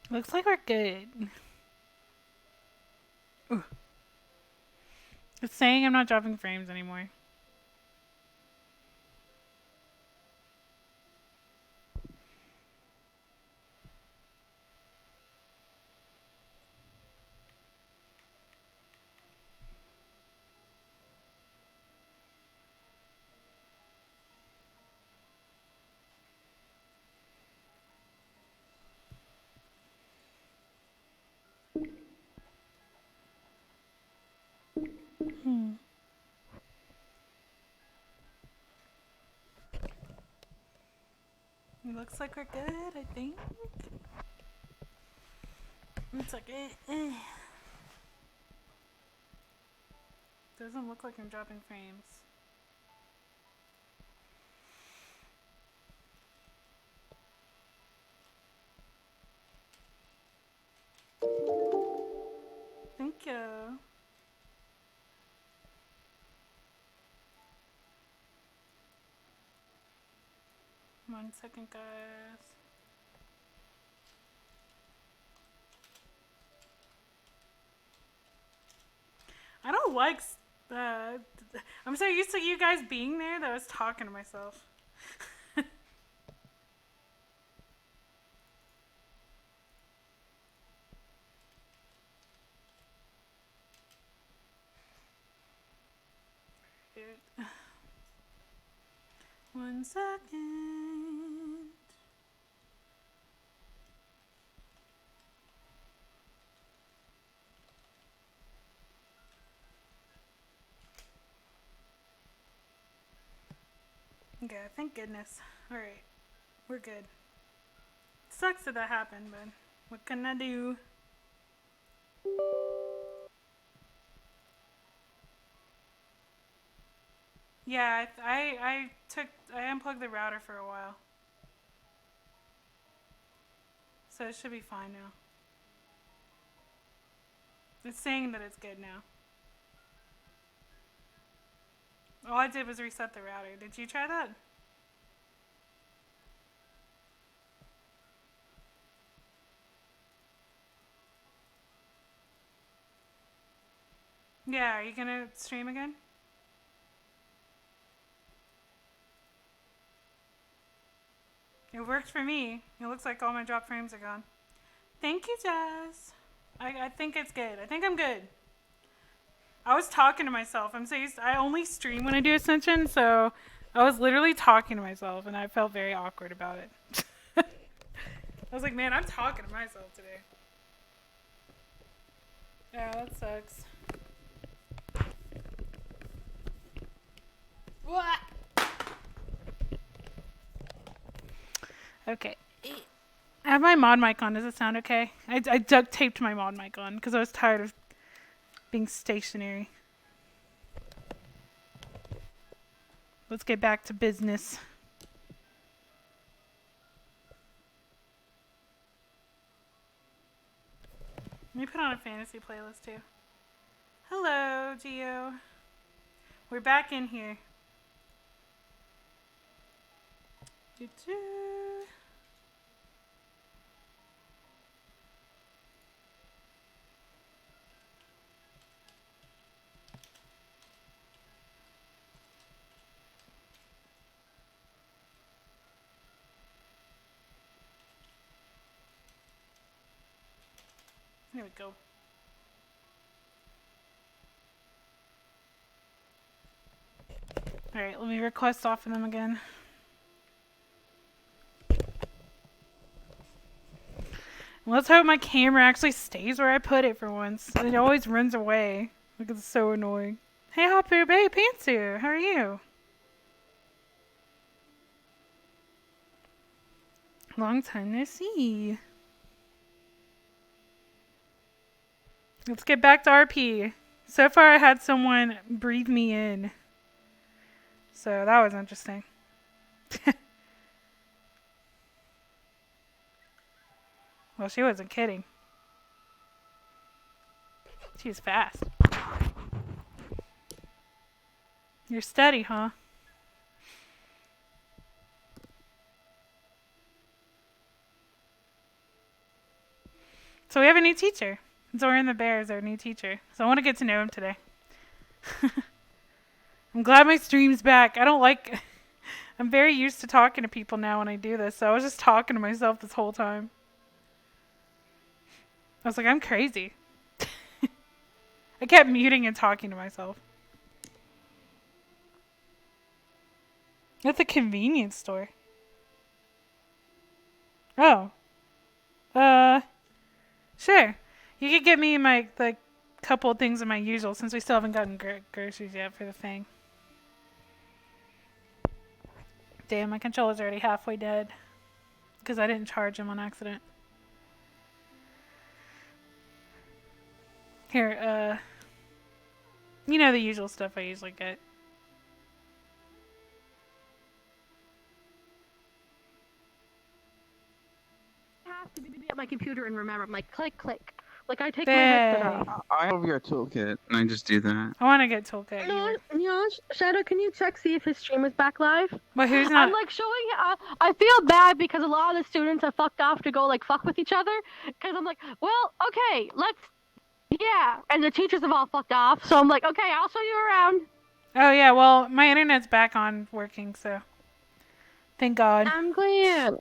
Looks like we're good. Ooh. It's saying I'm not dropping frames anymore. Hmm. It looks like we're good, I think. It's like, Doesn't look like I'm dropping frames. Thank you. 1 second, guys. I don't like. Uh, I'm so used to you guys being there that I was talking to myself. Dude. 1 second. Okay, thank goodness. Alright, we're good. Sucks that that happened, but what can I do? Yeah, I unplugged the router for a while. So it should be fine now. It's saying that it's good now. All I did was reset the router. Did you try that? Yeah, are you gonna stream again? It worked for me. It looks like all my drop frames are gone. Thank you, Jazz. I think it's good. I think I'm good. I was talking to myself. I'm so used I only stream when I do Ascension, so I was literally talking to myself, and I felt very awkward about it. I was like, man, I'm talking to myself today. Yeah, that sucks. What? Okay. I have my mod mic on. Does it sound okay? I duct taped my mod mic on because I was tired of being stationary. Let's get back to business. Let me put on a fantasy playlist too. Hello, Geo. We're back in here. Doo-doo. There we go. Alright, let me request off of them again. Let's hope my camera actually stays where I put it for once. It always runs away. Like, it's so annoying. Hey, Hapu, hey, Pantsu, how are you? Long time no see. Let's get back to RP. So far, I had someone breathe me in. So that was interesting. Well, she wasn't kidding. She was fast. You're steady, huh? So we have a new teacher. Zoran the Bear is our new teacher. So I want to get to know him today. I'm glad my stream's back. I'm very used to talking to people now when I do this, so I was just talking to myself this whole time. I was like, I'm crazy. I kept muting and talking to myself. At the convenience store. Oh. Sure. You could get me my, couple of things of my usual, since we still haven't gotten groceries yet for the thing. Damn, my controller's already halfway dead. Because I didn't charge him on accident. Here, you know the usual stuff I usually get. I have to be at my computer and remember. I'm like, click, click. Like, I take my headset off. I have your toolkit, and I just do that. I want to get toolkit. Shadow, can you check, see if his stream is back live? But who's not? I'm like showing. I feel bad because a lot of the students have fucked off to go like fuck with each other. Because I'm like, well, okay, yeah. And the teachers have all fucked off, so I'm like, okay, I'll show you around. Oh yeah, well, my internet's back on working, so thank God. I'm glad.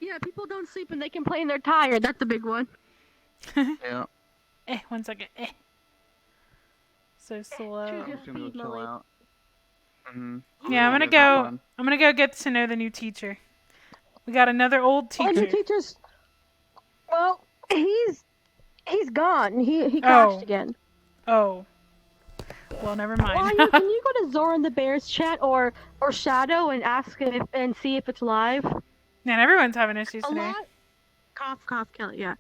Yeah, people don't sleep and they complain they're tired. That's the big one. Yeah. 1 second. So slow. Choose I'm your just gonna go speed, chill Molly. out. Yeah, I'm gonna go get to know the new teacher. We got another old teacher. Oh, new teachers. Well, he's gone. He crashed again. Oh. Well, never mind. Can you go to Zoran the Bear's chat or Shadow and ask if and see if it's live? Man, everyone's having issues today. Cough, kill it, yeah.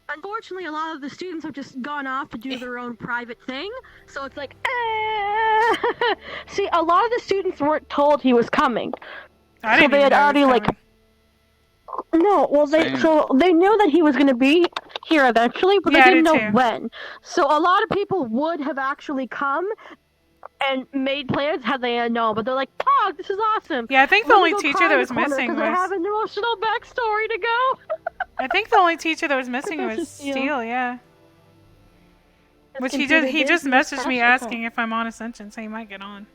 Unfortunately, a lot of the students have just gone off to do their own private thing, so it's like, See, a lot of the students weren't told he was coming. I didn't they even had know he was already, coming. No, well, they knew that he was going to be here eventually, but Yeah, they I didn't did know too. when. So a lot of people would have actually come and made plans had they known, but they're like, "Pog, this is awesome." Yeah, I think the Let only me go teacher cry that in was the corner missing 'cause I have was. an emotional backstory to go. I think the only teacher that was missing Professor was Steele. Steele, yeah. Which he Computer just did messaged me crash, asking if I'm on Ascension, so he might get on.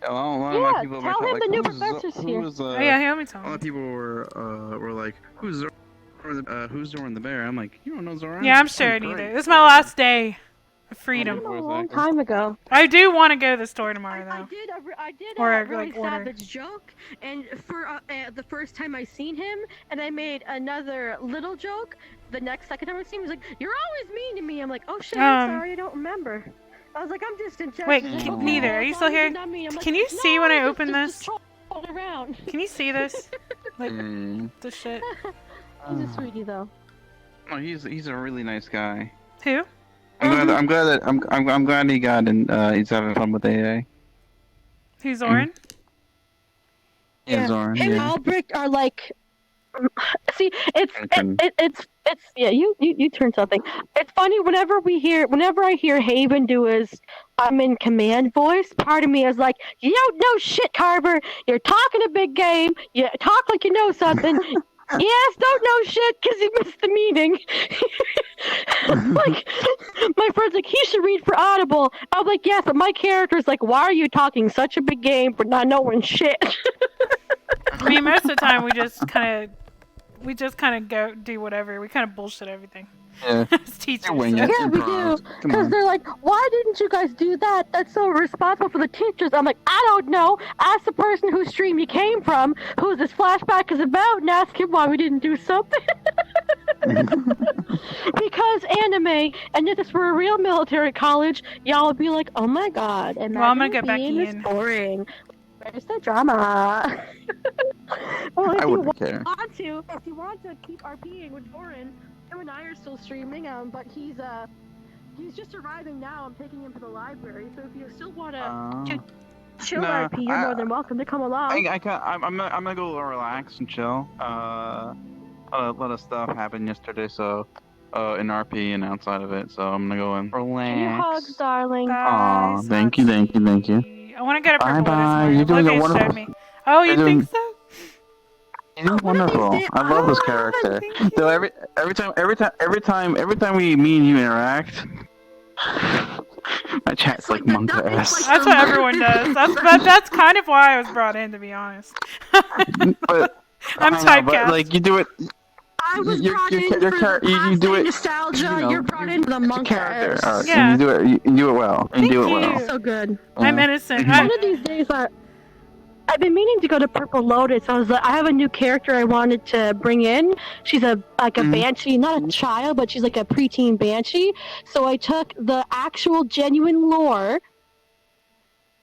A lot of Yeah, my people tell were him like, the new who's professor's here. Oh yeah, he let me tell A lot me. of people were like, who's Zoran the Bear? I'm like, you don't know Zoran? Yeah, I'm sure neither. This is my last day of freedom. A long time ago. I do want to go to the store tomorrow I though. did Or, a really like, order. savage joke, and for the first time I seen him, and I made another little joke. The second time I seen him, he was like, "You're always mean to me." I'm like, "Oh shit, I'm sorry, I don't remember." I was like, "I'm just in Wait, charge." neither. Are you still here? Can you see when I open this? Around. Can you see this? Like Mm. the shit. He's a sweetie though. No, he's a really nice guy. Who? I'm glad he got and he's having fun with AA. Who's Zoran? Yeah, Zoran. Him and Yeah. Albrecht are like. See, it's yeah. You turn something. It's funny whenever I hear Haven do his "I'm in command" voice. Part of me is like, you don't know shit, Carver. You're talking a big game. You talk like you know something. Yes, don't know shit because you missed the meeting. Like, my friend's like, he should read for Audible. I'm like, yes, but my character's like, why are you talking such a big game for not knowing shit? I mean, most of the time we just kind of go do whatever. We kind of bullshit everything. Yeah. As teachers. wing so- it. Yeah, we do. Improv. Come Because on. they're like, why didn't you guys do that? That's so responsible for the teachers. I'm like, I don't know. Ask the person whose stream you came from, who this flashback is about, and ask him why we didn't do something. Because anime, and if this were a real military college, y'all would be like, oh my god, and Well, I'm gonna get Becky in. boring. Where's the drama? Well, I wouldn't care. if you want to keep RPing with Oren, him and I are still streaming, but he's just arriving now. I'm taking him to the library, so if you still want to chill Nah, RP, you're more than welcome to come along. I'm gonna go relax and chill. A lot of stuff happened yesterday, so in RP and outside of it, so I'm gonna go and relax. Give you hugs, darling. Bye, Aw, thank you. Satsuki. I want to get a purple Bye-bye. one. You're doing a Olivia wonderful- showed me. Oh, you You're think doing- so? He's One of these wonderful. days- I love this Ah, character. thank you. So every time me and you interact, my chat's like monk ass. That's what everyone does. That's kind of why I was brought in, to be honest. But I'm I know, but typecast. like you do it. I was Your- brought your- in your for char- the you do past it, nostalgia. you know, You're brought in for the It's a monk character. ass. Alright, Yeah. and you do it well. And you do it Thank well. you. So good. I'm Yeah. innocent. Mhm. One of these days, I've been meaning to go to Purple Lotus. I have a new character I wanted to bring in. She's a Mhm. banshee, not a child, but she's like a preteen banshee. So I took the actual genuine lore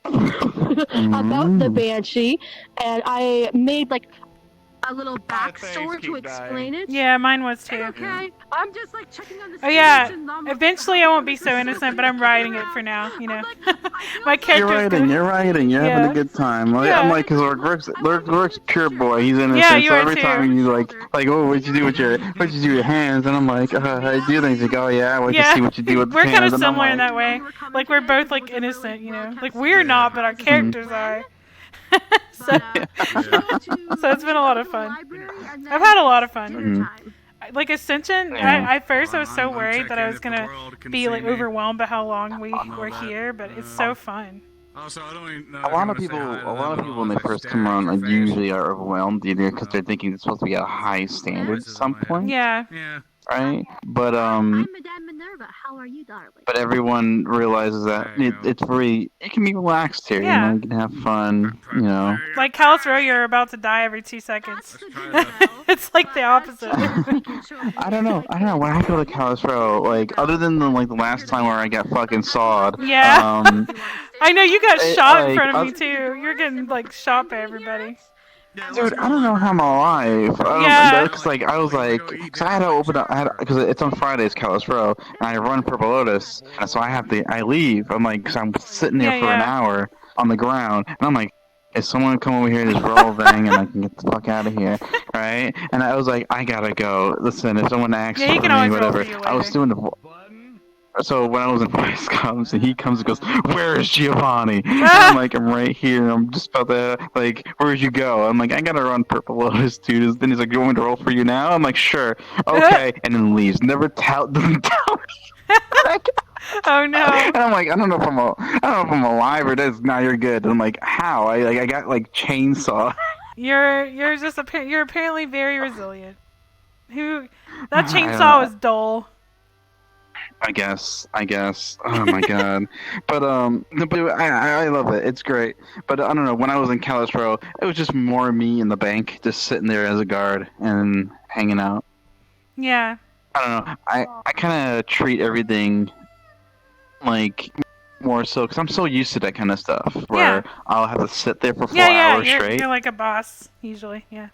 about the banshee, and I made like a little backstory to explain it. Yeah, mine was too. Okay, I'm just like checking on the. Oh yeah, stage and I'm- eventually I won't be so innocent, but I'm writing it for now, you know. My You're character's writing, you're having Yeah. a good time. Like, Yeah. I'm like, cause Lurk's pure boy. He's innocent. Yeah, you so are every too. time you like, oh, what'd you do with your hands? And I'm like, I do things. Like, oh yeah, I like to see what you do with the We're hands. kind of And I'm similar in like, that way. Like we're both like innocent, you know. Like we're not, but our characters are. So So it's been a lot of fun. I've had a lot of fun. Mhm. Like Ascension, Yeah. at first I was so worried that I was gonna be like overwhelmed by how long we were here, but it's so fun. Also, I don't even know A lot of people when they first come on, like, usually are overwhelmed either because they're thinking it's supposed to be a high standard at some point, Yeah. Yeah. right? But I'm Madame Minerva. How are you, darling? but everyone realizes that it can be relaxed here. Yeah. You know, you can have fun. You know. Like Kalos Row, you're about to die every 2 seconds. It's like the opposite. I don't know. When I feel like Kalos Row, like other than the last time where I got fucking sawed. Yeah. I know you got shot in like, front of me too. You're getting like shot by everybody. Dude, I don't know how I'm alive. Yeah. Because I was like, cause I had to open up, because it's on Fridays, Kalos Row, and I run Purple Lotus, and so I leave. I'm like, cause I'm sitting there Yeah, for an yeah. hour on the ground, and I'm like, is someone come over here and just roll thing, and I can get the fuck out of here, right? And I was like, I gotta go. Listen, if someone asks Yeah, he for can me, always roll whatever. for you I was later. doing the. So when I was in voice comes and he comes and goes, "Where is Giovanni?" And I'm like, "I'm right here. I'm just about to like, where'd you go?" I'm like, "I gotta run Purple Lotus, dude." Then he's like, "You want me to roll for you now?" I'm like, "Sure, okay," and then leaves. Doesn't tell me. Oh no. And I'm like, I don't know if I'm alive or this. Now you're good. And I'm like, how? I got like chainsaw. You're just you're apparently very resilient. That chainsaw was dull. I guess. Oh my god. But I love it. It's great. But I don't know. When I was in Kalos Row, it was just more me in the bank, just sitting there as a guard and hanging out. Yeah. I don't know. I kind of treat everything like more so because I'm so used to that kind of stuff. Where I'll have to sit there for 4 hours straight. You're like a boss usually. Yeah.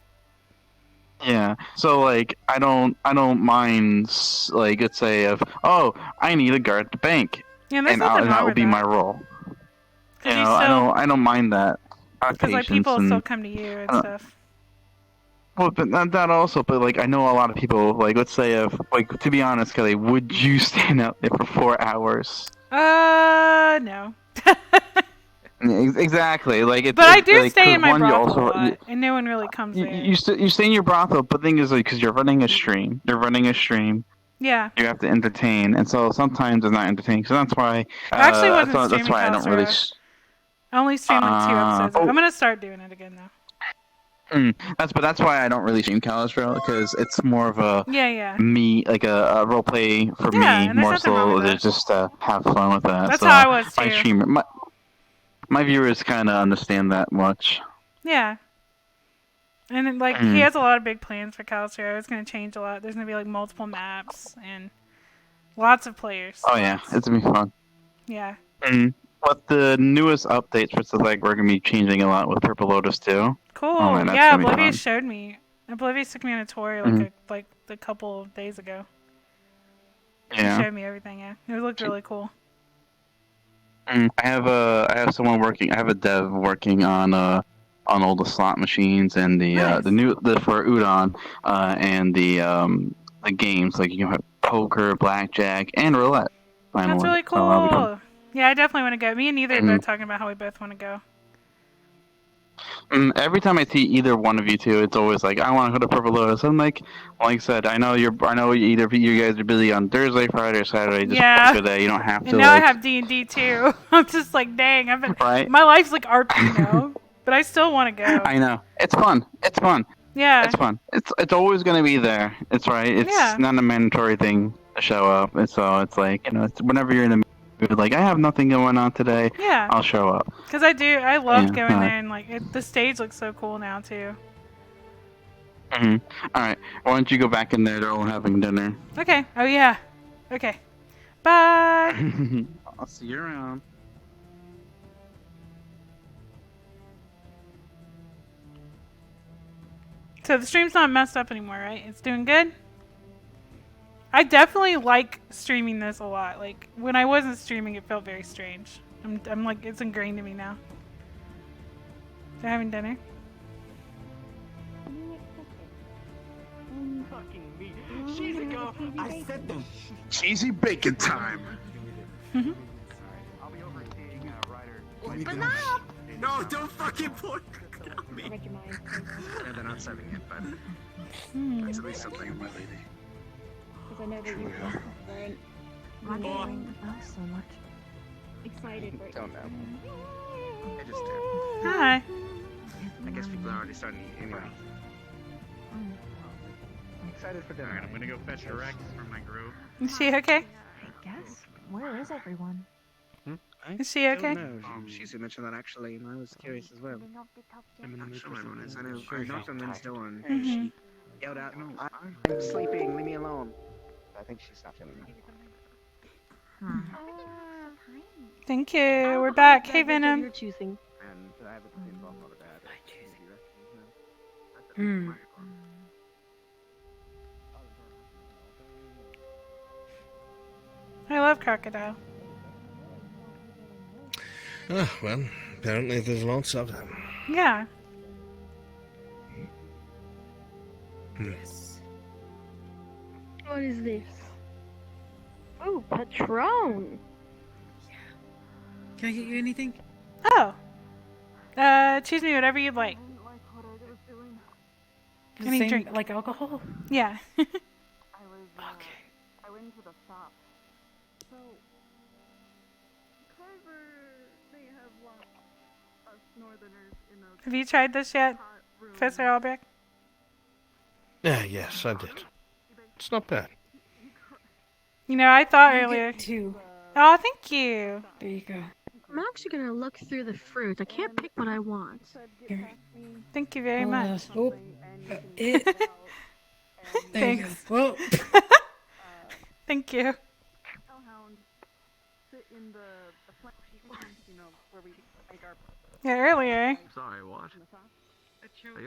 Yeah. So like I don't mind like let's say I need to guard the bank. Yeah, there's and nothing wrong that will with be that. my role. You you know, still- I don't mind that. Because like people still come to you and stuff. Well, but not that also, but like I know a lot of people. Like, let's say, to be honest, Kelly, would you stand out there for 4 hours? No. Exactly. Like, But I do like, stay in my one, you brothel also- a lot, and no one really comes there. You stay in your brothel, but the thing is, like, because you're running a stream, Yeah. you have to entertain, and so sometimes it's not entertaining. So that's why. I actually wasn't that's streaming why I don't really. Kalos Row. I only streamed like 2 episodes. I'm gonna start doing it again though. That's why I don't really stream Kalos Row because it's more of a Yeah. me like a role play for Yeah, me and there's more nothing wrong so with to that. just have fun with that. That's so how I was I too. stream it. My viewers kind of understand that much. Yeah. And then, like he has a lot of big plans for Kalos Row. It's gonna change a lot. There's gonna be like multiple maps and lots of players. Oh yeah, it's gonna be fun. Yeah. But the newest updates for like we're gonna be changing a lot with Purple Lotus too. Cool. Oh, man, that's Yeah, gonna be Oblivious fun. showed me. Oblivious took me on a tour like a couple of days ago. Yeah. He showed me everything. Yeah, it looked really cool. I have someone working. I have a dev working on all the slot machines and Nice. the for Udon and the games like you can have poker, blackjack, and roulette. Finally. That's really So that'll be fun. cool. Yeah, I definitely want to go. Me and neither are both talking about how we both want to go. Every time I see either one of you two, it's always like I want to go to Purple Lotus. I'm like I said, I know either of you guys are busy on Thursday, Friday, or Saturday. Just Yeah. pick a day. You don't have And to. now I Like, have D&D too. I'm just like, dang, right? my life's like RP now, but I still want to go. I know. It's fun. It's fun. Yeah. It's fun. It's always gonna be there. It's right. It's Yeah. not a mandatory thing to show up. And so it's like it's whenever you're in the mood, like I have nothing going on today. Yeah. I'll show up. Because I loved Yeah, going there, and like the stage looks so cool now too. All right. Why don't you go back in there? They're all having dinner. Okay. Oh yeah. Okay. Bye. I'll see you around. So the stream's not messed up anymore, right? It's doing good? I definitely like streaming this a lot. Like, when I wasn't streaming, it felt very strange. I'm like, it's ingrained in me now. They're having dinner? I said them. Cheesy bacon time. I'll be overseeing Ryder. Open up! No, don't fucking point at me. Yeah, they're not serving it, but that's at least something, my lady. Because I know that you weren't remembering so much. Excited for it. Don't know. I just did. Hi. I guess people are already starting to eat anyway. I'm excited for dinner. Alright, I'm gonna go fetch a Rex from my grove. Is she okay? I guess. Where is everyone? Is she okay? No, she mentioned that actually, and I was curious as well. I'm in the I'm mood sure for everyone is. I something. know. Sure, I you're knocked on Lynn's tired. door and Mhm. she yelled out, "No, I'm sleeping. Leave me alone." I think she's not feeling me. Thank you. We're back. Hey, Venom. You're choosing. And I haven't been involved with that. I love Crocodile. Oh, well, apparently there's lots of them. Yeah. What is this? Oh, Patron. Can I get you anything? Oh. Choose me whatever you'd like. The Any same, drink. like alcohol? Yeah. Okay. I went into the shop. So, Carver, they have locked us northerners in a Have you tried this yet, hot room. Professor Albrecht? Yes, I did. It's not bad. You know, I thought You earlier. get two. Oh, thank you. There you go. I'm actually gonna look through the fruit. I can't pick what I want. Here. Thank you very much. Oh, it. There you go. Thanks. Well, Thank you. Hellhound sit in the plant, you know, where we make our Yeah, earlier Sorry, what?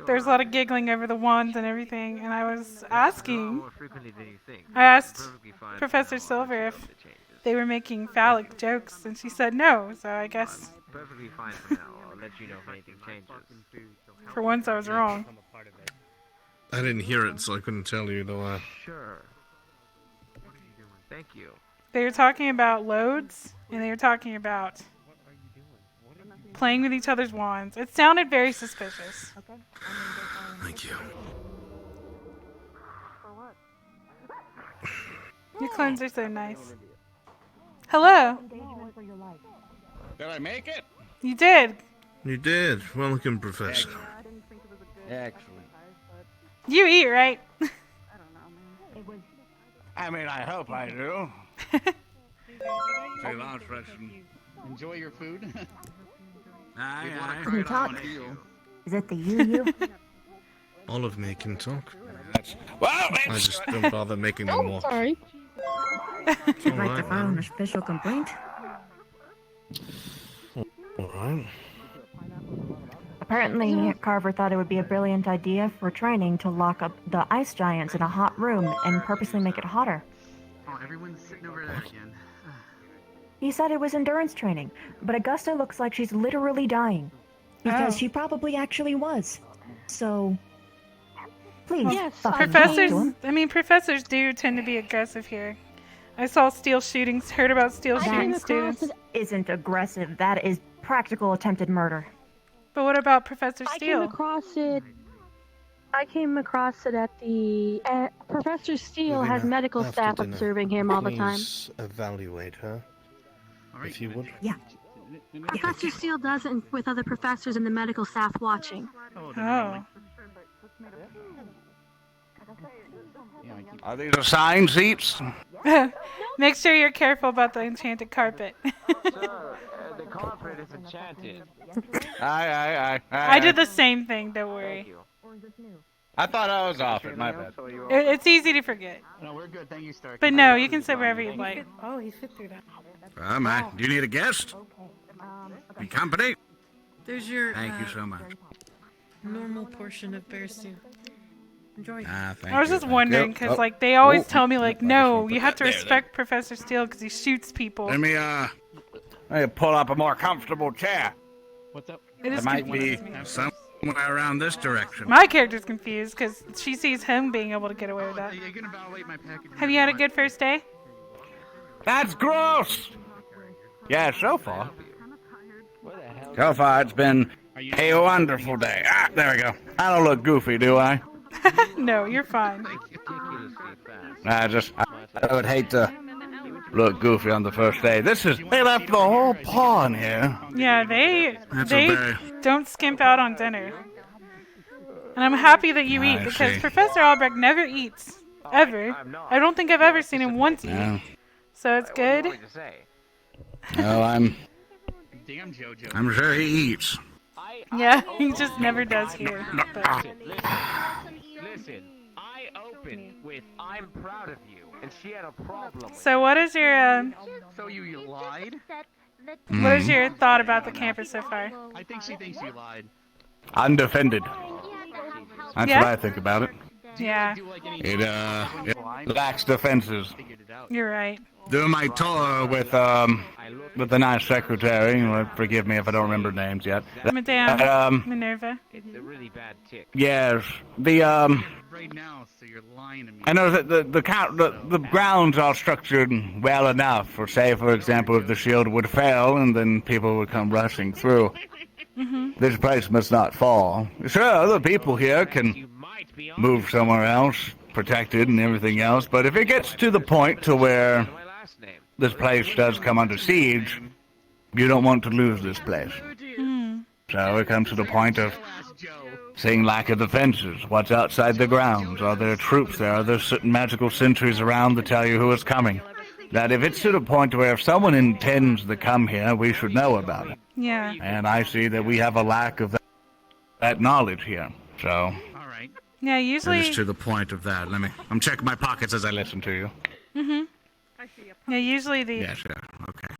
there's a lot of giggling over the wands and everything, and I was asking More frequently than you think. I asked Perfectly fine Professor for now, I'll let Silver you if know the changes. they were making phallic jokes, and she said no, so I guess Perfectly fine for now. I'll let you know if anything changes. for once I was wrong. I didn't hear it, so I couldn't tell you, though. Sure. Thank you. They were talking about loads, and they were talking about playing with each other's wands. It sounded very suspicious. Thank you. Your clones are so nice. Hello. Did I make it? You did. You did. Welcome, Professor. Excellent. You eat, right? I mean, I hope I do. Very large ration. Enjoy your food. Aye, Can you talk? Is it the you? All of me can talk. Well, I just don't bother making them walk. Sorry. It's all Like to right, file an man. official complaint? All right. Apparently, Carver thought it would be a brilliant idea for training to lock up the ice giants in a hot room and purposely make it hotter. Oh, everyone's sitting over there again. He said it was endurance training, but Augusta looks like she's literally dying. Because Oh. she probably actually was. So, please, Yes, fucking talk to Professors, him. I mean, professors do tend to be aggressive here. I saw steel shootings, heard about steel I shooting came across students. it. Isn't aggressive. That is practical attempted murder. But what about Professor I came Steele? across it. I came across it at the. Professor Steele has Ravina, medical after staff dinner, observing him all the time. Please evaluate her, if you would. Yeah. Professor Steele does it with other professors and the medical staff watching. Oh. Are these assigned seats? Make sure you're careful about the enchanted carpet. The carpet is enchanted. Aye. I did the same thing, don't worry. I thought I was off it, my bad. It's easy to forget. No, we're good. Thank you, Stark. But no, you can sit wherever you like. Oh, he fit through that. Do you need a guest? Be company? There's your Thank you so much. normal portion of bear stew. Enjoy. Thank I was you, just thank wondering, you. because, like, they always tell me, like, I just no, wanna you put have to that there, respect Professor Steele because he shoots people. Let me pull up a more comfortable chair. What's up? It It is might be confusing me. somewhere around this direction. My character's confused because she sees him being able to get away with that. You're gonna violate my package. Have you had a good first day? That's gross! Yeah, so far. What the hell? So far, it's been a wonderful day. There we go. I don't look goofy, do I? No, you're fine. I would hate to look goofy on the first day. They left the whole paw in here. Yeah, they That's they okay. don't skimp out on dinner. And I'm happy that you eat I because see. Professor Albrecht never eats. Ever. I don't think I've ever seen him once eat. Yeah. So it's good. Well, I'm Damn, JoJo. I'm sure he eats. Yeah, he just never does here. But Listen, I opened with "I'm proud of you," and she had a problem. so what is your So you lied? what is your thought about the campus so far? I think she thinks you lied. Undefended. That's Yeah? what I think about it. Yeah, Do like any It lacks defenses. figured it out. you're right. Doing my tour with the nice secretary. Forgive me if I don't remember names yet. Madame Minerva. It's a really bad tick. Yes, the Right now, so you're lying to me. I know that the grounds are structured well enough for, say, for example, if the shield would fail and then people would come rushing through. This place must not fall. Sure, other people here can move somewhere else, protected and everything else, but if it gets to the point to where My last name. this place does come under siege, you don't want to lose this place. So it comes to the point of Ask Joe. seeing lack of defenses. What's outside the grounds? Are there troops there? Are there certain magical sentries around to tell you who is coming? That if it's to the point where if someone intends to come here, we should know about it. Yeah. And I see that we have a lack of that knowledge here. So All right. Yeah, it usually is to the point of that. I'm checking my pockets as I listen to you. yeah, usually the Yes, yeah. Okay.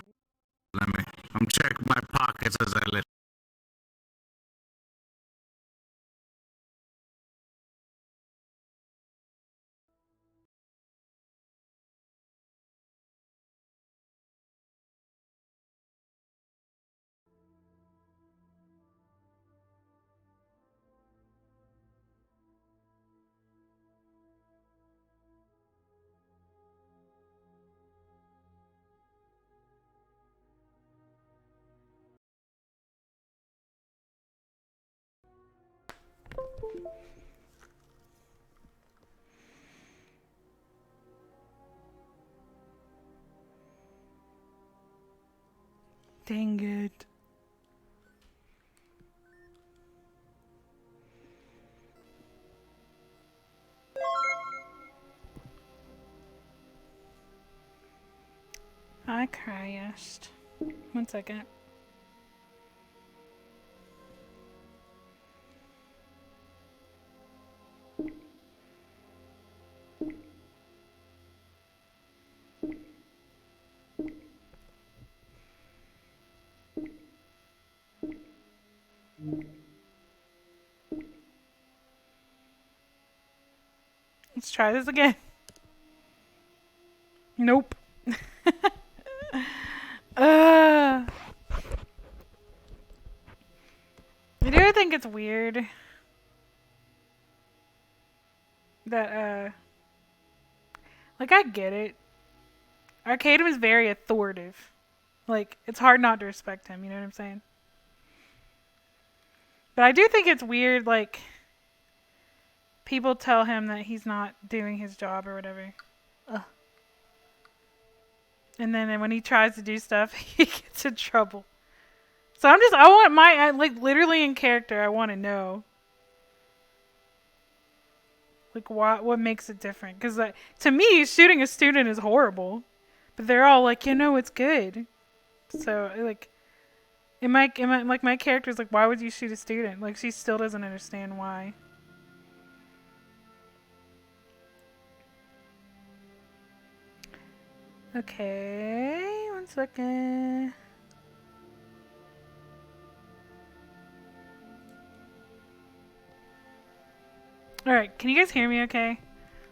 I'm checking my pockets as I listen. dang it. I crashed. 1 second. Let's try this again. Nope. I do think it's weird that, like, I get it. Arcadum is very authoritative. Like, it's hard not to respect him, you know what I'm saying? But I do think it's weird, like, people tell him that he's not doing his job or whatever. Ugh. And then when he tries to do stuff, he gets in trouble. So I want like, literally in character, I want to know. Like, what makes it different? Because, like, to me, shooting a student is horrible. But they're all like, it's good. So, like, like, my character's like, why would you shoot a student? Like, she still doesn't understand why. Okay, 1 second. Alright, can you guys hear me okay?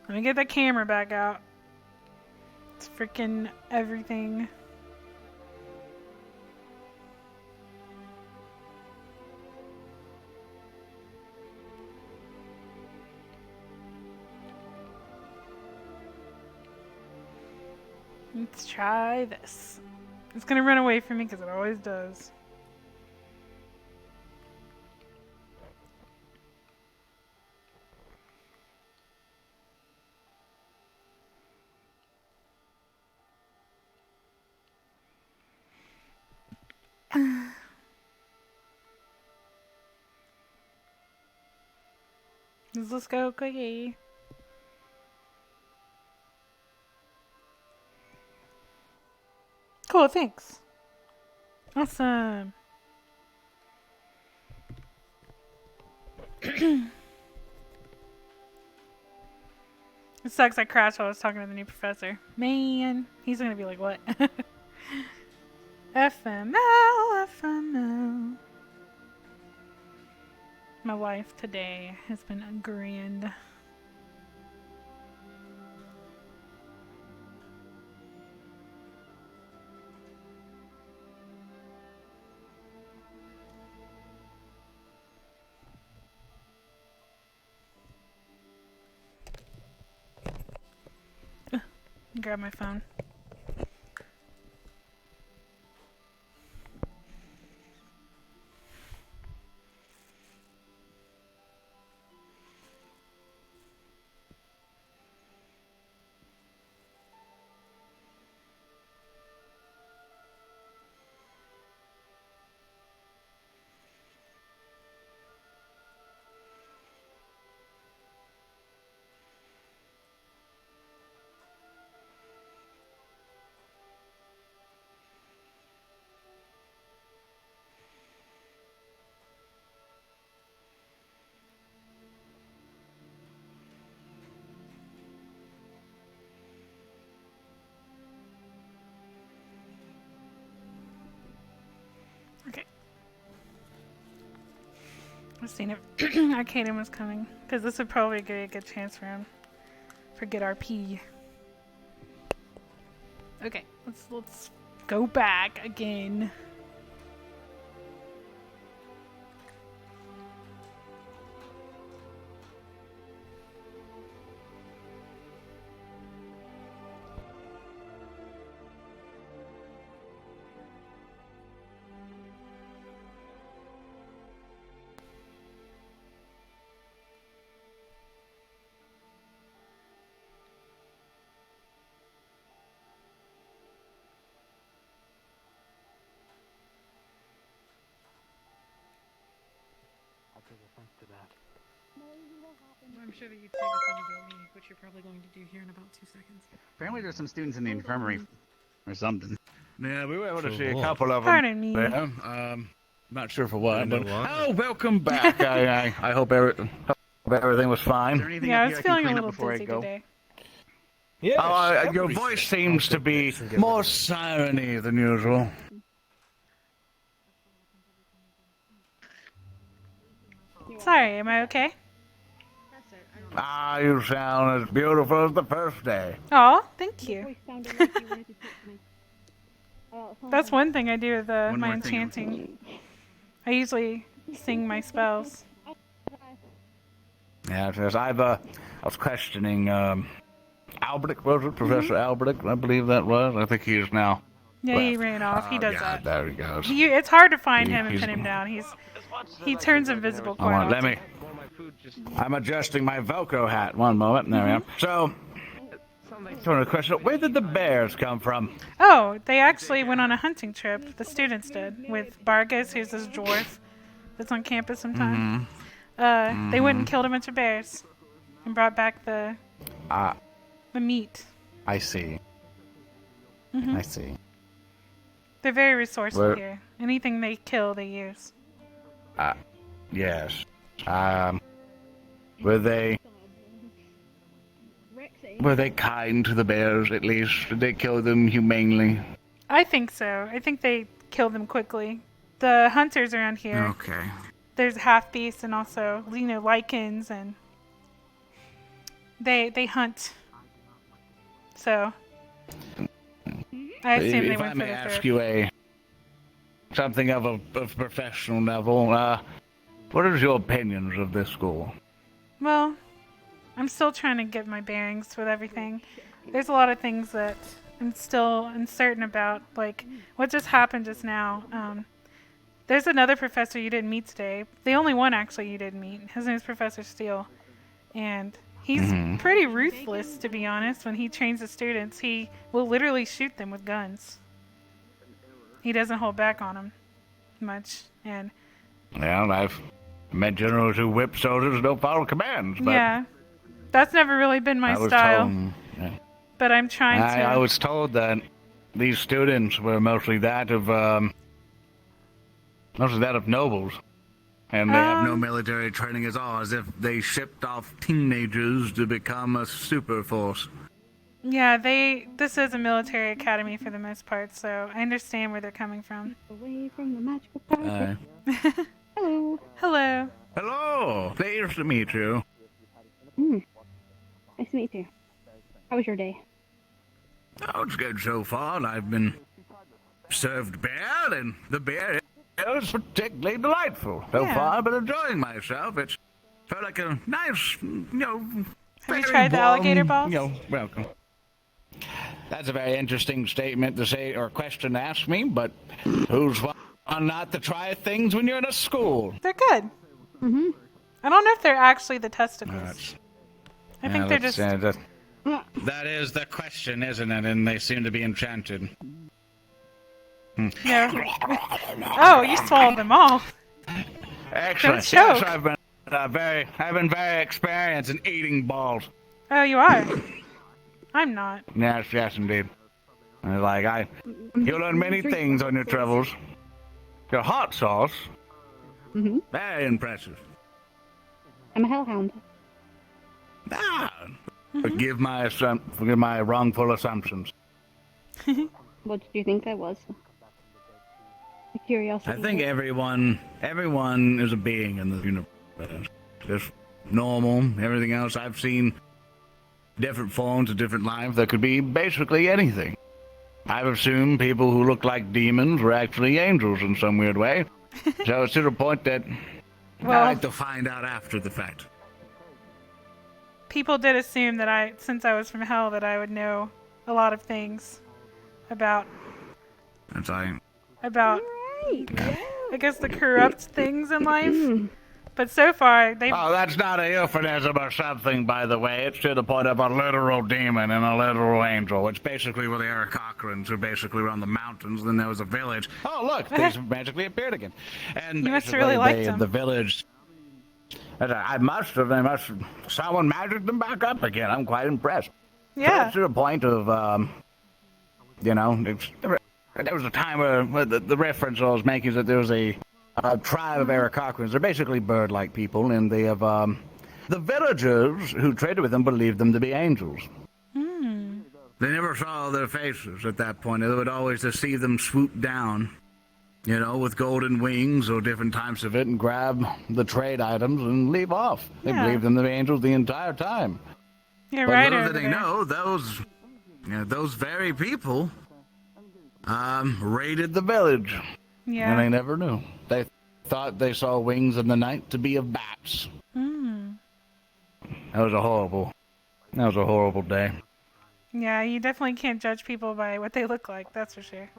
Let me get the camera back out. It's freaking everything. Let's try this. It's gonna run away from me because it always does. Let's go quickie. Cool, thanks. Awesome. It sucks I crashed while I was talking to the new professor. Man, he's gonna be like, what? FML, FML. My life today has been grand. Grab my phone. Okay. I've seen if Arcadian was coming, because this would probably be a good chance for him. Forget RP. Okay, let's go back again. I'm sure that you'd say the same about me, which you're probably going to do here in about 2 seconds. Apparently there's some students in the infirmary or something. Yeah, we were able to For see a what? couple of them. Pardon me. There. Not sure for what, I know but why. oh, welcome back. I hope everything was fine. Yeah, I was feeling a little dizzy today. Yeah. Your voice seems to be more siren-y than usual. Sorry, am I okay? Ah, you sound as beautiful as the first day. Oh, thank you. That's one thing I do with One my more thing. enchanting. I usually sing my spells. Yeah, it says I was questioning Albrecht, was it? Professor Albrecht, I believe that was. I think he is now Yeah, he ran off. He does yeah, that. there he goes. It's hard to find He- him and he's- pin him down. He turns invisible quite often. Let me. I'm adjusting my Velcro hat. One moment. There we are. So, a question: where did the bears come from? Oh, they actually went on a hunting trip. The students did with Vargas, who's this dwarf that's on campus sometimes. They went and killed a bunch of bears and brought back the meat. I see. I see. They're very resourceful Where- here. Anything they kill, they use. Yes. Were they kind to the bears at least? Did they kill them humanely? I think so. I think they kill them quickly. The hunters around here. Okay. There's half beasts and also lichens, and they hunt. So I assume they If I went for may the ask third. you something of a professional level, what is your opinions of this school? Well, I'm still trying to get my bearings with everything. There's a lot of things that I'm still uncertain about, like what just happened just now. There's another professor you didn't meet today. The only one actually you didn't meet. His name is Professor Steele, and he's pretty ruthless, to be honest. When he trains the students, he will literally shoot them with guns. He doesn't hold back on them much, and Well, I've met generals who whip soldiers and don't follow commands, but yeah, that's never really been my I was style. told, yeah. But I'm trying to. I was told that these students were mostly that of nobles, and they have no military training at all, as if they shipped off teenagers to become a super force. Yeah, this is a military academy for the most part, so I understand where they're coming from. Away from the magical carpet. Hello. Hello. Hello, pleased to meet you. Nice to meet you. How was your day? Oh, it's good so far. I've been served beer, and the beer is particularly delightful so Yeah. far. I've been enjoying myself. It's felt like a nice, Have you very tried the warm, alligator balls? Welcome. That's a very interesting statement to say or question to ask me, but who's one not to try things when you're in a school? They're good. Mm-hmm. I don't know if they're actually the testicles. I think they're just. That is the question, isn't it? And they seem to be enchanted. No. Oh, you swallowed them all. Excellent. choke. Yes, I've been very experienced in eating balls. Oh, you are. I'm not. Yes, indeed. You learn many things on your travels. Your hot sauce, very impressive. I'm a hellhound. Forgive my wrongful assumptions. What did you think I was? The curiosity. I think everyone is a being in the universe. Just normal. Everything else I've seen, different forms of different life that could be basically anything. I've assumed people who look like demons were actually angels in some weird way. So it's to the point that I like to find out after the fact. People did assume that since I was from hell, that I would know a lot of things about, That's I. I guess, the corrupt things in life. But so far, they've. Oh, that's not a euphemism or something, by the way. It's to the point of a literal demon and a literal angel. It's basically where the Arakochrans who basically were on the mountains. Then there was a village. Oh, look, these magically appeared again. And You must have really liked them. The village. I must have. Someone magicked them back up again. I'm quite impressed. Yeah. It's to the point of, there was a time where the reference I was making is that there was a tribe of Arakochrans. They're basically bird-like people, and they have, the villagers who traded with them believed them to be angels. They never saw their faces at that point. They would always just see them swoop down, with golden wings or different types of it, and grab the trade items and leave off. They Yeah. believed them to be angels the entire time. You're But right little over did they there. know, those very people raided the village. Yeah. And they never knew. They thought they saw wings in the night to be of bats. That was a horrible day. Yeah, you definitely can't judge people by what they look like, that's for sure.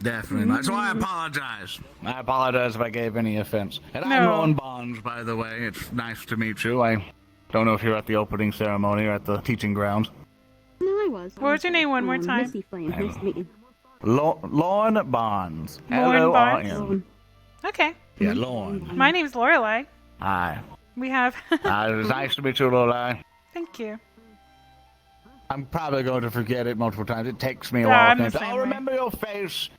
Definitely not. So I apologize. I apologize if I gave any offense. And I'm No. Rowan Bonds, by the way. It's nice to meet you. I don't know if you're at the opening ceremony or at the teaching grounds. No, I was. What was your name one more time? Missy Flame. Nice to meet you. Lorne Bonds. Lorne Bonds? L-O-R-N. Okay. Yeah, Lorne. My name's Lorelai. Hi. We have. It was nice to meet you, Lorelai. Thank you. I'm probably going to forget it multiple times. It takes me a Yeah, while. I'm to the think, same I'll way. remember your face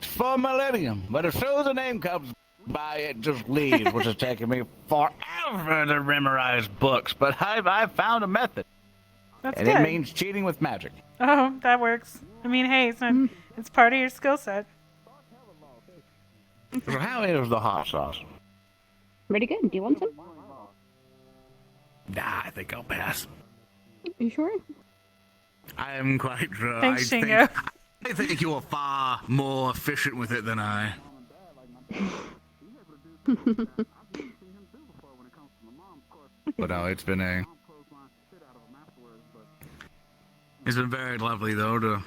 for a millennium. But as soon as the name comes by, it just leaves, which has taken me forever to memorize books. But I've found a method. That's And good. it means cheating with magic. Oh, that works. I mean, hey, it's part of your skill set. So how is the hot sauce? Pretty good. Do you want some? Nah, I think I'll pass. You sure? I am quite sure. Thanks, I Shingo. think you are far more efficient with it than I. But no, it's been very lovely though to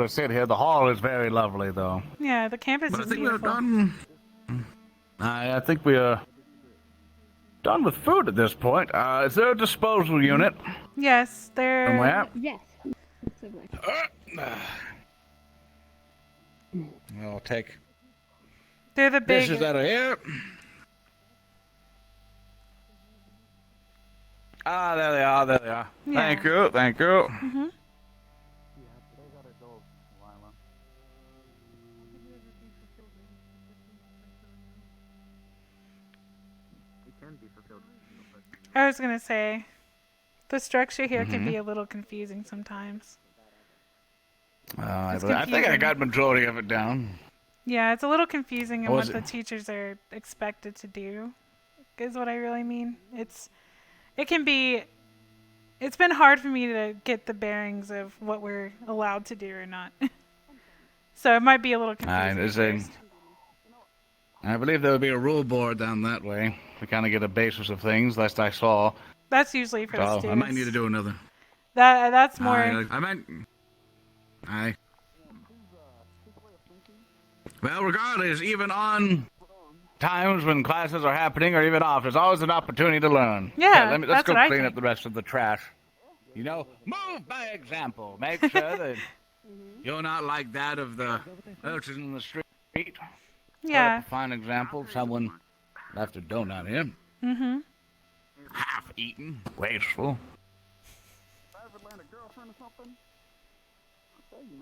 sit here. The hall is very lovely though. Yeah, the campus But I is think we're beautiful. done. I think we are done with food at this point. Is there a disposal unit Yes, they're. somewhere? Yes. I'll take They're the big. dishes out of here. Ah, there they are. There they are. Yeah. Thank you. Thank you. Mhm. I was gonna say, the structure here can be a little confusing sometimes. I It's think I confusing. got majority of it down. Yeah, it's a little confusing in Oh, what is the it? teachers are expected to do, is what I really mean. It can be, it's been hard for me to get the bearings of what we're allowed to do or not. So it might be a little confusing. at first. I believe there would be a rule board down that way to kind of get a basis of things, last I saw. That's usually for the So students. I might need to do another. That's more. I might. Well, regardless, even on times when classes are happening or even off, there's always an opportunity to learn. Yeah, let's that's go what I clean think. up the rest of the trash. You know, move by example. Make sure that you're not like that of the urchins in the street. Yeah. A fine example, someone left a donut here. Mm-hmm. Half eaten, wasteful.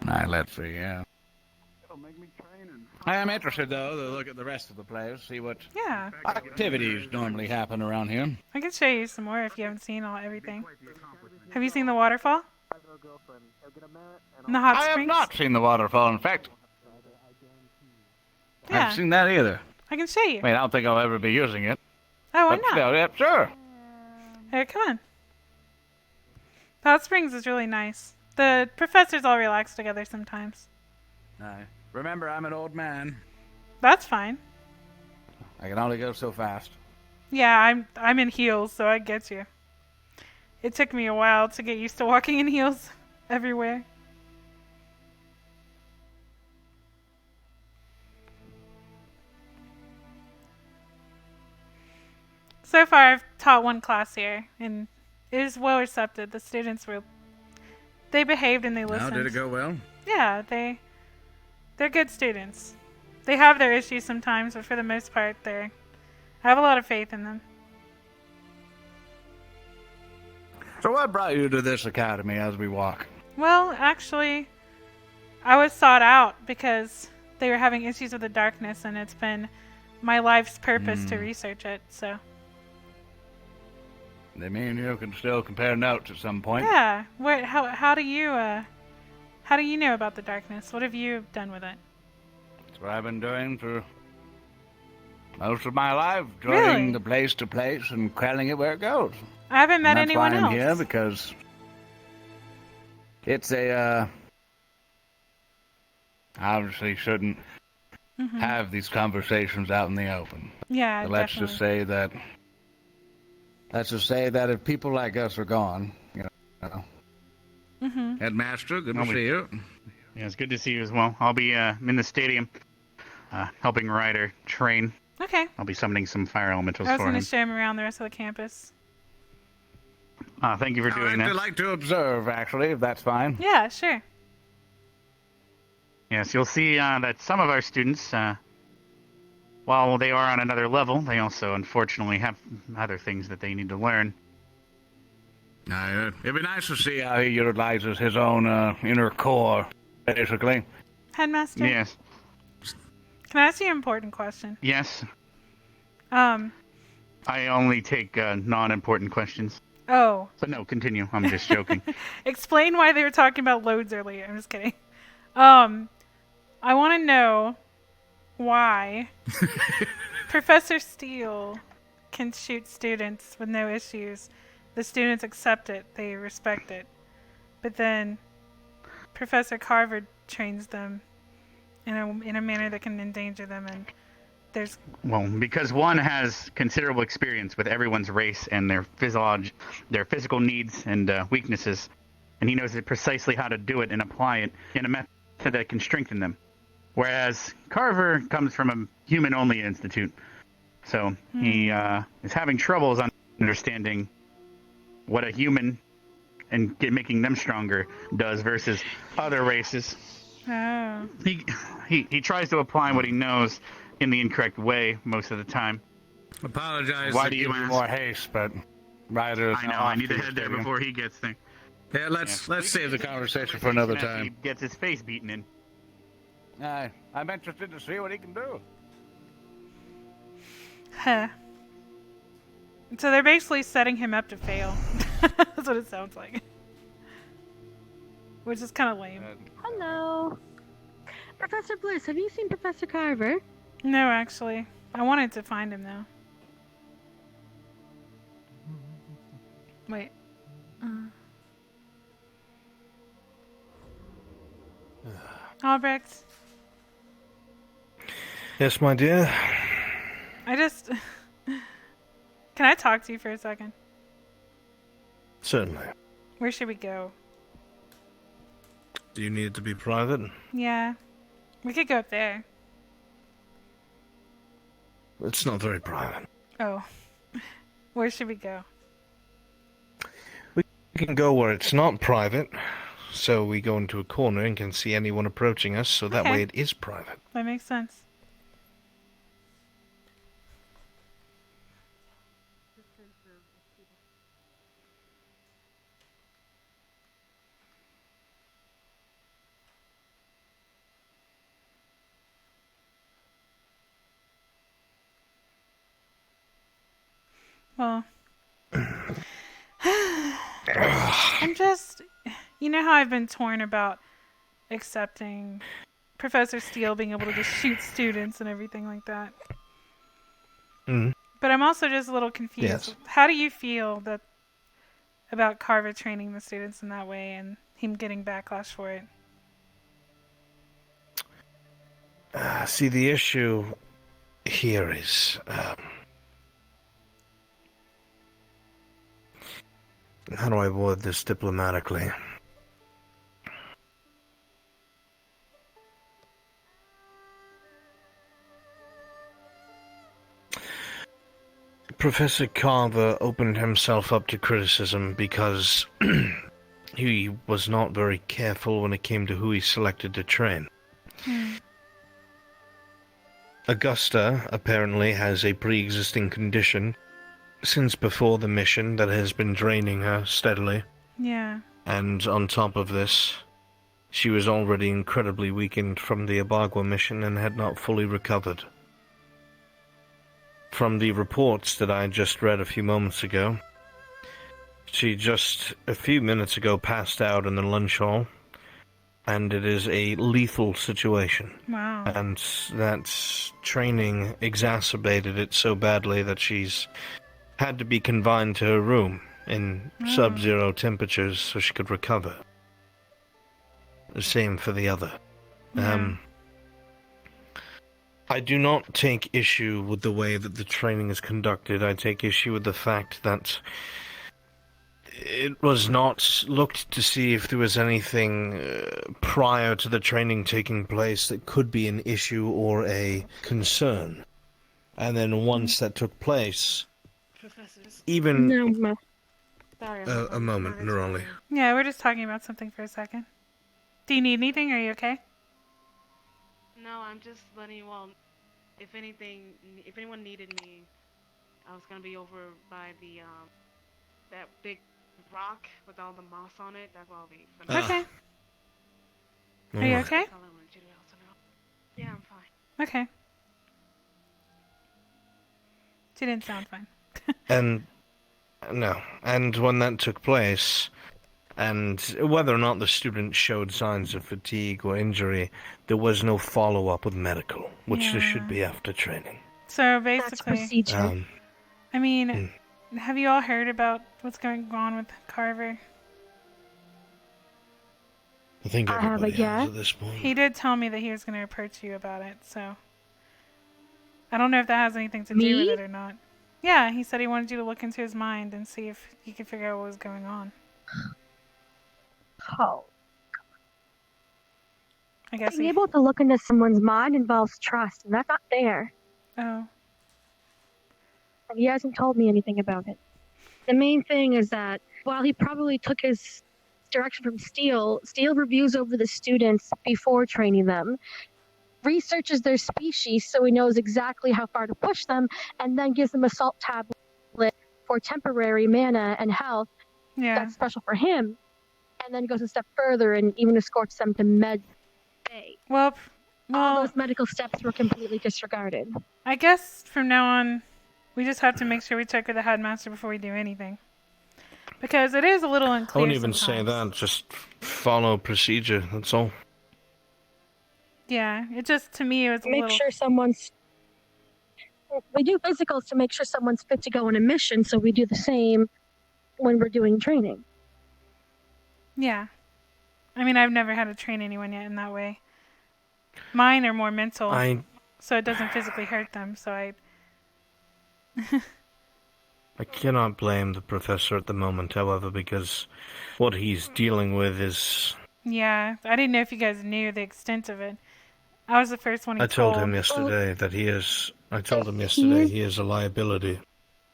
Alright, let's see, yeah. I am interested, though, to look at the rest of the place, see what Yeah. activities normally happen around here. I can show you some more if you haven't seen everything. Have you seen the waterfall? And the hot I springs? have not seen the waterfall, in fact. I Yeah. haven't seen that either. I can show you. I mean, I don't think I'll ever be using it. Oh, why But not? still, yeah, sure. Here, come on. The hot springs is really nice. The professors all relax together sometimes. Remember, I'm an old man. That's fine. I can only go so fast. Yeah, I'm in heels, so I get you. It took me a while to get used to walking in heels everywhere. So far, I've taught one class here, and it is well accepted. The students they behaved and they Now, listened. did it go well? Yeah, they're good students. They have their issues sometimes, but for the most part, I have a lot of faith in them. So what brought you to this academy as we walk? Well, actually, I was sought out because they were having issues with the darkness, and it's been my life's purpose to research it. So They mean you can still compare notes at some point. yeah, how do you know about the darkness? What have you done with it? That's what I've been doing for most of my life, joining Really? the place to place and quelling it where it goes. I haven't met And that's anyone why I'm else. here, because it's a obviously shouldn't have these conversations out in the open. Yeah, But let's definitely. just say that if people like us are gone, you know. Mm-hmm. Headmaster, good to see you. Yeah, it's good to see you as well. I'll be in the stadium, helping Ryder train. Okay. I'll be summoning some fire elementals I was for going to him. show him around the rest of the campus. Thank you for doing that. I'd like to observe, actually, if that's fine. Yeah, sure. Yes, you'll see that some of our students, while they are on another level, they also unfortunately have other things that they need to learn. It'd be nice to see how he utilizes his own inner core, basically. Headmaster? Yes. Can I ask you an important question? Yes. Um, I only take non-important questions. oh. So no, continue. I'm just joking. Explain why they were talking about loads earlier. I'm just kidding. I want to know why Professor Steele can shoot students with no issues. The students accept it, they respect it. But then Professor Carver trains them in a manner that can endanger them, and there's... Well, because one has considerable experience with everyone's race and their physical needs and weaknesses, and he knows precisely how to do it and apply it in a method that can strengthen them. Whereas Carver comes from a human-only institute, so he is having troubles understanding what a human and making them stronger does versus other races. Oh. He tries to apply what he knows in the incorrect way most of the time. Apologize. Why do you ask? More haste, but Ryder. I know. I need to head there before he gets there. Yeah, let's save the conversation for another He time. gets his face beaten in. I'm interested to see what he can do. Huh. So they're basically setting him up to fail. That's what it sounds like. Which is kind of lame. Hello. Professor Bliss, have you seen Professor Carver? No, actually. I wanted to find him, though. Wait. Albrecht, Yes, my dear. I just... Can I talk to you for a second? Certainly. Where should we go? Do you need it to be private? Yeah. We could go up there. It's not very private. Oh. Where should we go? We can go where it's not private, so we go into a corner and can see anyone approaching us, so that Okay. way it is private. That makes sense. Well, I'm just, you know how I've been torn about accepting Professor Steele being able to just shoot students and everything like that. Mm. But I'm also just a little confused. Yes. How do you feel about Carver training the students in that way and him getting backlash for it? See, the issue here is, how do I word this diplomatically? Professor Carver opened himself up to criticism because he was not very careful when it came to who he selected to train. Augusta apparently has a pre-existing condition since before the mission that has been draining her steadily. Yeah. And on top of this, she was already incredibly weakened from the Abagua mission and had not fully recovered. From the reports that I just read a few moments ago, she just a few minutes ago passed out in the lunch hall, and it is a lethal situation. Wow. And that training exacerbated it so badly that she's had to be confined to her room in sub-zero temperatures so she could recover. The same for the other. Yeah. I do not take issue with the way that the training is conducted. I take issue with the fact that it was not looked to see if there was anything prior to the training taking place that could be an issue or a concern. And then once that took place, Professors. even No, sorry. a moment, Neroli. Yeah, we're just talking about something for a second. Do you need anything? Are you okay? No, I'm just letting you all. If anything, if anyone needed me, I was gonna be over by the that big rock with all the moss on it. That's where I'll be. For now. Okay. Are you Alright. okay? That's all I wanted you to also know. Yeah, I'm fine. Okay. She didn't sound fine. And no, and when that took place, and whether or not the student showed signs of fatigue or injury, there was no follow-up with medical, which there should be after training. So That's basically, procedure. I mean, have you all heard about what's going on with Carver? I think I have a everybody has guess. at this point. He did tell me that he was going to approach you about it, so I don't know if that has anything to do Me? with it or not. Yeah, he said he wanted you to look into his mind and see if he could figure out what was going on. Oh. I guess Being he... able to look into someone's mind involves trust, and that's not there. Oh. And he hasn't told me anything about it. The main thing is that while he probably took his direction from Steele reviews over the students before training them, researches their species so he knows exactly how far to push them, and then gives them a salt tablet for temporary mana and health Yeah. that's special for him, and then goes a step further and even escorts them to Med Bay. Well, All those medical steps were completely disregarded. I guess from now on, we just have to make sure we check with the headmaster before we do anything. Because it is a little I unclear won't even say sometimes. that, just follow procedure, that's all. Yeah, it just, to me, it was a Make little... sure someone's. We do physicals to make sure someone's fit to go on a mission, so we do the same when we're doing training. Yeah. I mean, I've never had to train anyone yet in that way. Mine are more mental, so it doesn't physically hurt them, so I cannot blame the professor at the moment, however, because what he's dealing with is... Yeah, I didn't know if you guys knew the extent of it. I was the first one he I told him yesterday that he is... I told him yesterday he is a liability.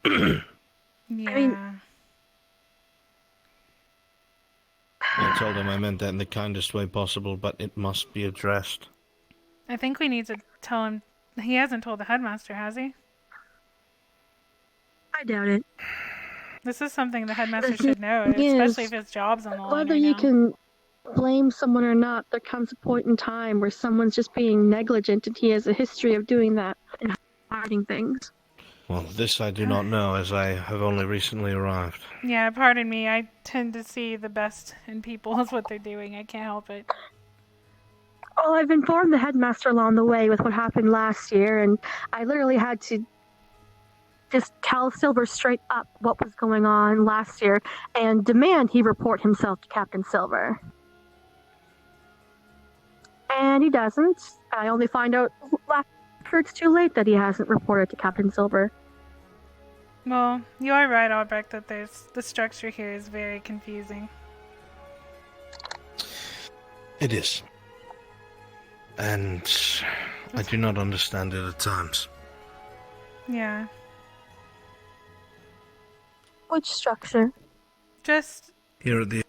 Yeah. I told him I meant that in the kindest way possible, but it must be addressed. I think we need to tell him... He hasn't told the headmaster, has he? I doubt it. This is something the headmaster The should know, thing especially is, if his job's on the line Whether right you now. can blame someone or not, there comes a point in time where someone's just being negligent, and he has a history of doing that and hiding things. Well, this I do not know, as I have only recently arrived. Yeah, pardon me. I tend to see the best in people is what they're doing. I can't help it. Well, I've informed the headmaster along the way with what happened last year, and I literally had to just tell Silver straight up what was going on last year and demand he report himself to Captain Silver. And he doesn't. I only find out after it's too late that he hasn't reported to Captain Silver. Well, you are right, Albrecht, that the structure here is very confusing. It is. And I do not understand it at times. Yeah. Which structure? Just Here at the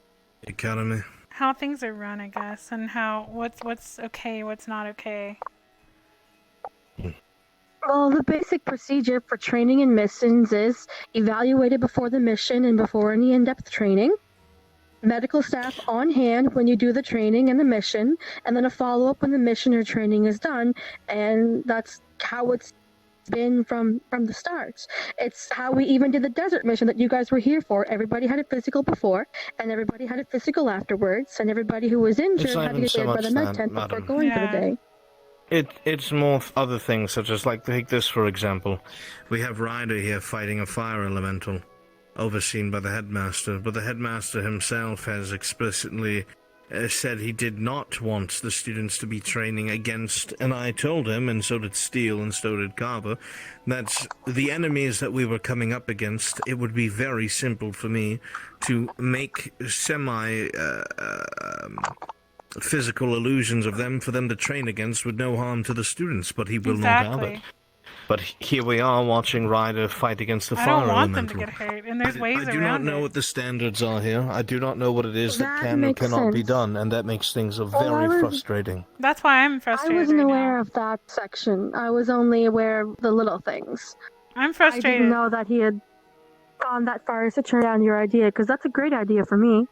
academy. how things are run, I guess, and how what's okay, what's not okay. Well, the basic procedure for training in missions is evaluated before the mission and before any in-depth training. Medical staff on hand when you do the training and the mission, and then a follow-up when the mission or training is done, and that's how it's been from the start. It's how we even did the desert mission that you guys were here for. Everybody had a physical before, and everybody had a physical afterwards, and everybody who was injured not had to even get so cleared by much the med that, tent before madam. going for the day. It's more other things, such as, like, take this for example. We have Ryder here fighting a fire elemental, overseen by the headmaster, but the headmaster himself has explicitly said he did not want the students to be training against, and I told him, and so did Steele and so did Carver, that the enemies that we were coming up against, it would be very simple for me to make physical illusions of them for them to train against with no harm to the students, but he will not have it. But here we are watching Ryder fight against the fire I don't want them elemental. to get hurt, and there's ways around it. I do not know what the standards are here. I do not know what it is that That can or makes cannot be sense. done, and that makes things very I was- frustrating. That's why I'm I frustrated. wasn't right aware now. of that section. I was only aware of the little things. I'm I frustrated. didn't know that he had gone that far as to turn down your idea, because that's a great idea for me.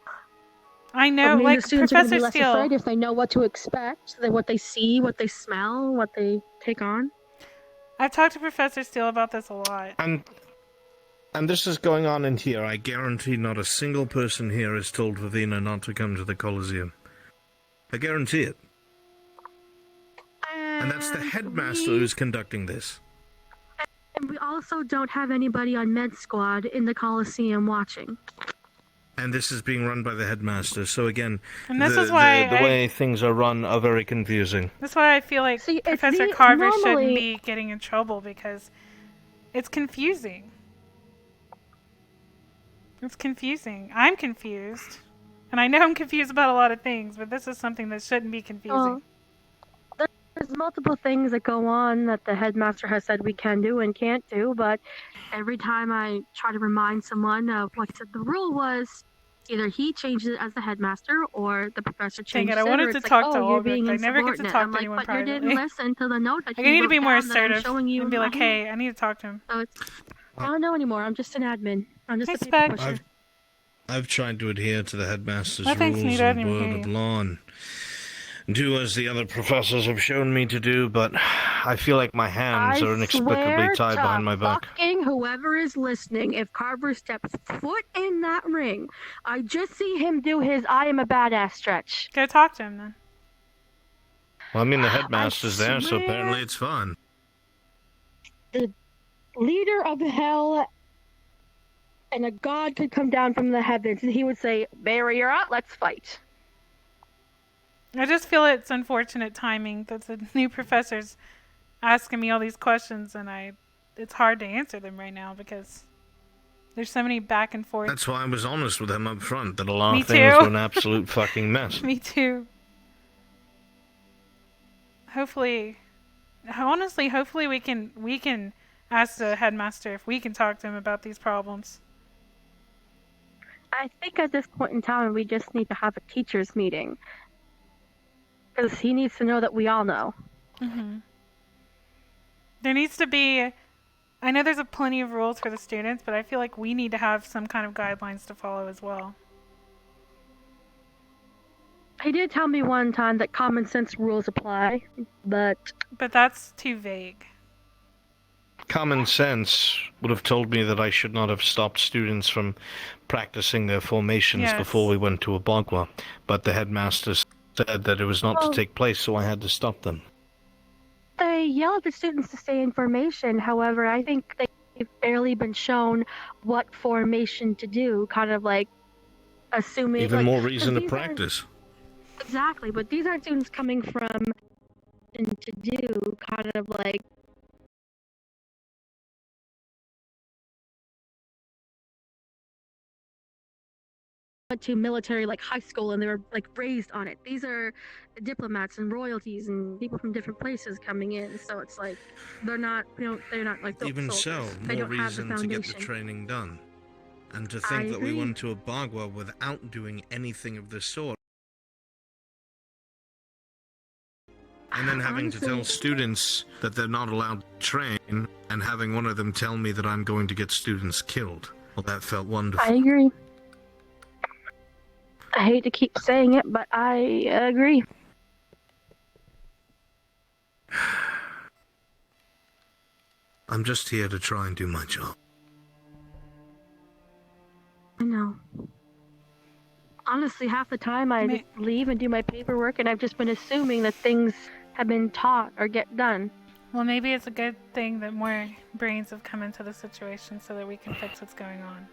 I know, Maybe like the students are going to Professor be less Steele. afraid if they know what to expect, what they see, what they smell, what they take on. I've talked to Professor Steele about this a lot. And this is going on in here. I guarantee not a single person here has told Vivina not to come to the Coliseum. I guarantee it. And that's the headmaster who's conducting this. And we also don't have anybody on Med Squad in the Coliseum watching. And this is being run by the headmaster. So again, And this is why the way things are run are very confusing. That's why I feel like See, it's Professor the- Carver shouldn't normally- be getting in trouble because it's confusing. It's confusing. I'm confused. And I know I'm confused about a lot of things, but this is something that shouldn't be confusing. There's multiple things that go on that the headmaster has said we can do and can't do, but every time I try to remind someone of what the rule was, either he changes it as the headmaster or the professor Dang changes it, I or wanted it's to like, talk oh, to you're Albert, being but I never get to insubordinate. talk I'm to like, anyone but privately. you didn't listen to the note that I you need to wrote be more down that I'm assertive showing you and be like, on here. hey, I need to talk to him. So I don't know anymore. I'm just an admin. I'm just Hey, a people Spec. pusher. I've tried to adhere to the headmaster's Oh, thanks, rules Nita, I and didn't hear word of you. law and do as the other professors have shown me to do, but I feel like my hands are inexplicably swear tied to behind my back. fucking whoever is listening, if Carver steps foot in that ring, I just see him do his I am a badass stretch. Go talk to him then. Well, I mean, the headmaster's there, so swear- apparently it's fun. The leader of hell and a god could come down from the heavens and he would say, Barry, you're out, let's fight. I just feel it's unfortunate timing that the new professor's asking me all these questions and it's hard to answer them right now because there's so many back and forth. That's why I was honest with him up front, that a lot Me of things too. were an absolute fucking mess. Me too. Hopefully we can ask the headmaster if we can talk to him about these problems. I think at this point in time, we just need to have a teacher's meeting. Because he needs to know that we all know. There needs to be, I know there's plenty of rules for the students, but I feel like we need to have some kind of guidelines to follow as well. He did tell me one time that common sense rules apply, but that's too vague. Common sense would have told me that I should not have stopped students from practicing their formations Yes. before we went to Abagua, but the headmaster said that it was not Well- to take place, so I had to stop them. they yell at the students to stay in formation. However, I think they've barely been shown what formation to do, kind of like assuming... Even like, more 'cause reason to these aren't- practice. Exactly, but these aren't students coming from and to do, kind of like went to military like high school and they were like raised on it. These are diplomats and royalties and people from different places coming in, so it's like they're not like built Even so, soldiers. They more don't have the reason to get the foundation. training done. And to I think that we agree. went to Abagua without doing anything of the sort. And then having to tell Honestly- students that they're not allowed to train, and having one of them tell me that I'm going to get students killed. Well, that felt wonderful. I agree. I hate to keep saying it, but I agree. I'm just here to try and do my job. I know. Honestly, half the time I just leave and do my paperwork, and I've just been assuming that things have been taught or get done. Well, maybe it's a good thing that more brains have come into the situation so that we can fix what's going on.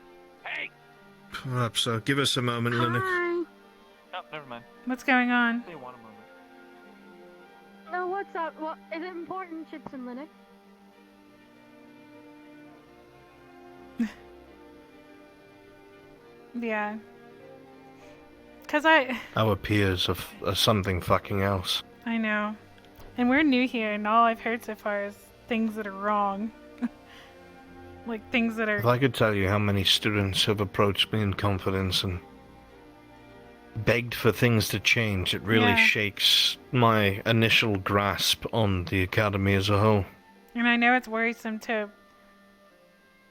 Perhaps so. Give us a moment, Linux. Hi. Oh, never mind. What's going on? They want a moment. No, what's up? What is it important, Chips and Linux? Yeah. Cause Our peers are something fucking else. I know. And we're new here, and all I've heard so far is things that are wrong. Like things that are... If I could tell you how many students have approached me in confidence and begged for things to change, it really shakes my initial grasp on the academy as a whole. And I know it's worrisome too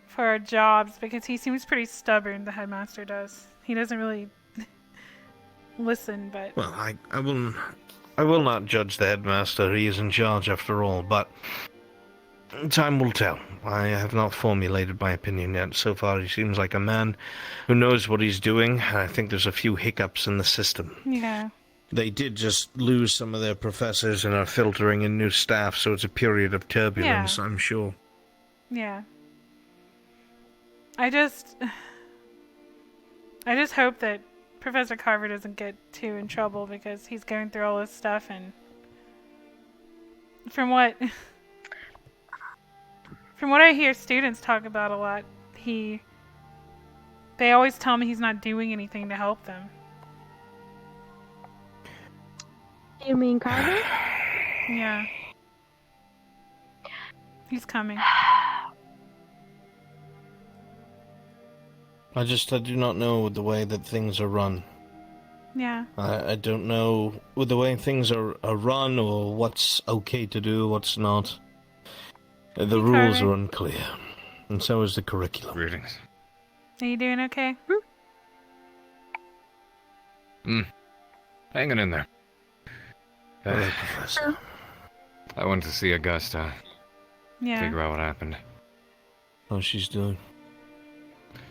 for our jobs, because he seems pretty stubborn, the headmaster does. He doesn't really listen, but... Well, I will not judge the headmaster. He is in charge after all, but time will tell. I have not formulated my opinion yet. So far, he seems like a man who knows what he's doing. I think there's a few hiccups in the system. Yeah. They did just lose some of their professors and are filtering in new staff, so it's a period of turbulence, I'm sure. Yeah. I just hope that Professor Carver doesn't get too in trouble, because he's going through all this stuff, and from what I hear students talk about a lot, they always tell me he's not doing anything to help them. You mean Carver? Yeah. He's coming. I do not know the way that things are run. Yeah. I don't know with the way things are run, or what's okay to do, what's not. The rules are unclear, and so is the curriculum. Greetings. Are you doing okay? Hanging in there. Hello, Professor. I went to see Augusta. Yeah. Figure out what happened. How she's doing?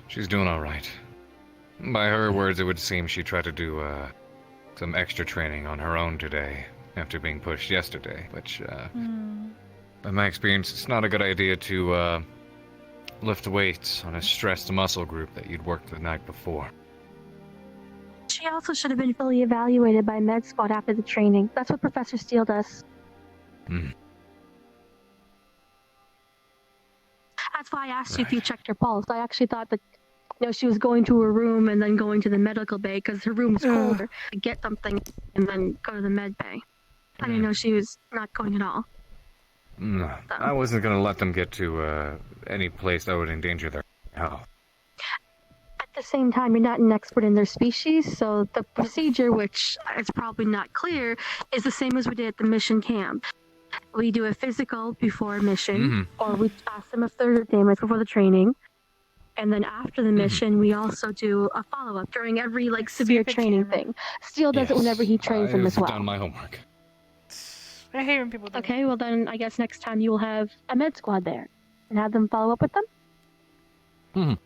She's doing alright. By her words, it would seem she tried to do, some extra training on her own today, after being pushed yesterday, which, by my experience, it's not a good idea to, lift weights on a stressed muscle group that you'd worked the night before. She also should have been fully evaluated by Med Squad after the training. That's what Professor Steele does. That's why I asked you if you checked her pulse. I actually thought that, she was going to her room and then going to the medical bay because her room was colder to get something and then go to the med bay. I didn't know she was not going at all. No, I wasn't gonna let them get to, any place that would endanger their health. At the same time, you're not an expert in their species, so the procedure, which is probably not clear, is the same as we did at the mission camp. We do a physical before mission, or we ask them if they're damaged before the training. And then after the mission, we also do a follow-up during every, severe training thing. Steele does it whenever he trains them as well. I've done my homework. I hate when people do Okay, well then, I guess next time you will have a med squad there. And have them follow up with them?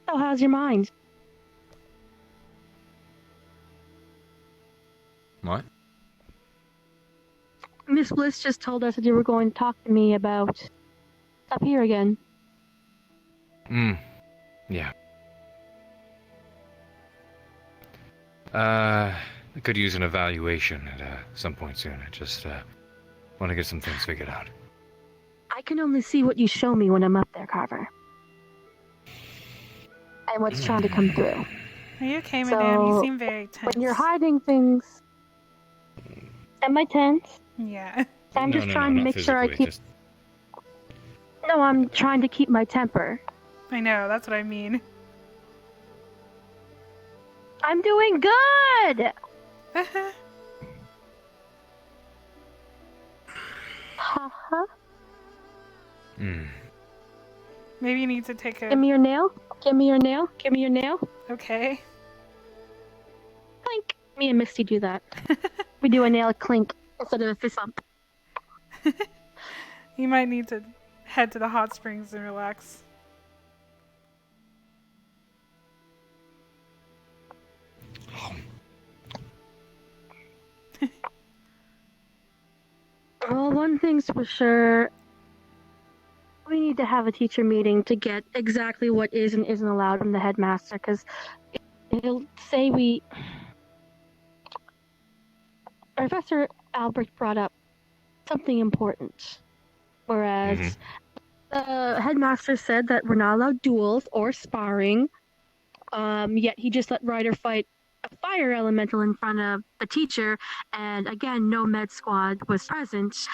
So how's your mind? What? Miss Bliss just told us that you were going to talk to me about up here again. Yeah. I could use an evaluation at some point soon. I just want to get some things figured out. I can only see what you show me when I'm up there, Carver. And what's trying to come through. Are you okay, madame? You seem very tense. When you're hiding things... Am I tense? Yeah. I'm just trying to make sure I keep... No, I'm trying to keep my temper. I know, that's what I mean. I'm doing good! Haha. Maybe you need to take a... Give me your nail. Give me your nail. Give me your nail. Okay. Clink. Me and Misty do that. We do a nail clink instead of a fist bump. You might need to head to the hot springs and relax. Well, one thing's for sure. We need to have a teacher meeting to get exactly what is and isn't allowed from the headmaster, because it'll say we... Professor Albrecht brought up something important, whereas the headmaster said that we're not allowed duels or sparring, yet he just let Ryder fight a fire elemental in front of the teacher, and again, no med squad was present,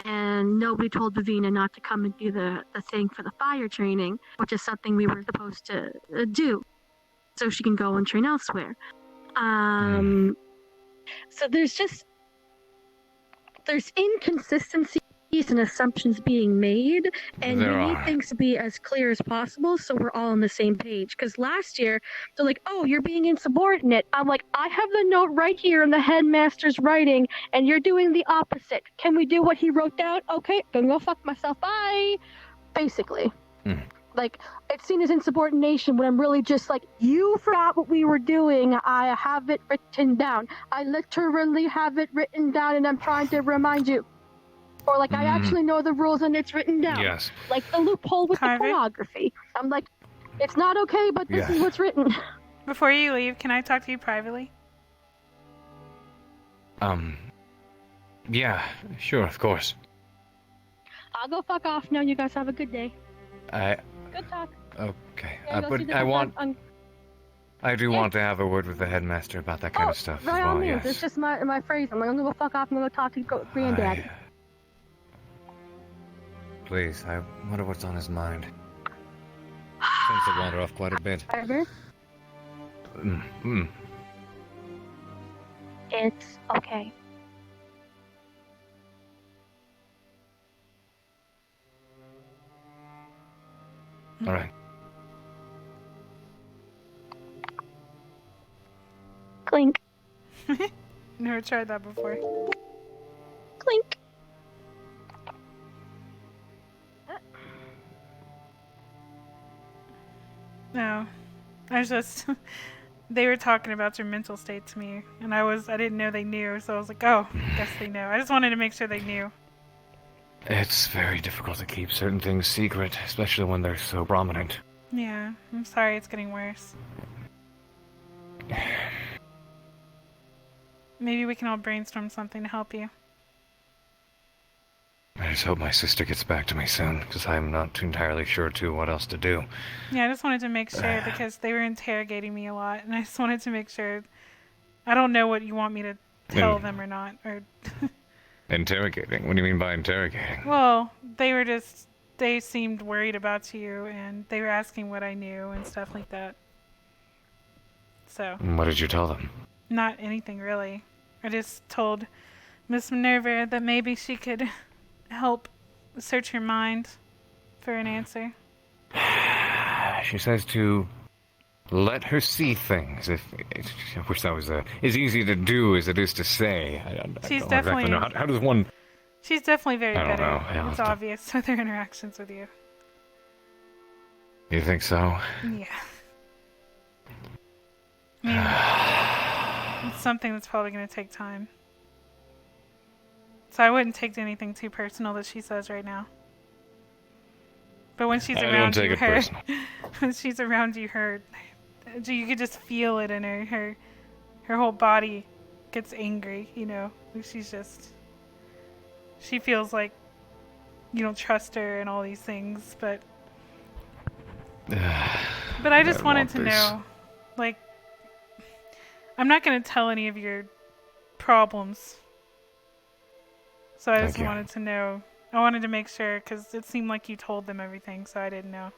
and nobody told Vivina not to come and do the thing for the fire training, which is something we were supposed to do, so she can go and train elsewhere. So there's inconsistencies and assumptions being made, and we need things to be as clear as possible so we're all on the same page. Because last year, they're like, oh, you're being insubordinate. I'm like, I have the note right here in the headmaster's writing, and you're doing the opposite. Can we do what he wrote down? Okay, gonna go fuck myself, bye. Basically. Like, it's seen as insubordination when I'm really just like, you forgot what we were doing. I have it written down. I literally have it written down, and I'm trying to remind you. Or like, I actually know the rules and it's written down. Yes. Like the loophole with the pornography. I'm like, it's not okay, but this is what's written. Before you leave, can I talk to you privately? Yeah, sure, of course. I'll go fuck off now. You guys have a good day. Good talk. Okay. Yeah, go see But the I do want to have a word with the headmaster about that kind of stuff Right as well, on means. yes. It's just my phrase. I'm gonna go fuck off. I'm gonna go talk to Granddaddy. Please, I wonder what's on his mind. Tends to wander off quite a bit. Ever? It's okay. All right. Clink. Never tried that before. Clink. No, I was just. They were talking about your mental state to me, and I didn't know they knew, so I was like, oh, guess they know. I just wanted to make sure they knew. It's very difficult to keep certain things secret, especially when they're so prominent. Yeah, I'm sorry it's getting worse. Maybe we can all brainstorm something to help you. I just hope my sister gets back to me soon, because I'm not too entirely sure, too, what else to do. Yeah, I just wanted to make sure, because they were interrogating me a lot, and I just wanted to make sure. I don't know what you want me to tell them or not, or... Interrogating? What do you mean by interrogating? Well, they seemed worried about you, and they were asking what I knew and stuff like that. So. What did you tell them? Not anything, really. I just told Miss Minerva that maybe she could help search your mind for an answer. She says to let her see things. I wish that was as easy to do as it is to say. I don't definitely. exactly know. How does one... She's definitely very I don't better. know. It's obvious with her interactions with you. You think so? Yeah. I mean, it's something that's probably going to take time. So I wouldn't take anything too personal that she says right now. But when she's around you, when she's around you, you could just feel it in her. Her whole body gets angry, you know. She feels like you don't trust her and all these things, but I just wanted to know, like, I'm not going to tell any of your problems. So I just wanted to know. I wanted to make sure, because it seemed like you told them everything, so I didn't know.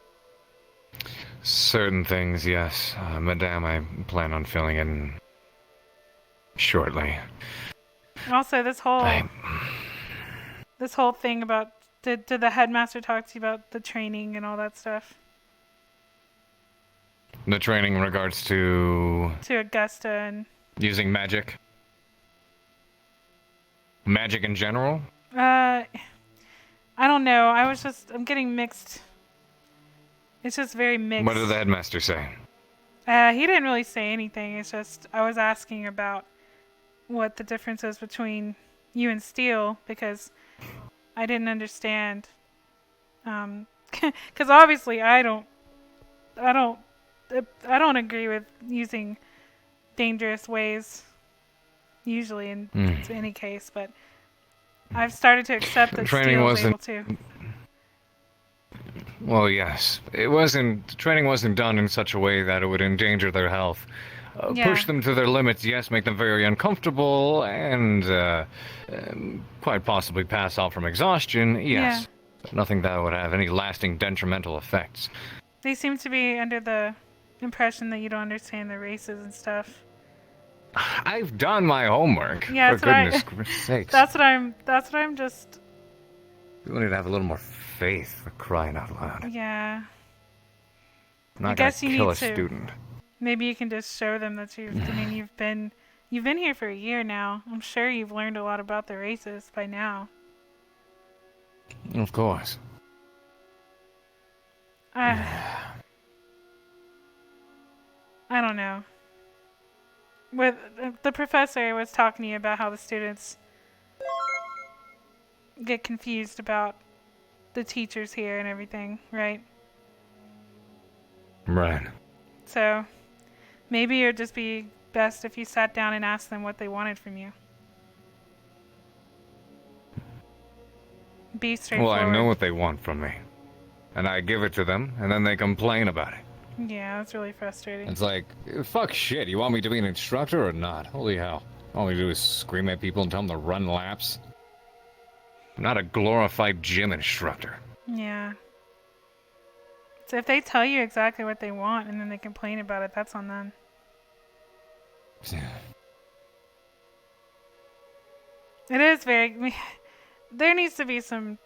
Certain things, yes. Madame, I plan on filling in shortly. Also, this whole thing about... Did the headmaster talk to you about the training and all that stuff? The training in regards to... To Augusta and... Using magic? Magic in general? I don't know. I'm getting mixed. It's just very mixed. What did the headmaster say? He didn't really say anything. It's just, I was asking about what the difference is between you and Steele, because I didn't understand. Because Because obviously I don't agree with using dangerous ways usually in any case, but I've started to accept that Training Steele's wasn't- able to. Well, yes. Training wasn't done in such a way that it would endanger their health. Yeah. Push them to their limits, yes, make them very uncomfortable, and quite possibly pass out from exhaustion, yes. Yeah. But nothing that would have any lasting detrimental effects. They seem to be under the impression that you don't understand the races and stuff. I've done my homework. Yeah, for that's what goodness sakes. That's what I'm just. We need to have a little more faith, for crying out loud. Yeah. I'm not I guess gonna you kill need a to. student. Maybe you can just show them that you've been here for a year now. I'm sure you've learned a lot about the races by now. Of course. I don't know. With the professor was talking to you about how the students get confused about the teachers here and everything, right? Right. So maybe it would just be best if you sat down and asked them what they wanted from you. Be Well, straightforward. I know what they want from me. And I give it to them, and then they complain about it. Yeah, that's really frustrating. It's like, fuck shit, you want me to be an instructor or not? Holy hell. All we do is scream at people and tell them to run laps. I'm not a glorified gym instructor. Yeah. So if they tell you exactly what they want and then they complain about it, that's on them. It is very... There needs to be some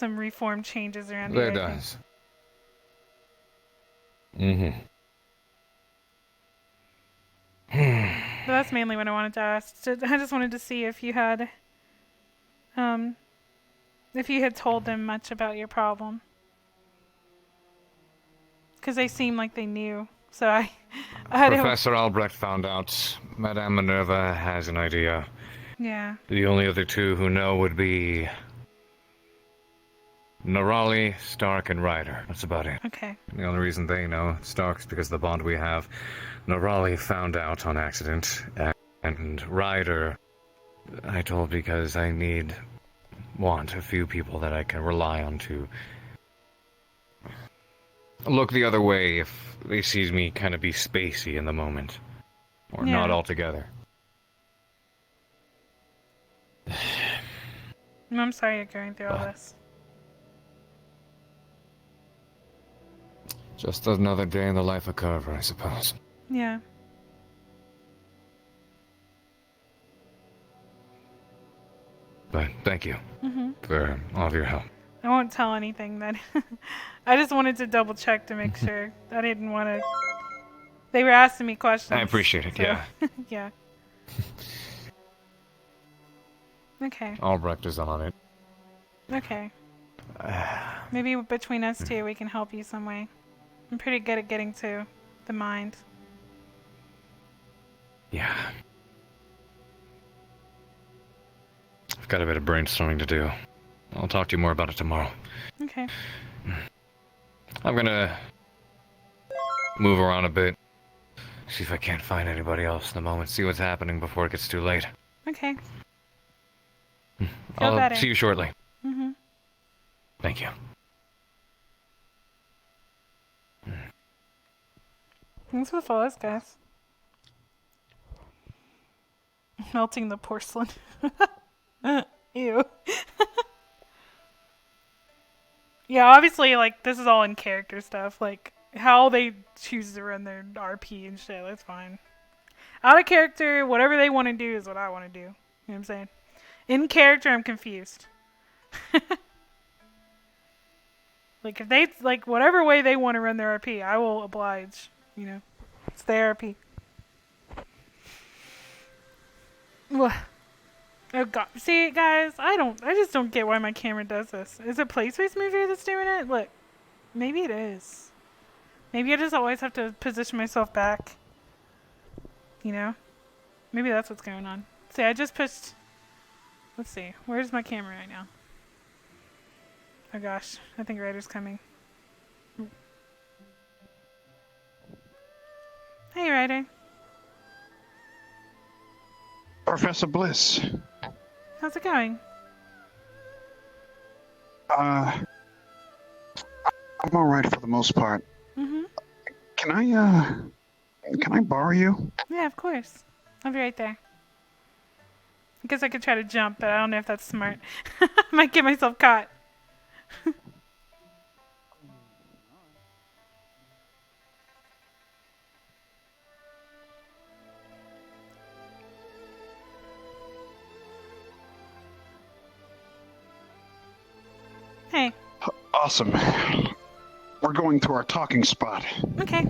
reform changes around here. There I think. does. Mm-hmm. But that's mainly what I wanted to ask. So I just wanted to see if you had... if you had told them much about your problem. Because they seemed like they knew. So I Professor Albrecht found out. Madame Minerva has an idea. Yeah. The only other two who know would be Norali, Stark, and Ryder. That's about it. Okay. The only reason they know Stark's because of the bond we have. Norali found out on accident, and Ryder I told because I want a few people that I can rely on to look the other way if they see me kind of be spacey in the moment. Or Yeah. not altogether. I'm sorry you're going through all this. Just another day in the life of Carver, I suppose. Yeah. But thank you for all of your help. I won't tell anything then. I just wanted to double check to make sure. I didn't want to... They were asking me questions. I appreciate it, so- yeah. Yeah. Okay. Albrecht is on it. Okay. Maybe between us two we can help you some way. I'm pretty good at getting to the mind. Yeah. I've got a bit of brainstorming to do. I'll talk to you more about it tomorrow. Okay. I'm gonna move around a bit. See if I can't find anybody else in the moment. See what's happening before it gets too late. Okay. I'll better. see you shortly. Mm-hmm. Thank you. Thanks for the follows, guys. Melting the porcelain. Ew. Yeah, obviously, like, this is all in character stuff. Like, how they choose to run their RP and shit, that's fine. Out of character, whatever they want to do is what I want to do. You know what I'm saying? In character, I'm confused. Like, if they, like, whatever way they want to run their RP, I will oblige. You know? It's their RP. Well, oh god. See, guys, I just don't get why my camera does this. Is it PlaySpace Movie that's doing it? Look, maybe it is. Maybe I just always have to position myself back. You know? Maybe that's what's going on. See, I just pushed... Let's see. Where's my camera right now? Oh gosh. I think Ryder's coming. Hey, Ryder. Professor Bliss. How's it going? I'm alright for the most part. Mm-hmm. Can I borrow you? Yeah, of course. I'll be right there. I guess I could try to jump, but I don't know if that's smart. Might get myself caught. Hey. Awesome. We're going to our talking spot. Okay.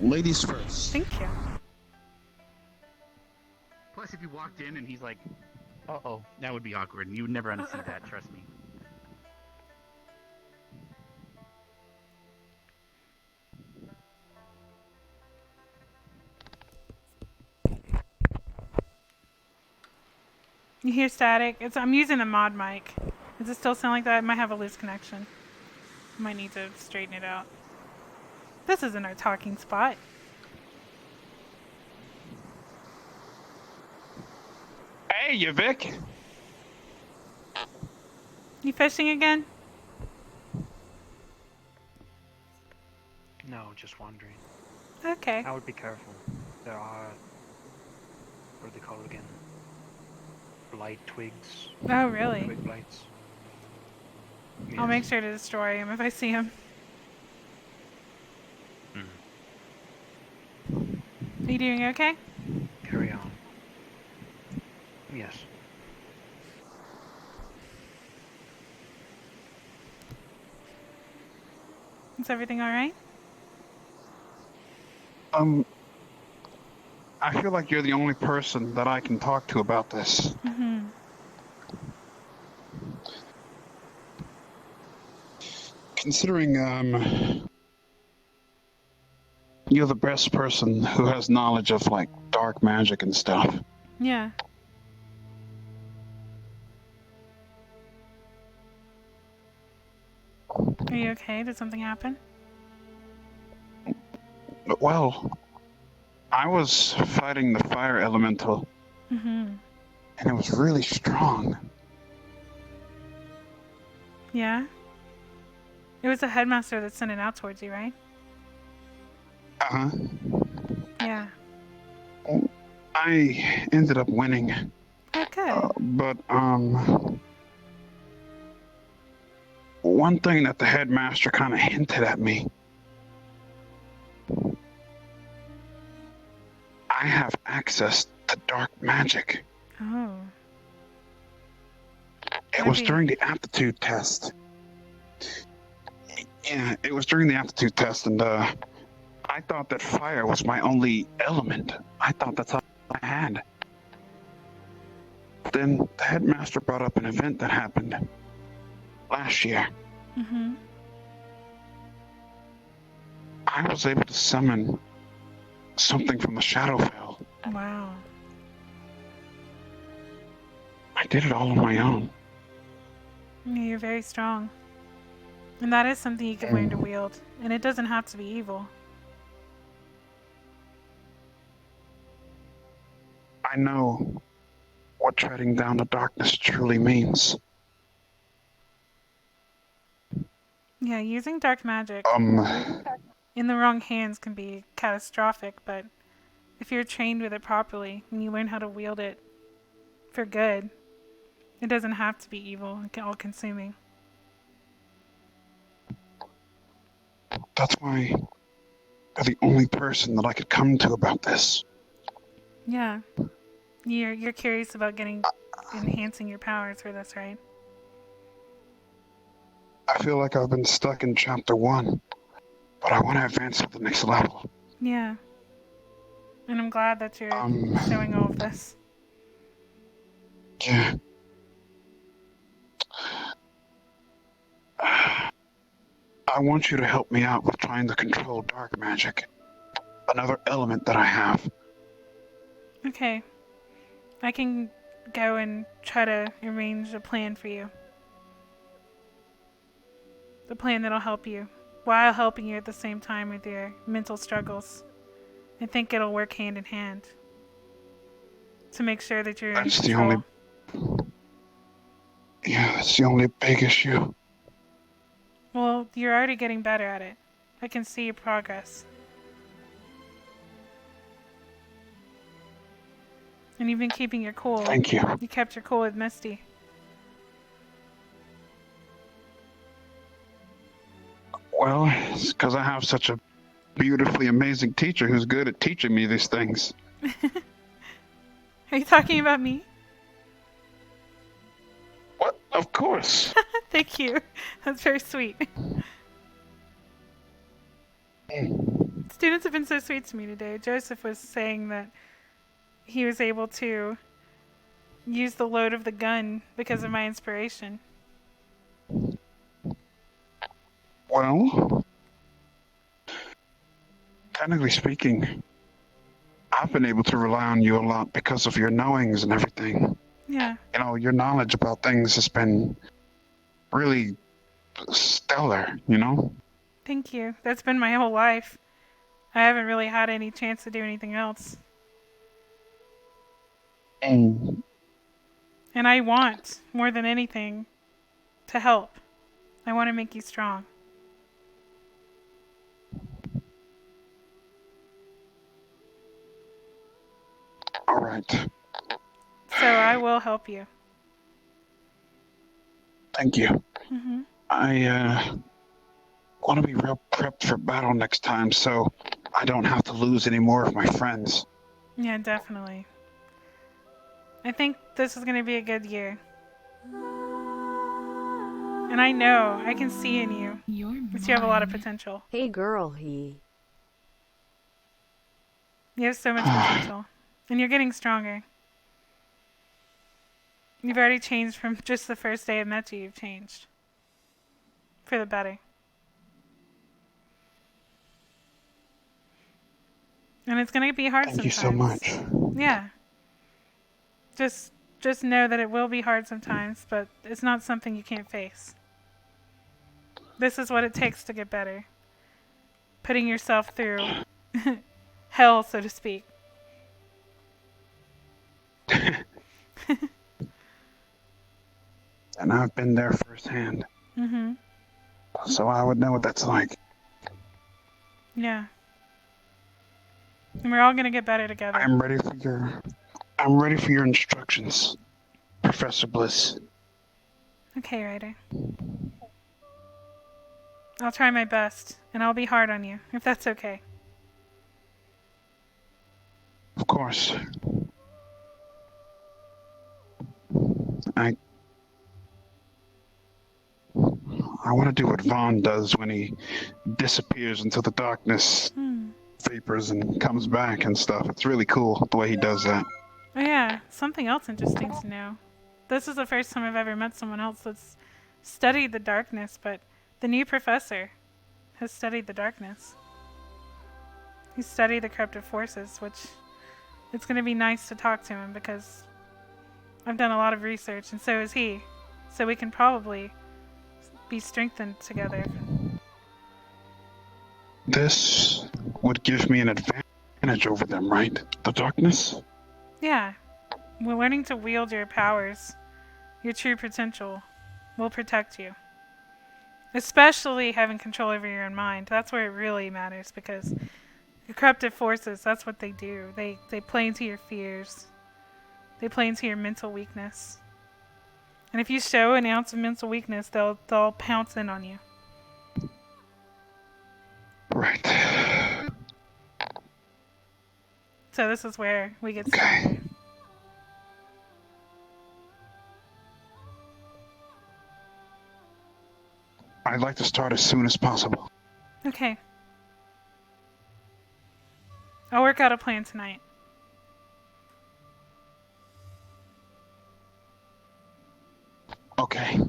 Ladies first. Thank you. Plus, if you walked in and he's like, uh-oh, that would be awkward, and you would never unsee that, trust me. You hear static? I'm using a mod mic. Does it still sound like that? It might have a loose connection. Might need to straighten it out. This isn't our talking spot. Hey, you Vic. You fishing again? No, just wandering. Okay. I would be careful. There are... what do they call it again? Blight twigs. Oh, really? Twig blights. I'll make sure to destroy him if I see him. Are you doing okay? Carry on. Yes. Is everything alright? I feel like you're the only person that I can talk to about this. Mm-hmm. Considering, you're the best person who has knowledge of, like, dark magic and stuff. Yeah. Are you okay? Did something happen? Well, I was fighting the fire elemental, Mm-hmm. and it was really strong. Yeah? It was the headmaster that sent it out towards you, right? Uh-huh. Yeah. I ended up winning. Okay. But, one thing that the headmaster kind of hinted at me. I have access to dark magic. Oh. It was during the aptitude test. Yeah, it was during the aptitude test, and, I thought that fire was my only element. I thought that's all I had. Then the headmaster brought up an event that happened last year. Mm-hmm. I was able to summon something from the Shadowfell. Wow. I did it all on my own. Yeah, you're very strong. And that is something you can learn to wield. And it doesn't have to be evil. I know what treading down the darkness truly means. Yeah, using dark magic in the wrong hands can be catastrophic, but if you're trained with it properly and you learn how to wield it for good, it doesn't have to be evil and all-consuming. That's why you're the only person that I could come to about this. Yeah. You're curious about enhancing your powers for this, right? I feel like I've been stuck in chapter 1, but I want to advance to the next level. Yeah. And I'm glad that you're showing all of this. Yeah. I want you to help me out with trying to control dark magic. another element that I have. Okay. I can go and try to arrange a plan for you. The plan that'll help you, while helping you at the same time with your mental struggles. I think it'll work hand in hand. To make sure that you're That's in the control. Yeah, that's the only big issue. Well, you're already getting better at it. I can see your progress. And you've been keeping your cool. Thank you. You kept your cool with Misty. Well, it's because I have such a beautifully amazing teacher who's good at teaching me these things. Are you talking about me? What? Of course. Thank you. That's very sweet. Students have been so sweet to me today. Joseph was saying that he was able to use the load of the gun because of my inspiration. Well, technically speaking, I've been able to rely on you a lot because of your knowings and everything. Yeah. You know, your knowledge about things has been really stellar, you know? Thank you. That's been my whole life. I haven't really had any chance to do anything else. And And I want, more than anything, to help. I want to make you strong. all right. So I will help you. Thank you. Hmm. I want to be real prepped for battle next time so I don't have to lose any more of my friends. Yeah, definitely. I think this is going to be a good year. And I know, I can see in you that you have a lot of potential. Hey girl, he. You have so much potential. And you're getting stronger. You've already changed from just the first day I met you. You've changed. For the better. And it's going to be hard Thank sometimes. you so much. Yeah. Just know that it will be hard sometimes, but it's not something you can't face. This is what it takes to get better. Putting yourself through hell, so to speak. And I've been there firsthand, Mm-hmm. so I would know what that's like. Yeah. And we're all gonna get better together. I'm ready for your instructions, Professor Bliss. Okay, Ryder. I'll try my best, and I'll be hard on you, if that's okay. Of course. I want to do what Vaughn does when he disappears into the darkness vapors and comes back and stuff. It's really cool the way he does that. Oh yeah, something else interesting to know. This is the first time I've ever met someone else that's studied the darkness, but the new professor has studied the darkness. He studied the corruptive forces, which it's going to be nice to talk to him because I've done a lot of research and so has he. So we can probably be strengthened together. This would give me an advantage over them, right? The darkness? Yeah. We're learning to wield your powers, your true potential, will protect you. Especially having control over your own mind. That's where it really matters because the corruptive forces, that's what they do. They play into your fears. They play into your mental weakness. And if you show an ounce of mental weakness, they'll pounce in on you. Right. So this is where we get started. I'd like to start as soon as possible. Okay. I'll work out a plan tonight. Okay.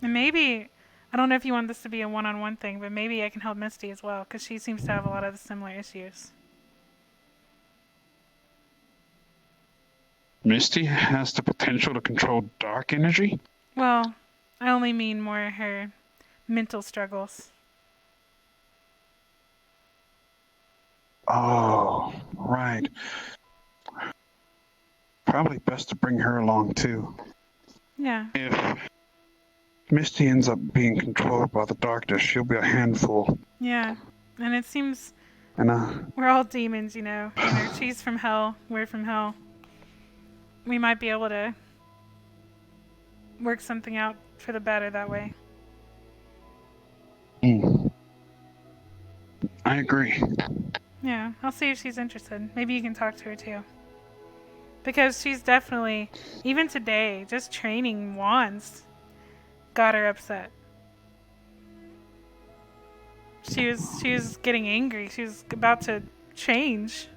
And maybe, I don't know if you want this to be a one-on-one thing, but maybe I can help Misty as well, because she seems to have a lot of the similar issues. Misty has the potential to control dark energy? Well, I only mean more her mental struggles. Oh, right. Probably best to bring her along too. Yeah. If Misty ends up being controlled by the darkness, she'll be a handful. Yeah. And it seems And we're all demons, you know. She's from hell. We're from hell. We might be able to work something out for the better that way. I agree. Yeah, I'll see if she's interested. Maybe you can talk to her too. Because she's definitely, even today, just training got her upset. She was getting angry. She was about to change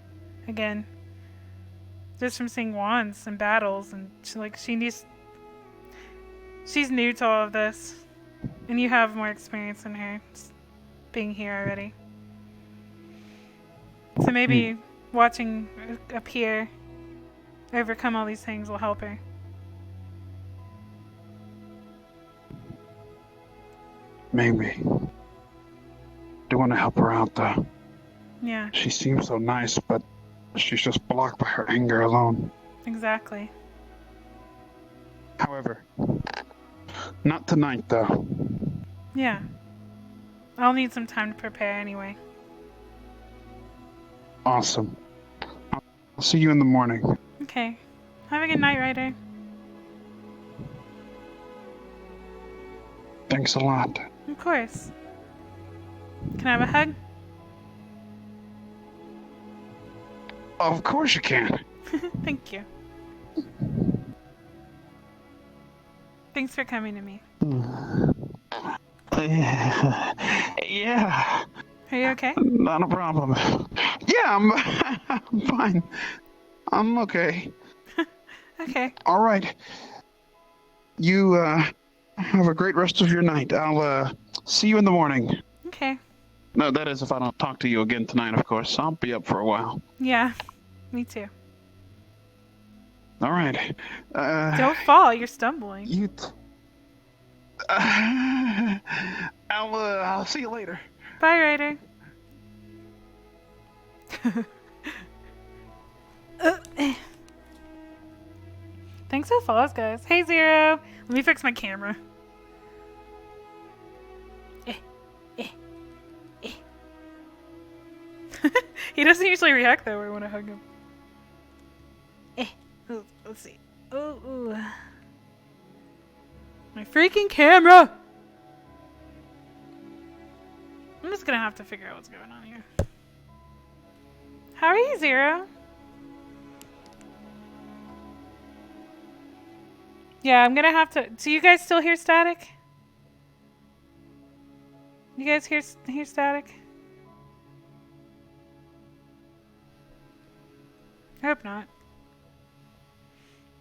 again. Just from seeing wands and battles, and she's new to all of this. And you have more experience than her, just being here already. So maybe watching up here overcome all these things will help her. Maybe. Do want to help her out though. Yeah. She seems so nice, but she's just blocked by her anger alone. Exactly. However, not tonight though. Yeah. I'll need some time to prepare anyway. Awesome. I'll see you in the morning. Okay. Have a good night, Ryder. Thanks a lot. Of course. Can I have a hug? Of course you can. Thank you. Thanks for coming to me. Yeah. Are you okay? Not a problem. Yeah, I'm fine. I'm okay. Okay. All right. You have a great rest of your night. I'll see you in the morning. Okay. No, that is if I don't talk to you again tonight, of course. I'll be up for a while. Yeah. Me too. All right. Don't fall. You're stumbling. I'll see you later. Bye, Ryder. Thanks for the follows, guys. Hey, Zero. Let me fix my camera. He doesn't usually react that way when I hug him. Let's see. Ooh. My freaking camera! I'm just gonna have to figure out what's going on here. How are you, Zero? Yeah, I'm gonna have to... Do you guys still hear static? You guys hear static? I hope not.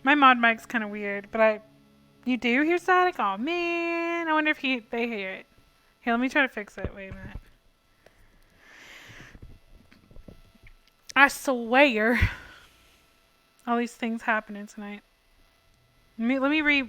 My mod mic's kind of weird, but you do hear static? Oh man, I wonder if they hear it. Here, let me try to fix it. Wait a minute. I swear, all these things happening tonight. Let me wait.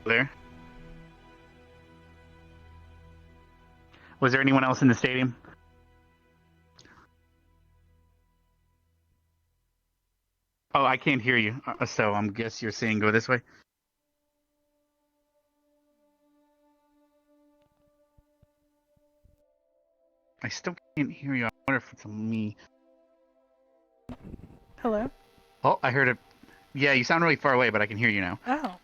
there. Was there anyone else in the stadium? Oh, I can't hear you. So I'm guess you're saying go this way. I still can't hear you. I wonder if it's me. Hello? Oh, I heard it. Yeah, you sound really far away, but I can hear you now. Oh.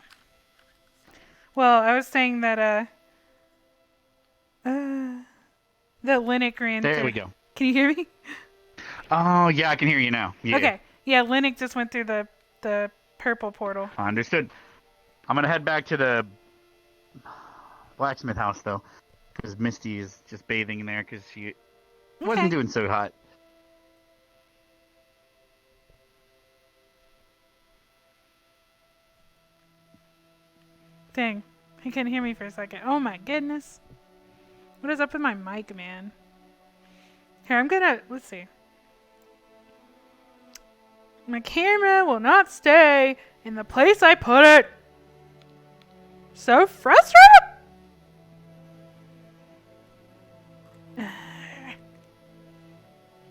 Well, I was saying that, that Linux ran There through. we go. Can you hear me? Oh, yeah, I can hear you now. Yeah. Okay. Yeah, Linux just went through the purple portal. Understood. I'm gonna head back to the blacksmith house, though. Because Misty is just bathing in there because she wasn't doing so hot. Dang. He couldn't hear me for a second. Oh my goodness. What is up with my mic, man? Here, I'm gonna... Let's see. My camera will not stay in the place I put it. So frustrated!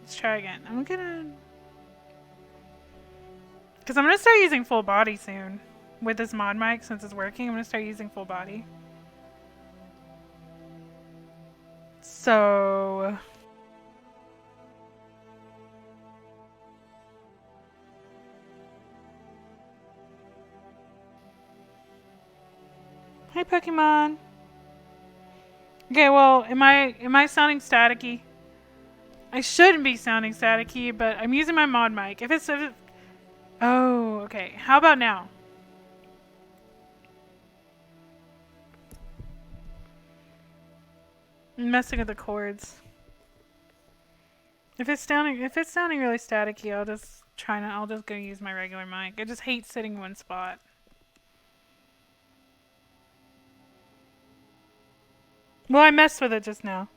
Let's try again. I'm gonna... Because I'm gonna start using full body soon. With this mod mic, since it's working, I'm gonna start using full body. So... Hi, Pokemon. Okay, well, am I sounding staticky? I shouldn't be sounding staticky, but I'm using my mod mic. If it's oh, okay. How about now? I'm messing with the cords. If it's sounding really staticky, I'll just go use my regular mic. I just hate sitting in one spot. Well, I messed with it just now.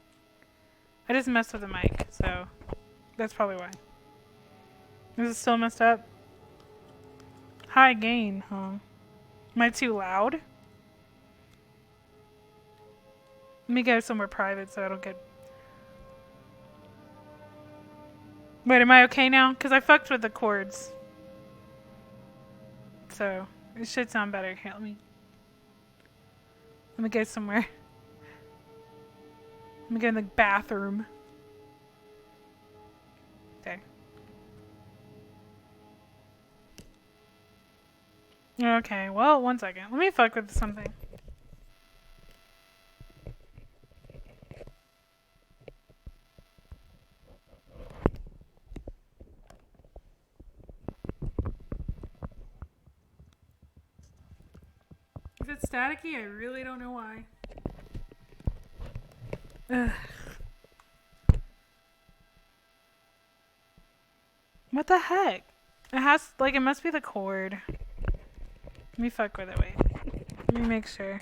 I just messed with the mic, so that's probably why. Is it still messed up? High gain, huh? Am I too loud? Let me go somewhere private so I don't get... Wait, am I okay now? Because I fucked with the cords. So, it should sound better. Here, let me go somewhere. Let me go in the bathroom. Okay. Okay, well, one second. Let me fuck with something. If it's staticky, I really don't know why. Ugh. What the heck? It has, like, it must be the cord. Let me fuck with it, wait. Let me make sure.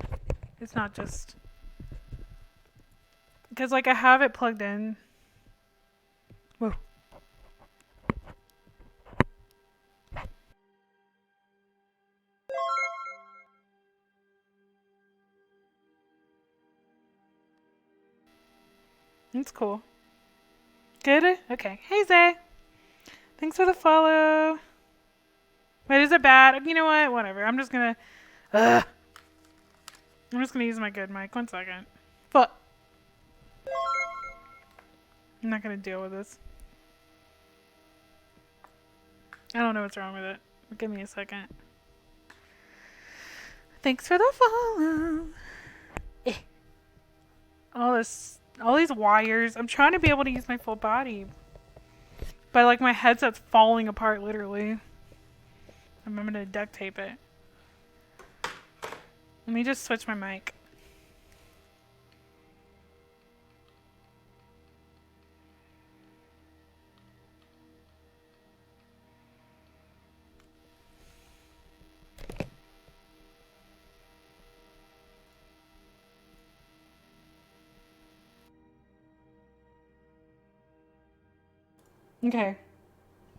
It's not just... Because, like, I have it plugged in. Whoa. That's cool. Good? Okay. Hey, Zay. Thanks for the follow. Wait, is it bad? You know what? Whatever. I'm just gonna... I'm just gonna use my good mic. 1 second. Fuck. I'm not gonna deal with this. I don't know what's wrong with it. Give me a second. Thanks for the follow. All these wires. I'm trying to be able to use my full body. But like my headset's falling apart literally. I'm gonna duct tape it. Let me just switch my mic. Okay.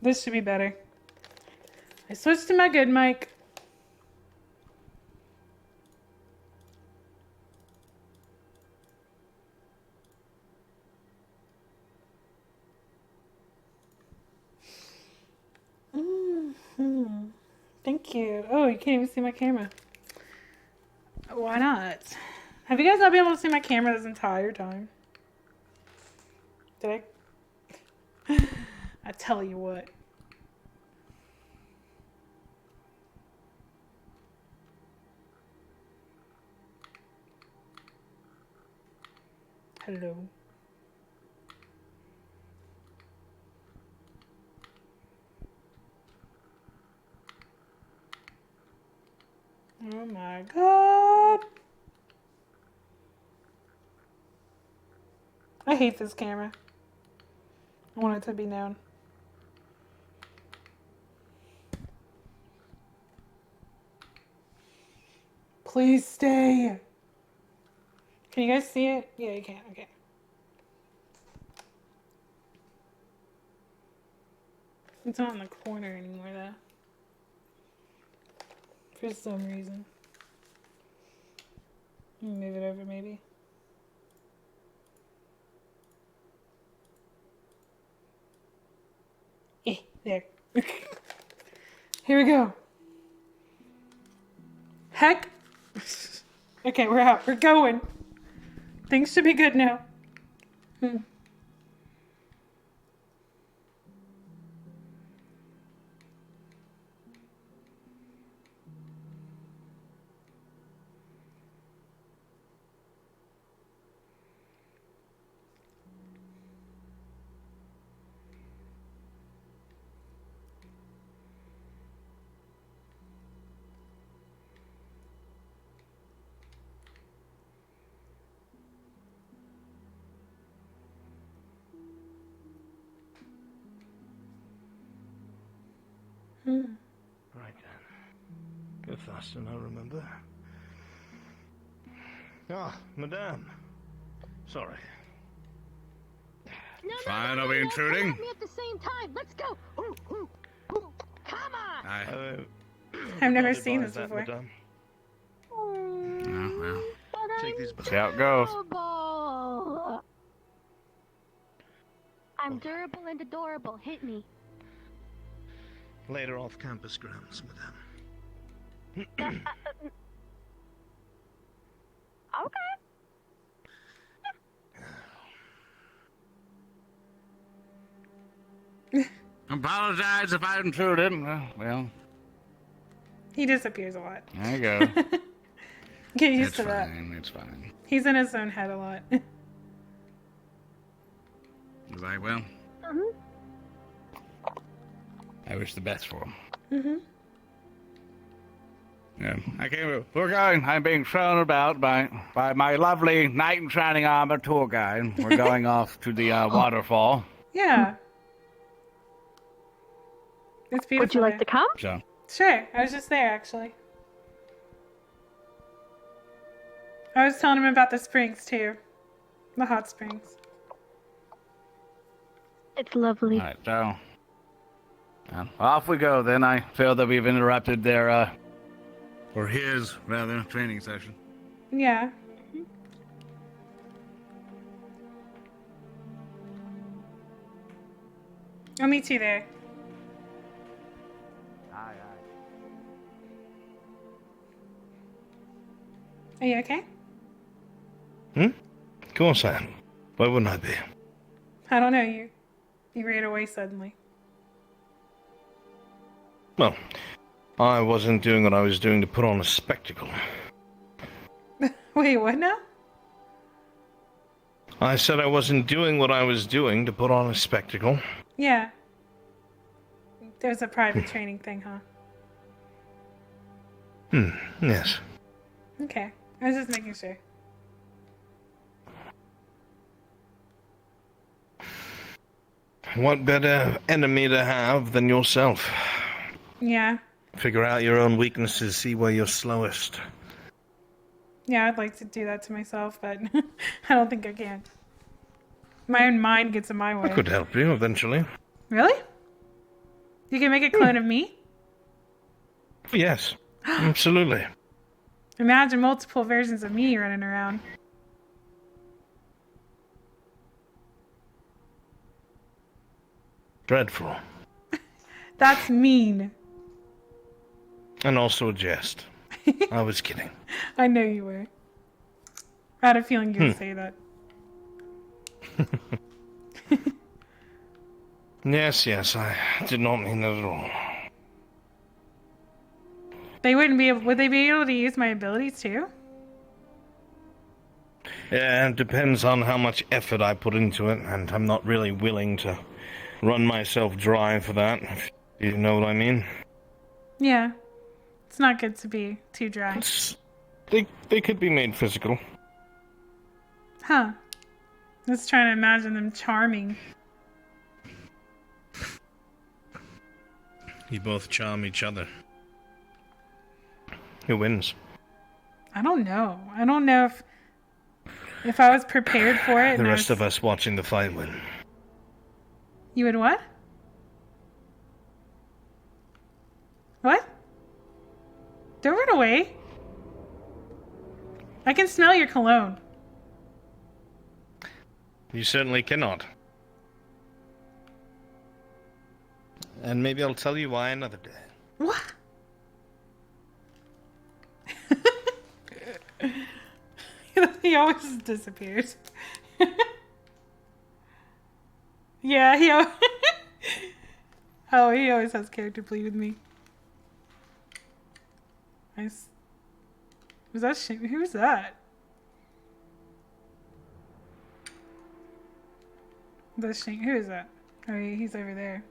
This should be better. I switched to my good mic. Thank you. Oh, you can't even see my camera. Why not? Have you guys not been able to see my camera this entire time? Did I? I tell you what. Hello. Oh my god. I hate this camera. I want it to be known. Please stay. Can you guys see it? Yeah, you can. Okay. It's not in the corner anymore, though. For some reason. Move it over, maybe. There. Here we go. Heck. Okay, we're out. We're going. Things should be good now. Right then. Go faster than I remember. Ah, madame. Sorry. Fine, are we intruding? Me at the same time. Let's go. Ooh, ooh, ooh. Come on. I've never seen this before. Madame. Well. Take these See how it goes. Durable. I'm durable and adorable. Hit me. Later off campus grounds, madame. Okay. Apologize if I intruded. Well, He disappears a lot. there you go. Get used It's to that. fine. It's fine. He's in his own head a lot. He's like, well, I wish the best for him. Yeah, we're going. I'm being shown about by my lovely knight in shining armor tour guide. We're going off to the waterfall. Yeah. It's beautiful. Would you like to come? So, Sure. I was just there, actually. I was telling him about the springs, too. The hot springs. It's lovely. all right, so off we go. Then I feel that we've interrupted their or his rather training session. Yeah. I'll meet you there. Aye, Are you okay? Of course I am. Why wouldn't I be? I don't know. You ran away suddenly. Well, I wasn't doing what I was doing to put on a spectacle. Wait, what now? I said I wasn't doing what I was doing to put on a spectacle. Yeah. There's a private training thing, huh? Yes. Okay. I was just making sure. What better enemy to have than yourself? Yeah. Figure out your own weaknesses, see where you're slowest. Yeah, I'd like to do that to myself, but I don't think I can. My own mind gets in my way. I could help you eventually. Really? You can make a clone of me? Yes, absolutely. Imagine multiple versions of me running around. Dreadful. That's mean. And also a jest. I was kidding. I know you were. I had a feeling you would say that. Yes, I did not mean that at all. They wouldn't be able, would they be able to use my abilities too? Yeah, it depends on how much effort I put into it, and I'm not really willing to run myself dry for that, if you know what I mean. Yeah. It's not good to be too dry. They could be made physical. Huh. Just trying to imagine them charming. You both charm each other. Who wins? I don't know. I don't know if I was prepared for it. The and rest of us watching the fight win. You would what? What? Don't run away. I can smell your cologne. You certainly cannot. And maybe I'll tell you why another day. What? He always just disappears. Yeah, he always has character play with me. Nice. Was that who's that? That's Shane. Who is that? Oh, he's over there.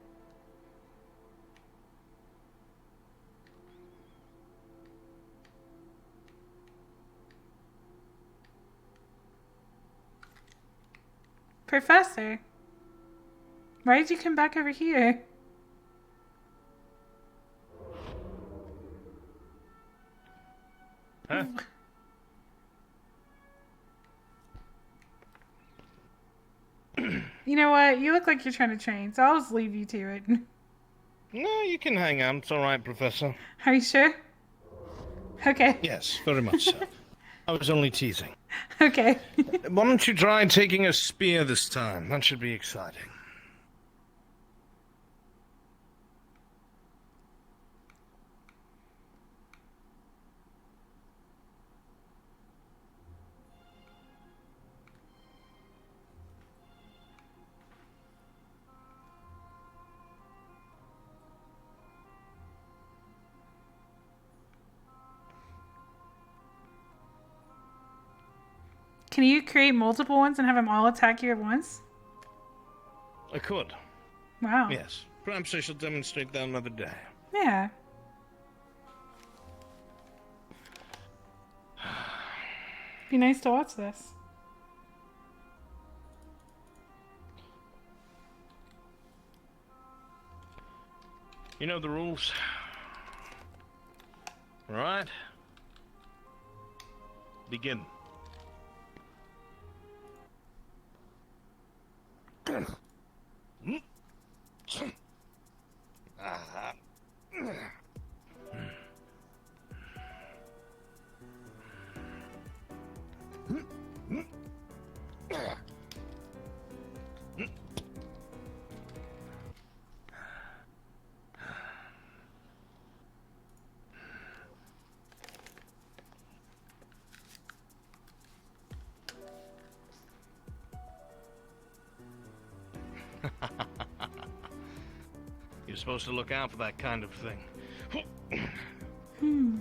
Professor, why did you come back over here? Huh? You know what? You look like you're trying to train, so I'll just leave you to it. No, you can hang out. It's all right, Professor. Are you sure? Okay. Yes, very much so. I was only teasing. Okay. Why don't you try taking a spear this time? That should be exciting. Can you create multiple ones and have them all attack you at once? I could. Wow. Yes. Perhaps I shall demonstrate that another day. Yeah. Be nice to watch this. You know the rules. All right. Begin. You're supposed to look out for that kind of thing. Hmm.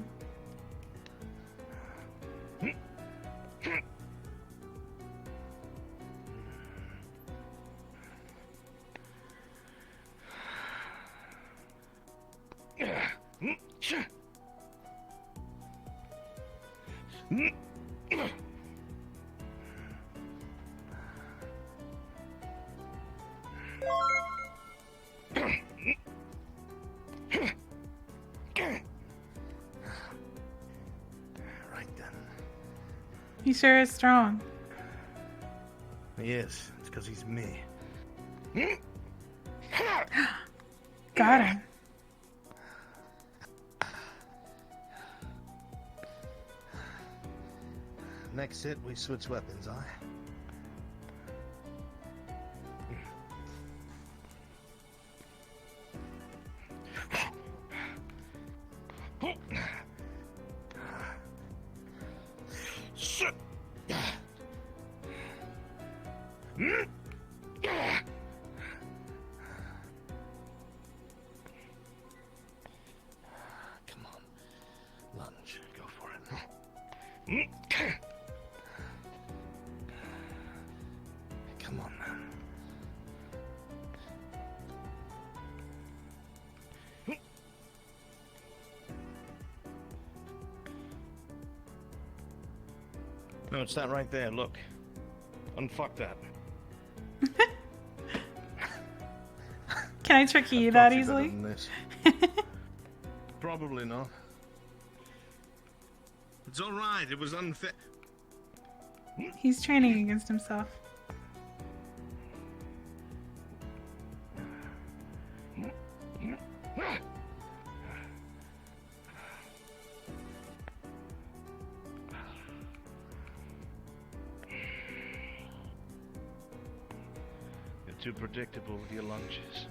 He sure is strong. He is. It's because he's me. Got him. Next hit, we switch weapons, aye? No, it's that right there. Look. Unfuck that. Can I trick you that easily? Probably not. It's all right. It was unfair. He's training against himself. You're too predictable with your lunges.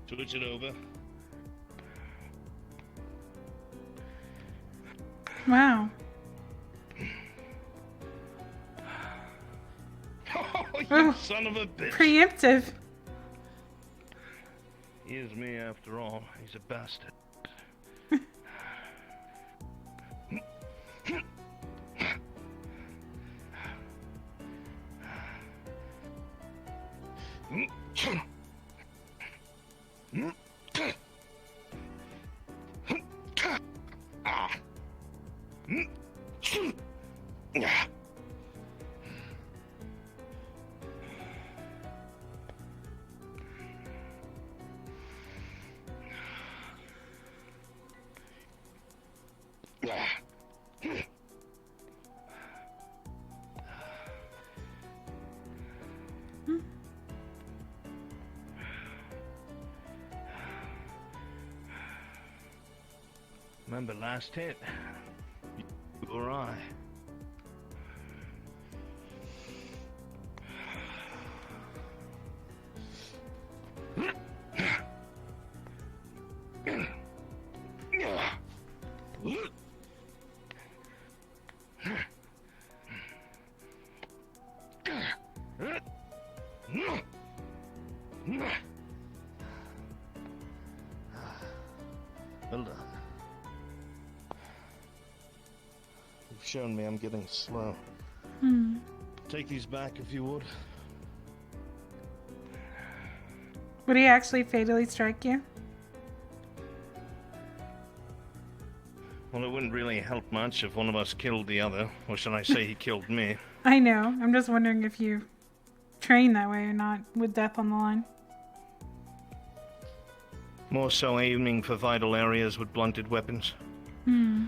Switch it over. Wow. Oh, you Oh, son of a bitch. Preemptive. He is me after all. He's a bastard. Remember last hit? You or I? Well done. You've shown me I'm getting slow. Take these back if you would. Would he actually fatally strike you? Well, it wouldn't really help much if one of us killed the other, or should I say he killed me. I know. I'm just wondering if you train that way or not, with death on the line. More so aiming for vital areas with blunted weapons. Hmm.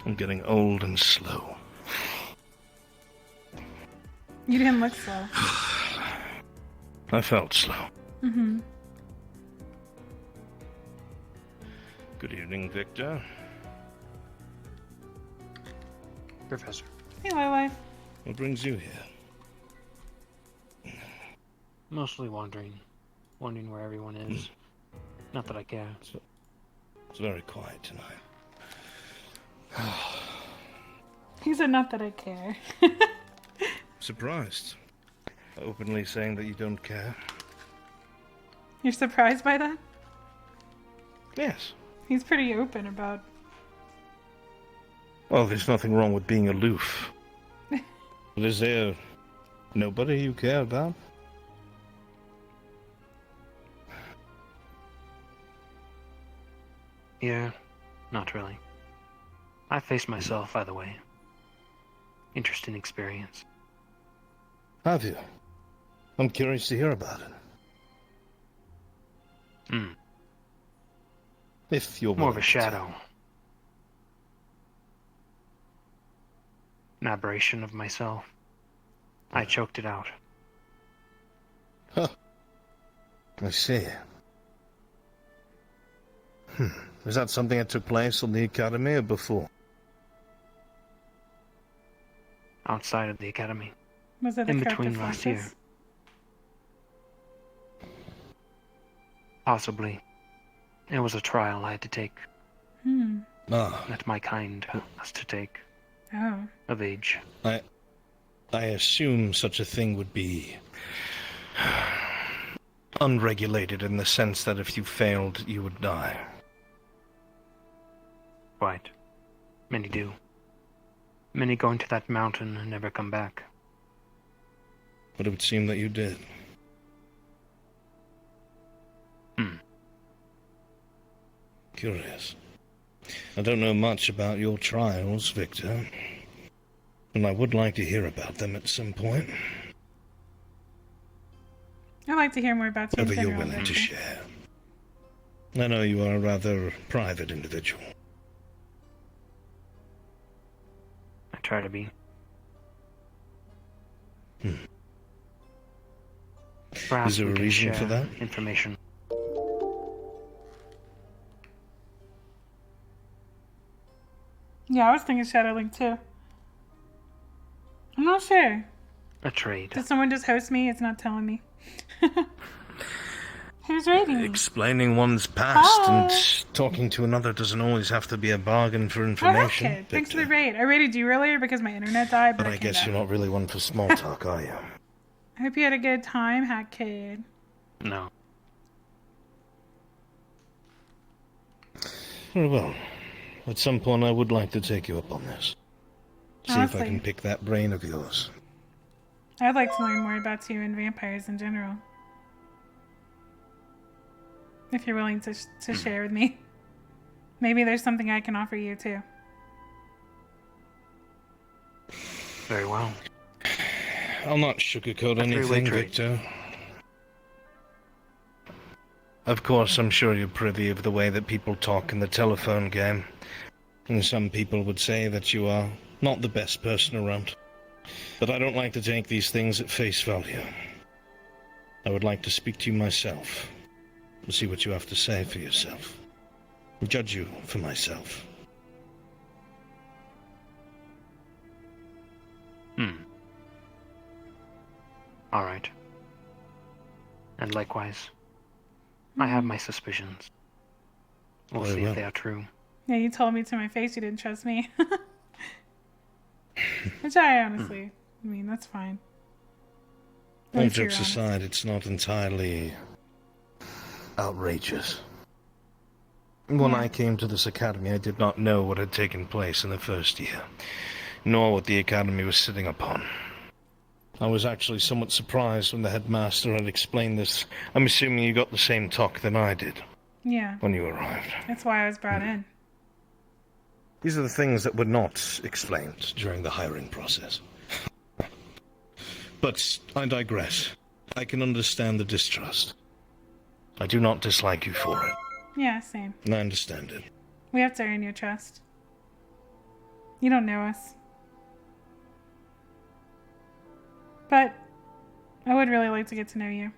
I'm getting old and slow. You didn't look slow. I felt slow. Mm-hmm. Good evening, Victor. Professor. Hey, my wife. What brings you here? Mostly wondering where everyone is. Not that I care. It's very quiet tonight. He said, not that I care. Surprised. Openly saying that you don't care. You're surprised by that? Yes. He's pretty open about... Well, there's nothing wrong with being aloof. But is there nobody you care about? Yeah, not really. I faced myself either way. Interesting experience. Have you? I'm curious to hear about it. If you're More of a willing to shadow. An aberration of myself. I choked it out. Huh. I see. Was that something that took place on the Academy or before? Outside of the academy. Was it the In corrective between last year. forces? Possibly. It was a trial I had to take. Ah. That my kind has to take. Oh. Of age. I assume such a thing would be unregulated in the sense that if you failed, you would die. Right. Many do. Many go into that mountain and never come back. But it would seem that you did. Curious. I don't know much about your trials, Victor. And I would like to hear about them at some point. I'd like to hear more about you in Whatever you're general, willing to Victor. share. I know you are a rather private individual. I try to be. Perhaps Is there we a can reason for share that? information. Yeah, I was thinking Shadowlink too. I'm not sure. A trade. Did someone just host me? It's not telling me. Who's raiding me? Explaining one's past Hi. and talking to another doesn't always have to be a bargain for Oh, information. okay. Thanks for the raid. I raided you earlier because my internet died, but But I came guess back. you're not really one for small talk, are you? I hope you had a good time, Hat Kid. No. Very well. At some point I would like to take you up on this. See if I Honestly. can pick that brain of yours. I'd like to learn more about you and vampires in general. If you're willing to share with me. Maybe there's something I can offer you too. Very well. I'll not sugarcoat A three-way anything, trade. Victor. Of course, I'm sure you're privy of the way that people talk in the telephone game. And some people would say that you are not the best person around. But I don't like to take these things at face value. I would like to speak to you myself. And see what you have to say for yourself. Judge you for myself. All right. And likewise, I have my suspicions. We'll Very see well. if they are true. Yeah, you told me to my face you didn't trust me. Which I honestly, I mean, that's fine. At All least you're jokes honest. aside, it's not entirely outrageous. When Yeah. I came to this academy, I did not know what had taken place in the first year, nor what the academy was sitting upon. I was actually somewhat surprised when the headmaster had explained this. I'm assuming you got the same talk that I did Yeah, when you arrived. that's why I was brought in. These are the things that were not explained during the hiring process. But I digress. I can understand the distrust. I do not dislike you for it, Yeah, same. and I understand it. We have to earn your trust. You don't know us. But I would really like to get to know you.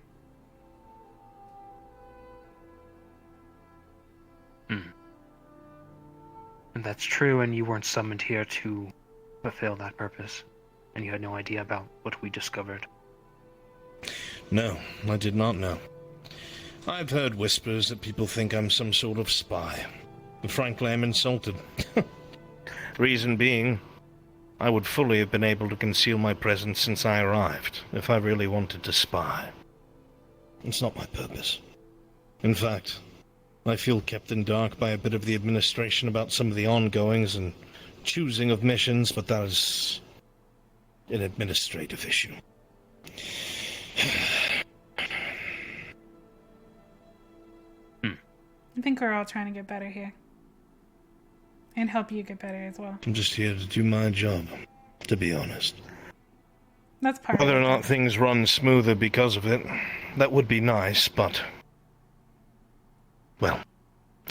And that's true, and you weren't summoned here to fulfill that purpose. And you had no idea about what we discovered. No, I did not know. I've heard whispers that people think I'm some sort of spy. And frankly, I'm insulted. Reason being, I would fully have been able to conceal my presence since I arrived, if I really wanted to spy. It's not my purpose. In fact, I feel kept in dark by a bit of the administration about some of the ongoings and choosing of missions, but that is an administrative issue. I think we're all trying to get better here. And help you get better as well. I'm just here to do my job, to be honest. That's part Whether or of it. not things run smoother because of it, that would be nice, but... Well,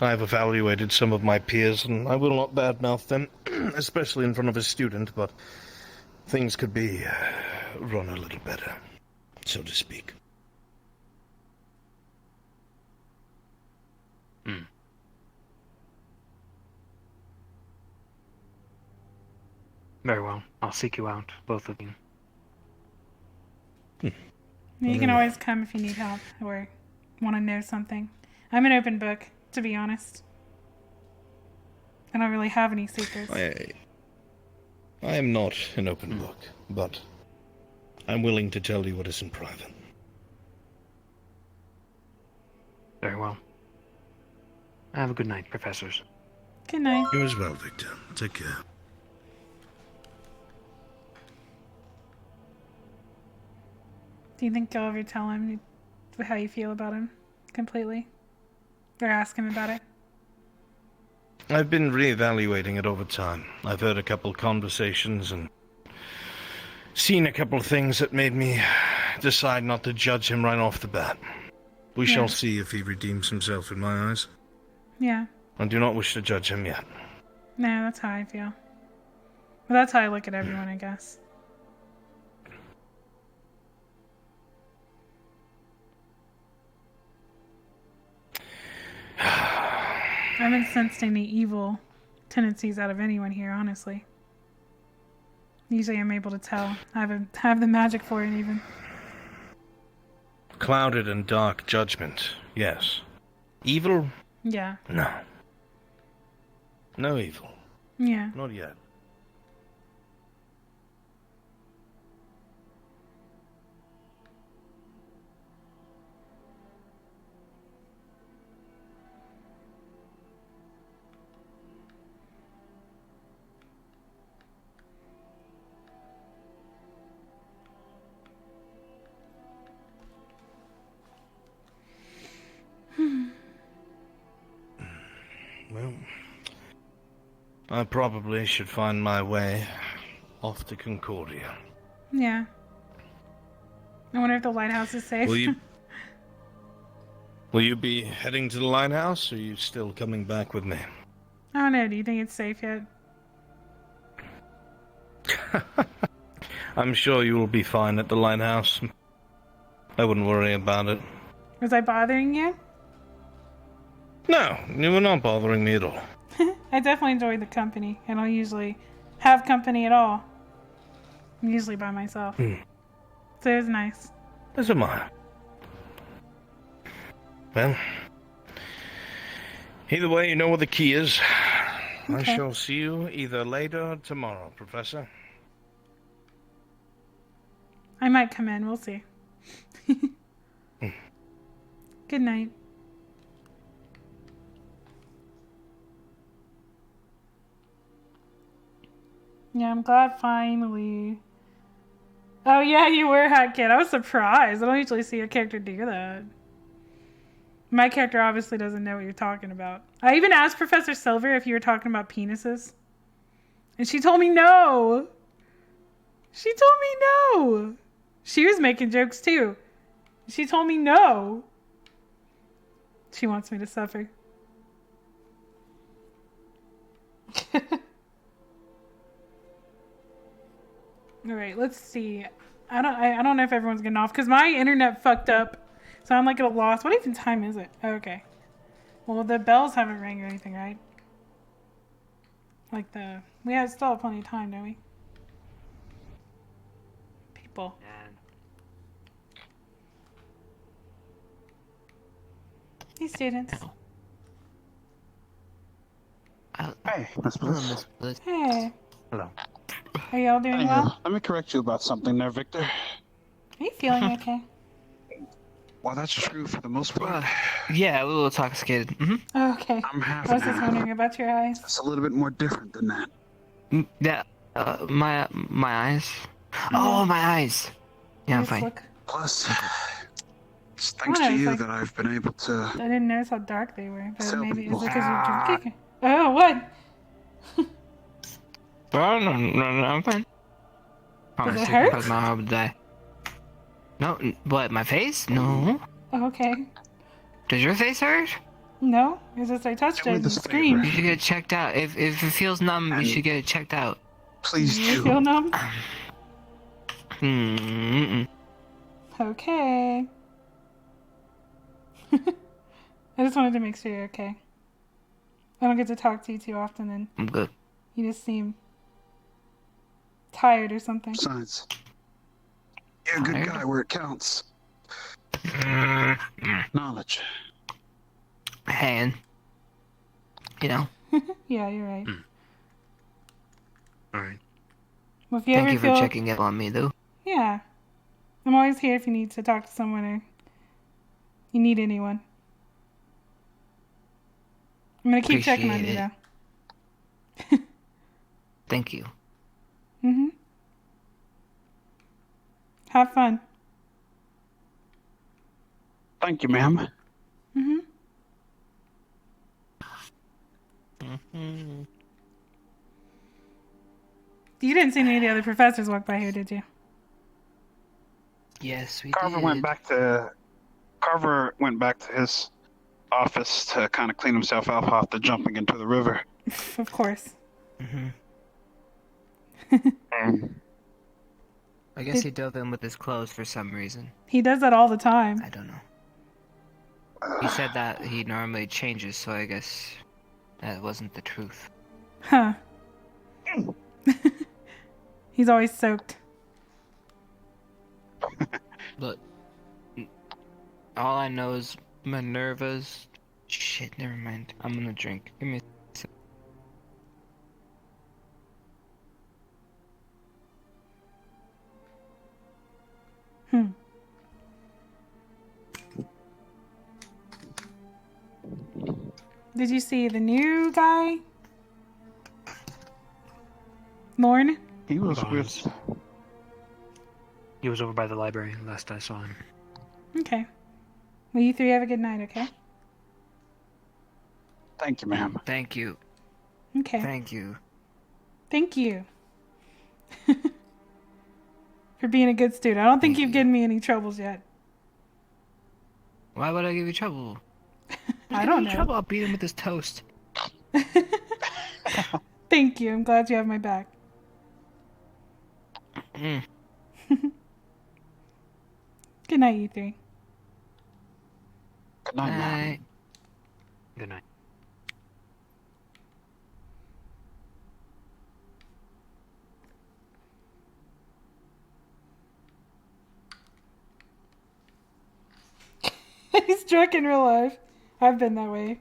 I've evaluated some of my peers, and I will not badmouth them, especially in front of a student, but things could be run a little better, so to speak. Very well. I'll seek you out, both of you. You can always come if you need help or want to know something. I'm an open book, to be honest. I don't really have any secrets. I am not an open book, but I'm willing to tell you what is in private. Very well. Have a good night, professors. Good night. You as well, Victor. Take care. Do you think you'll ever tell him how you feel about him completely? Or ask him about it? I've been reevaluating it over time. I've heard a couple conversations and seen a couple of things that made me decide not to judge him right off the bat. We shall see if he redeems himself in my eyes. Yeah. I do not wish to judge him yet. No, that's how I feel. But that's how I look at everyone, I guess. I haven't sensed any evil tendencies out of anyone here, honestly. Usually I'm able to tell. I have the magic for it, even. Clouded and dark judgment, yes. Evil? Yeah. No. No evil. Yeah. Not yet. Well, I probably should find my way off to Concordia. Yeah. I wonder if the lighthouse is safe. Will you be heading to the lighthouse, or are you still coming back with me? I don't know. Do you think it's safe yet? I'm sure you will be fine at the lighthouse. I wouldn't worry about it. Was I bothering you? No, you were not bothering me at all. I definitely enjoy the company. I don't usually have company at all. I'm usually by myself. So it was nice. As am I. Well, either way, you know where the key is. I Okay. shall see you either later or tomorrow, Professor. I might come in. We'll see. Good night. Yeah, I'm glad finally. Oh yeah, you were Hat Kid. I was surprised. I don't usually see a character do that. My character obviously doesn't know what you're talking about. I even asked Professor Silver if you were talking about penises. And she told me no. She told me no. She was making jokes too. She told me no. She wants me to suffer. All right, let's see. I don't know if everyone's getting off because my internet fucked up, so I'm like at a loss. What even time is it? Oh, okay. Well, the bells haven't rang or anything, right? Like we still have plenty of time, don't we? People. Hey, students. Hey, Miss Bliss. Hey. Hello. Are y'all doing Hey, well? let me correct you about something there, Victor. Are you feeling okay? Well, that's true for the most part. Yeah, a little intoxicated. Oh, okay. I'm half I was and just half. wondering about your eyes. It's a little bit more different than that. Yeah, my eyes. Oh, my eyes. Yeah, I'm Just fine. look- Plus, it's thanks Why, to it's you like- that I've been able to. I didn't notice how dark they were, but Tell maybe people. is it because you're drinking? Oh, what? Oh, no, I'm fine. Does it hurt? Because my heart would die. No, what, my face? No. Oh, okay. Does your face hurt? No, it's just I touched Do me it and this screamed. You should get it checked out. If it feels numb, you And- should get it checked out. Please You do. feel numb? Mm-mm. Okay. I just wanted to make sure you're okay. I don't get to talk to you too often, and I'm good. you just seem tired or something. Besides, you're a good Tired? guy where it counts. Knowledge. And, you know, Yeah, you're right. Alright. Well, if you thank ever you for feel, checking up on me, though. yeah, I'm always here if you need to talk to someone or you need anyone. I'm gonna keep checking on you, Appreciate though. Thank you. Mm-hmm. Have fun. Thank you, ma'am. Mm-hmm. You didn't see any of the other professors walk by here, did you? Yes, we Carver did. went back to his office to kind of clean himself up after jumping into the river. Of course. I guess he dove in with his clothes for some reason. He does that all the time. I don't know. He said that he normally changes, so I guess that wasn't the truth. Huh. He's always soaked. But all I know is Minerva's... Shit, never mind. I'm gonna drink. Give me a sec. Did you see the new guy? Lorne? He was Barnes. with. He was over by the library last I saw him. Okay. Well, you three have a good night, okay? Thank you, ma'am. Thank you. Okay. Thank you. Thank you. For being a good student. I don't think you've given me any troubles yet. Why would I give you trouble? I don't know. Trouble. I'll beat him with his toast. Thank you. I'm glad you have my back. Good night, you three. Good night, ma'am. Good night. He's drunk in real life. I've been that way.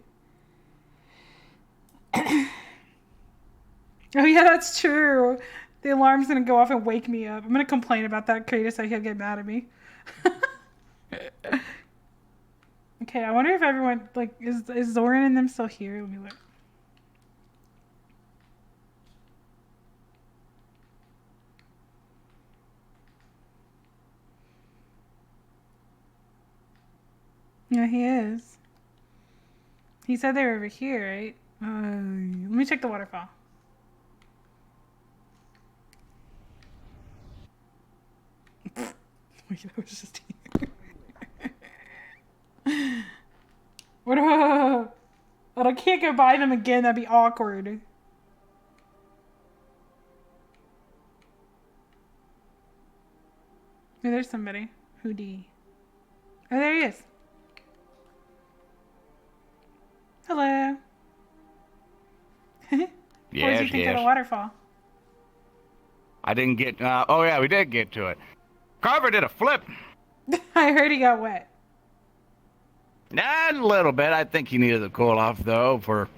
Oh yeah, that's true. The alarm's gonna go off and wake me up. I'm gonna complain about that, Kratos, so he'll get mad at me. Okay, I wonder if everyone, like, is Zoran and them still here? Let me look. Yeah, he is. He said they were over here, right? Let me check the waterfall. Wait, that was just here. What about... But I can't go by them again, that'd be awkward. Oh, there's somebody. Hoodie. Oh, there he is. Hello. What did you think of the waterfall? I didn't get. Oh yeah, we did get to it. Carver did a flip. I heard he got wet. A little bit. I think he needed to cool off though for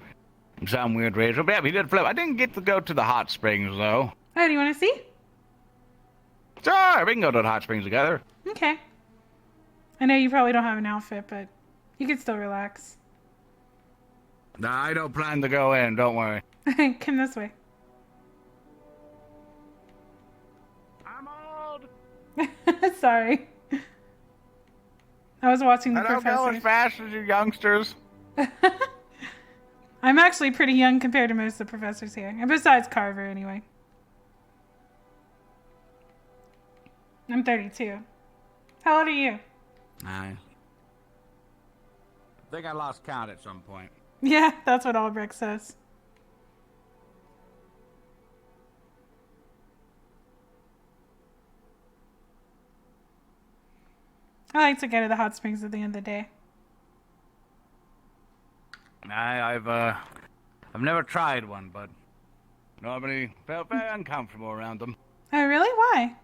some weird reason. But yeah, he did flip. I didn't get to go to the hot springs though. Oh, do you want to see? Sure, we can go to the hot springs together. Okay. I know you probably don't have an outfit, but you could still relax. No, I don't plan to go in. Don't worry. Come this way. I'm old. Sorry. I was watching the I don't go professor. as fast as you youngsters. I'm actually pretty young compared to most of the professors here. And besides Carver, anyway. I'm 32. How old are you? I think I lost count at some point. Yeah, that's what Albrecht says. I like to go to the hot springs at the end of the day. I've never tried one, but normally felt very uncomfortable around them. Oh, really? Why?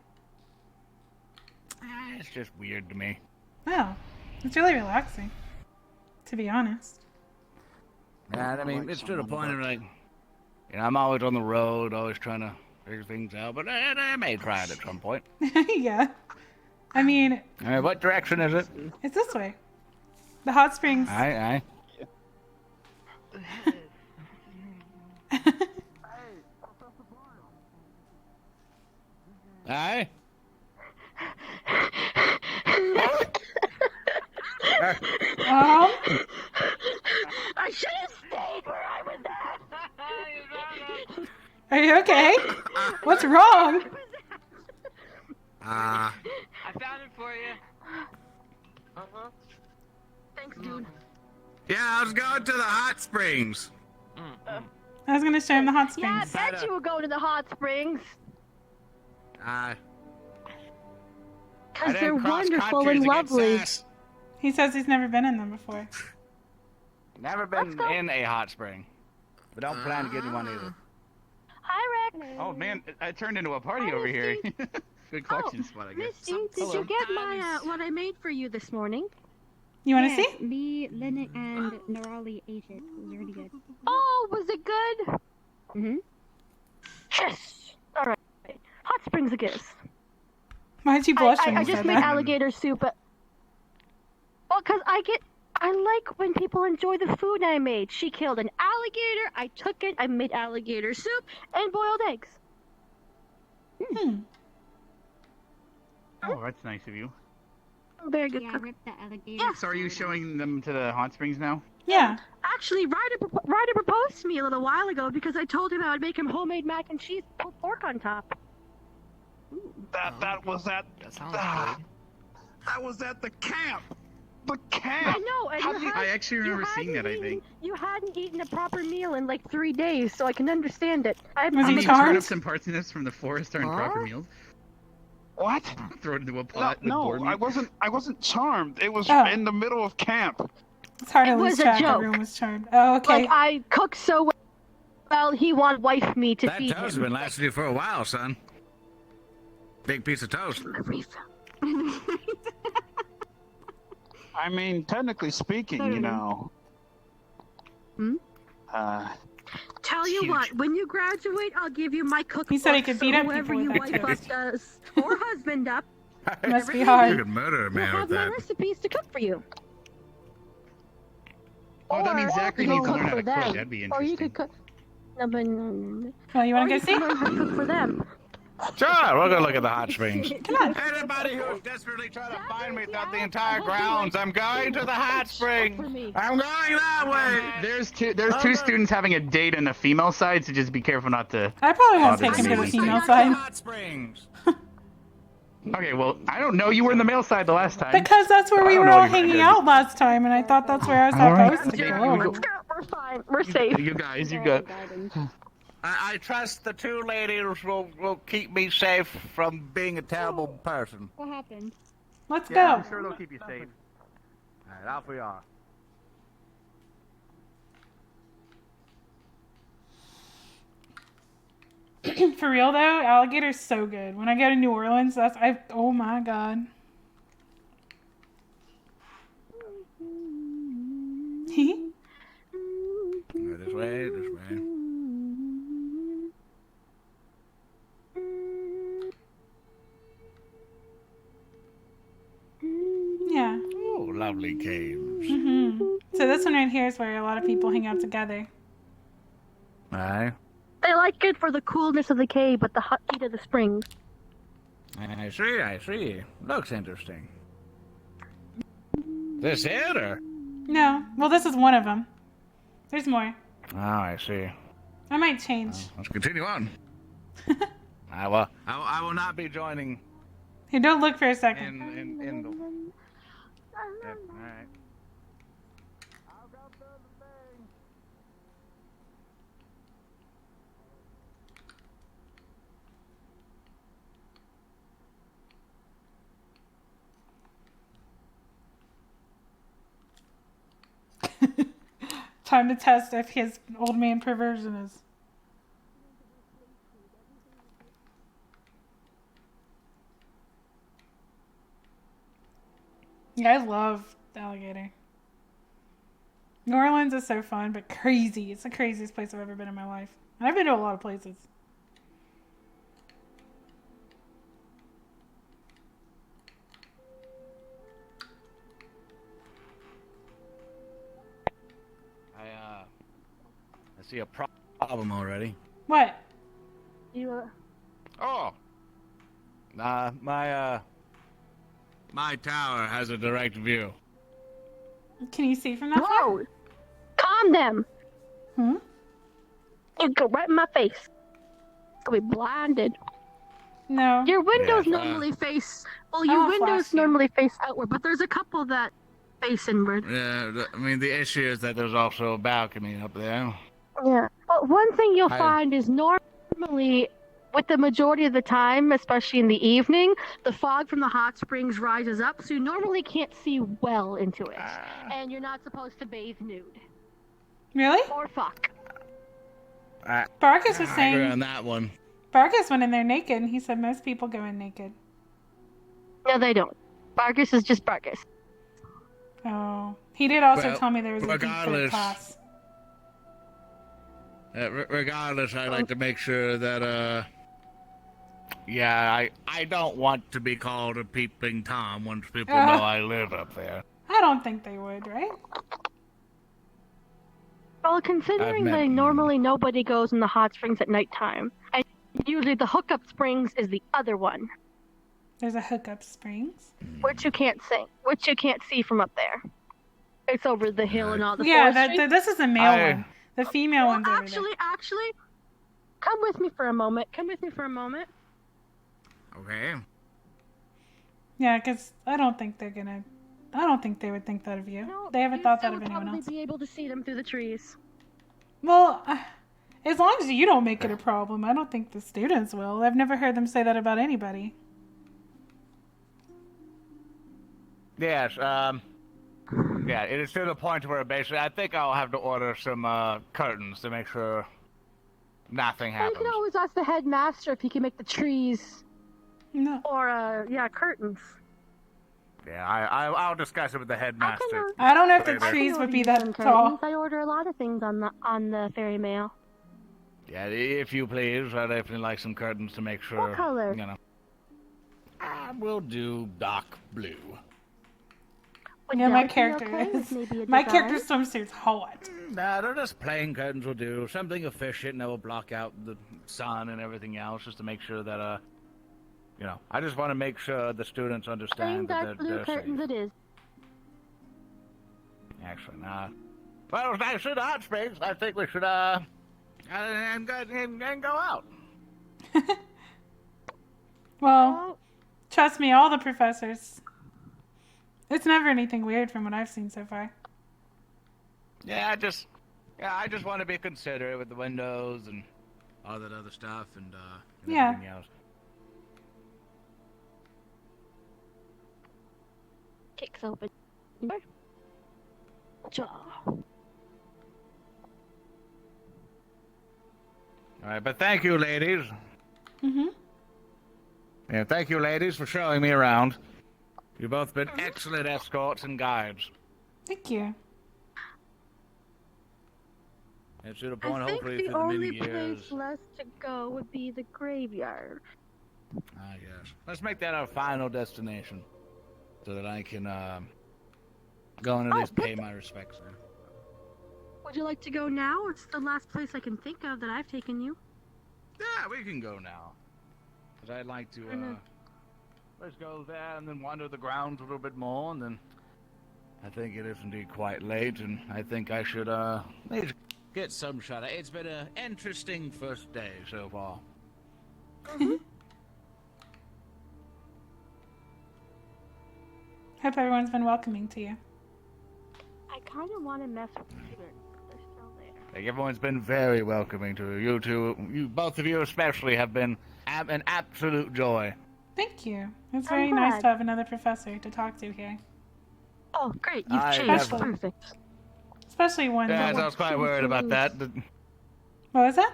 It's just weird to me. Oh, it's really relaxing, to be honest. Yeah, I mean, it's to the point of like, I'm always on the road, always trying to figure things out, but I may try it at some point. Yeah. I mean... What direction is it? It's this way. The hot springs... Aye. Aye? I should have stayed where I was at. Are you okay? What's wrong? I found it for you. Thanks, dude. Yeah, I was going to the hot springs. I was gonna show him the hot Yeah, springs. I bet you were going to the hot springs. I Because they're didn't cross wonderful countries and to get lovely. sass. He says he's never been in them before. Never been in a hot spring. But don't plan to get in one either. Hi, Rex. Oh man, I turned into a party over here. Good collection spot, I guess. Misty, did you get my what I made for you this morning? You want to Yes, see? Me, Lennox, and Nerali ate it. It was really good. Oh, was it good? Mm-hmm. Yes. All right. Hot springs, I guess. Why'd you blush when I you just said made that? alligator soup. Well, because I like when people enjoy the food I made. She killed an alligator. I took it. I made alligator soup and boiled eggs. Oh, that's nice of you. Very good. Yeah, I cook. ripped the alligator. Yeah. So are you showing them to the hot springs now? Yeah. Actually, Ryder proposed to me a little while ago because I told him I would make him homemade mac and cheese with pulled pork on top. That was at That sounds that was at the camp. The I camp. know, and How you did you- I actually remember seeing that, I think. You hadn't eaten a proper meal in like 3 days, so I can understand it. Was Did he you turn charmed? up some parsnips from the forest during proper meals? What? Throw it into a pot with No, boar meat? I wasn't charmed. It was Oh. in the middle of camp. It's hard to It lose was a track. joke. Everyone was charmed. Oh, okay. Like, I cook so well, he wanted wife me to That feed toast has him. been lasting you for a while, son. Big piece of toast. I mean, technically speaking, you know. Hmm? Tell you what, when you graduate, I'll give you my cookbook. He said he could beat up whoever people you with wife that up toast. does, or husband up, Must be You hard. could murder a will man have with my that. recipes to cook for you. Oh, that means Or Zachary you needs to cook learn how for to cook. them. That'd be Or interesting. you could cook. No, but Well, you want or to go you see? could learn how to cook for them. Sure, we'll go look at the hot springs. Come on. Anybody who's desperately trying to find me throughout the entire grounds, I'm going to the hot springs. I'm going that way. There's two students having a date on the female side, so just be careful not to. I probably won't bother take him to them. the female side. Hot springs. Okay, well, I don't know. You were in the male side the last time. Because that's where I we don't were know all what you're hanging gonna out last time, and I thought that's where I was All right. supposed to Yeah, go. you go. We're fine. We're safe. You guys, you got. I trust the two ladies will keep me safe from being a terrible person. What happened? Let's Yeah, go. I'm sure they'll keep you safe. Alright, off we are. For real though, alligator's so good. When I go to New Orleans, oh my god. This way, this way. Yeah. Oh, lovely caves. So this one right here is where a lot of people hang out together. Aye. They like it for the coolness of the cave, but the hot heat of the springs. I see. Looks interesting. This it, or? No. Well, this is one of them. There's more. Oh, I see. I might change. Let's continue on. I will not be joining Here, don't look for a second. in the... Yep, alright. Time to test if his old man perversion is. Yeah, I love the alligator. New Orleans is so fun, but crazy. It's the craziest place I've ever been in my life. And I've been to a lot of places. see a problem already. What? You, Oh. My tower has a direct view. Can you see from that Whoa! Calm them! Hmm? You go right in my face. I'll be blinded. No. Your windows Yeah, normally face. Well, I your won't windows flash you. normally face outward, but there's a couple that face inward. Yeah, I mean, the issue is that there's also a balcony up there. Yeah. But one thing you'll I- find is normally, with the majority of the time, especially in the evening, the fog from the hot springs rises up, so you normally can't see well into it. And you're not supposed to bathe nude. Really? Or fuck. Barkus was I agree on saying. that one. Barkus went in there naked, and he said most people go in naked. No, they don't. Bargus is just Bargus. Oh. He did also Well, tell me there was a deep fit regardless- class. Regardless, I like to make sure that, yeah, I don't want to be called a peeping Tom once people know I live up there. I don't think they would, right? Well, considering I've met- that normally nobody goes in the hot springs at nighttime, and usually the hookup springs is the other one, There's a hookup springs. which you can't see from up there. It's over the hill and all the Yeah, forestry. this is the male one. The female one's over there. Actually, come with me for a moment. Okay. Yeah, because I don't think they would think that of you. No, they haven't you thought still that of would anyone probably else. be able to see them through the trees. Well, as long as you don't make it a problem, I don't think the students will. I've never heard them say that about anybody. Yes, yeah, it is to the point where basically I think I'll have to order some, curtains to make sure nothing You happens. can always ask the headmaster if he can make the trees. No. Or, curtains. Yeah, I'll discuss it with the headmaster. I don't know if the later. trees would be Order that some tall. curtains. I order a lot of things on the ferry mail. Yeah, if you please, I'd definitely like some curtains to make sure. What color? You know. I will do dark blue. Would Yeah, my that be character okay with is. maybe a My design? character's swimsuit's hot. Nah, they're just plain curtains will do. Something efficient that will block out the sun and everything else, just to make sure that, you know, I just want to make sure the students Plain understand that dark blue they're curtains safe. it is. Actually, nah. Well, it was nice in the hot springs. I think we should, and go out. Well, trust me, all the professors. It's never anything weird from what I've seen so far. Yeah, I just want to be considerate with the windows and all that other stuff and Yeah. everything else. Kicks open. Jaw. All right, but thank you, ladies. Mm-hmm. Yeah, thank you, ladies, for showing me around. You've both been excellent escorts and guides. Thank you. And to the I point, think hopefully, the for the only many years. place left to go would be the graveyard. Ah, yes. Let's make that our final destination, so that I can go and at least pay my respects there. Would you like to go now? It's the last place I can think of that I've taken you. Yeah, we can go now. Because I'd like to, let's go there and then wander the grounds a little bit more, and then I think it is indeed quite late, and I think I should, maybe get some shut. It's been an interesting first day so far. Hope everyone's been welcoming to you. I kind of want to mess with the students, but they're still there. Like, everyone's been very welcoming to you. You two, both of you especially, have been an absolute joy. Thank you. It's I'm very nice glad. to have another professor to talk to here. Oh, great. You've I changed. have- Perfect. Especially one Yeah, that... I was quite worried about that. What was that?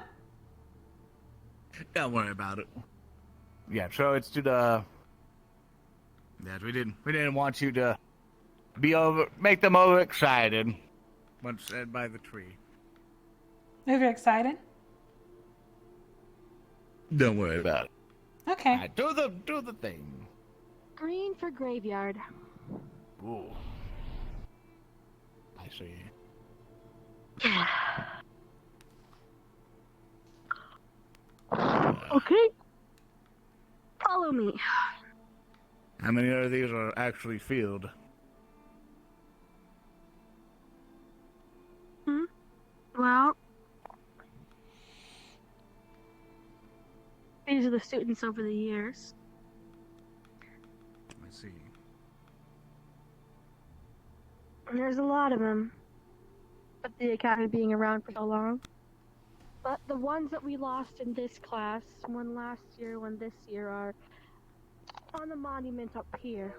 Don't worry about it. Yeah, so it's to the... Yeah, we didn't want you to make them overexcited once said by the tree. Overexcited? Don't worry about it. Okay. Alright, do the thing. Green for graveyard. Ooh. I see. How many of these are actually field? Well, these are the students over the years. I see. And there's a lot of them. But the academy being around for so long. But the ones that we lost in this class, one last year, one this year, are on the monument up here.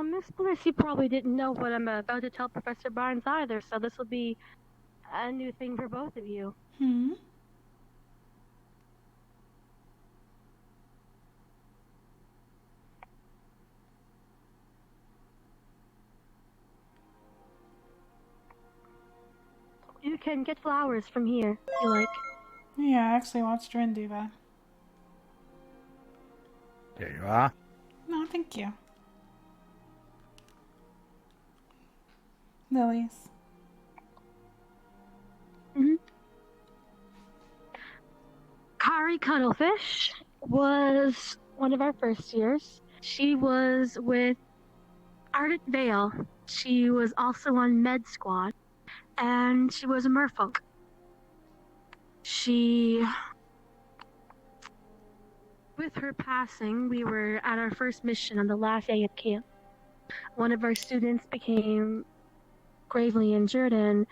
Miss Bliss, you probably didn't know what I'm about to tell Professor Barnes either, so this will be a new thing for both of you. Hmm? You can get flowers from here, if you like. Yeah, I actually watched Rin do that. There you are. No, thank you. Lilies. Kari Cuttlefish was one of our first years. She was with Ardent Vale. She was also on Med Squad, and she was a merfolk. With her passing, we were at our first mission on the last day of camp. One of our students became gravely injured, and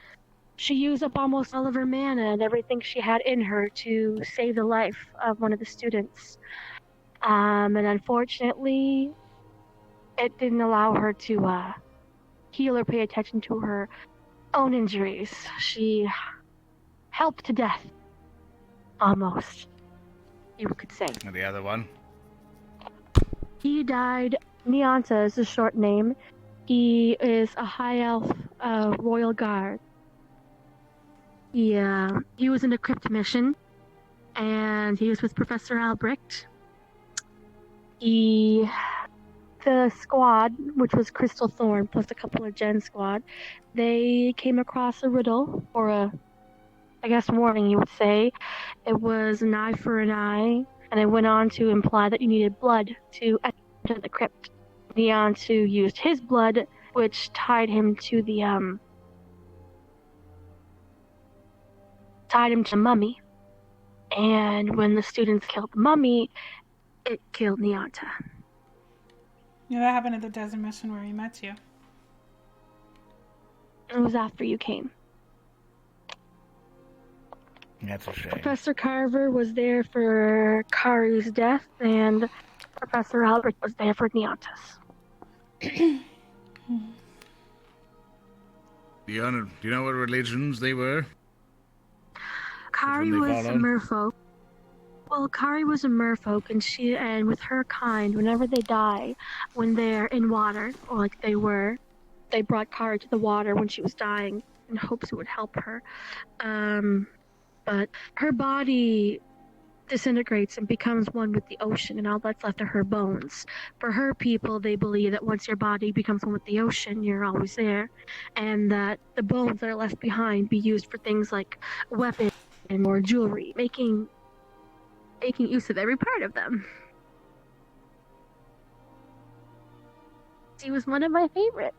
she used up almost all of her mana and everything she had in her to save the life of one of the students. And unfortunately, it didn't allow her to heal or pay attention to her own injuries. She helped to death. Almost, you could say. And the other one? He died. Neonta is the short name. He is a high elf royal guard. He was in a crypt mission, and he was with Professor Albrecht. The squad, which was Crystal Thorn plus a couple of Gen squad, they came across a riddle, or warning, you would say. It was an eye for an eye, and it went on to imply that you needed blood to enter the crypt. Neonta used his blood, which tied him to the mummy. And when the students killed the mummy, it killed Neonta. Yeah, that happened at the desert mission where he met you. It was after you came. That's a shame. Professor Carver was there for Kari's death, and Professor Albert was there for Neonta's. Do you know what religions they were? Kari was a merfolk. Well, Kari was a merfolk, and with her kind, whenever they die, when they're in water, or they brought Kari to the water when she was dying in hopes it would help her. But her body disintegrates and becomes one with the ocean, and all that's left are her bones. For her people, they believe that once your body becomes one with the ocean, you're always there, and that the bones that are left behind be used for things like weapons or jewelry, making use of every part of them. She was one of my favorites.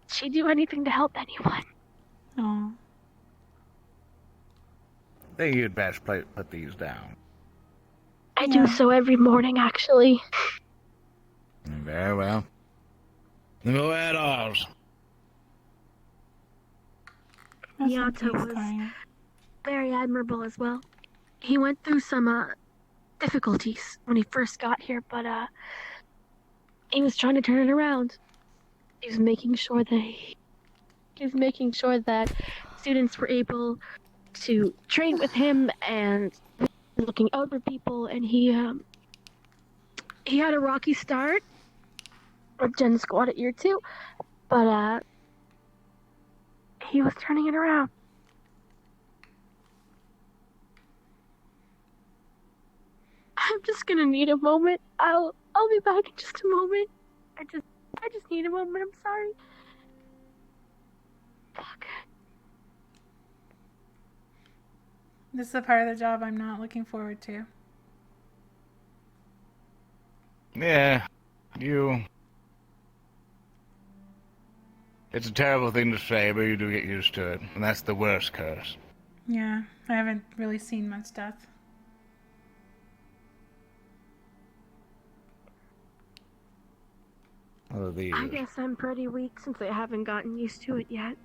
She'd do anything to help anyone. Oh. I think you'd best put these down. I do so every morning, actually. Very well. Go ahead, ours. Neonta was very admirable as well. He went through some difficulties when he first got here, but he was trying to turn it around. He was making sure that students were able to train with him and looking out for people, and he had a rocky start, Gen Squad at year 2, but he was turning it around. I'm just gonna need a moment. I'll be back in just a moment. I just need a moment. I'm sorry. Fuck. This is the part of the job I'm not looking forward to. Yeah, It's a terrible thing to say, but you do get used to it, and that's the worst curse. Yeah, I haven't really seen much death. I guess I'm pretty weak since I haven't gotten used to it yet.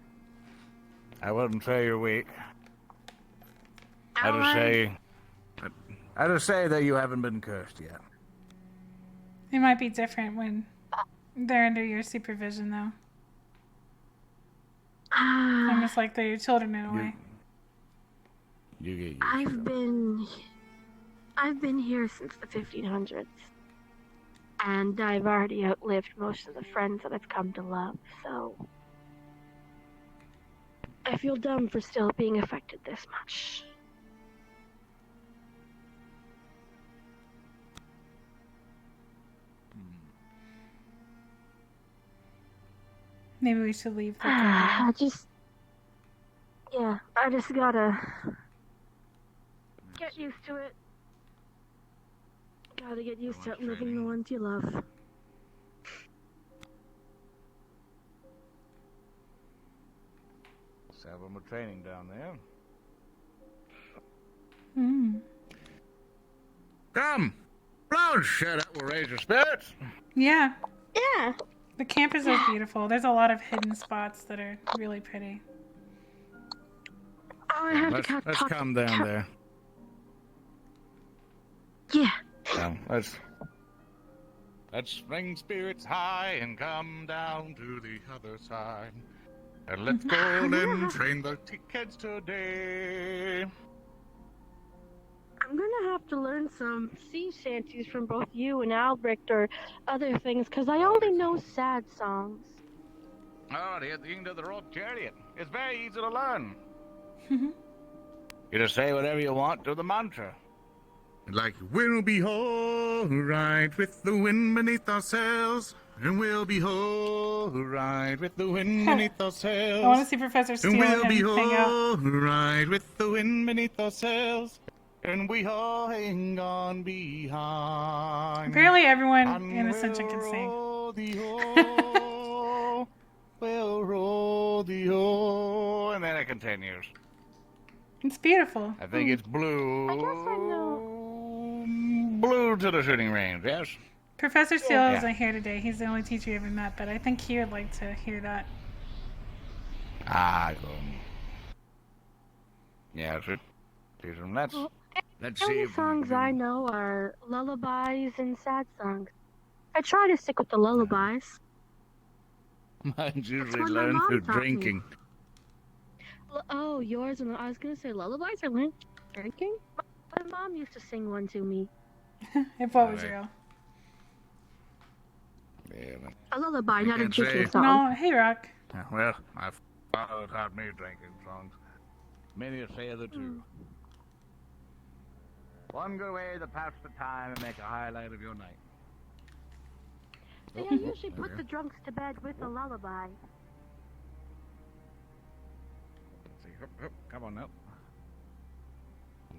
I wouldn't say you're weak. I just say that you haven't been cursed yet. It might be different when they're under your supervision, though. Almost like they're your children in a way. You get used I've been here since the 1500s. And I've already outlived most of the friends that I've come to love, so I feel dumb for still being affected this much. Maybe we should leave the I just gotta get used to it. Gotta get used to outliving the ones you love. Let's have more training down there. Come! Don't shut up, we'll raise your spirits. Yeah. Yeah. The campus is beautiful. There's a lot of hidden spots that are really pretty. Oh, I have to Let's come down there. Yeah. Let's bring spirits high and come down to the other side. And let's go and train the kids today. I'm gonna have to learn some sea shanties from both you and Albrecht or other things, because I only know sad songs. Oh, the end of the road chariot. It's very easy to learn. You just say whatever you want to the mantra. Like, we'll be alright with the wind beneath our sails. And we'll be alright with the wind beneath our sails. I want to see Professor Steele and we'll and be him hang out. alright with the wind beneath our sails. And we all hang on behind. Apparently everyone in Ascension can sing. We'll roll the oar. And then it continues. It's beautiful. I think it's blue. I guess I know. Blue to the shooting range, yes? Professor Steele Yeah. isn't here today. He's the only teacher you ever met, but I think he would like to hear that. Ah, good. Yeah, let's The only songs I know are lullabies and sad songs. I try to stick with the lullabies. Mine's usually what my learned mom through taught me. drinking. Oh, yours, and I was gonna say lullabies are learned drinking? My mom used to sing one to me. If what was real. Yeah, A lullaby, not a can't drinking say. song. No, hey Rock. well, my father taught me drinking songs. Many say the two. One good way to pass the time and make a highlight of your night. See, I usually put the drunks to bed with a lullaby. Let's see. Come on now.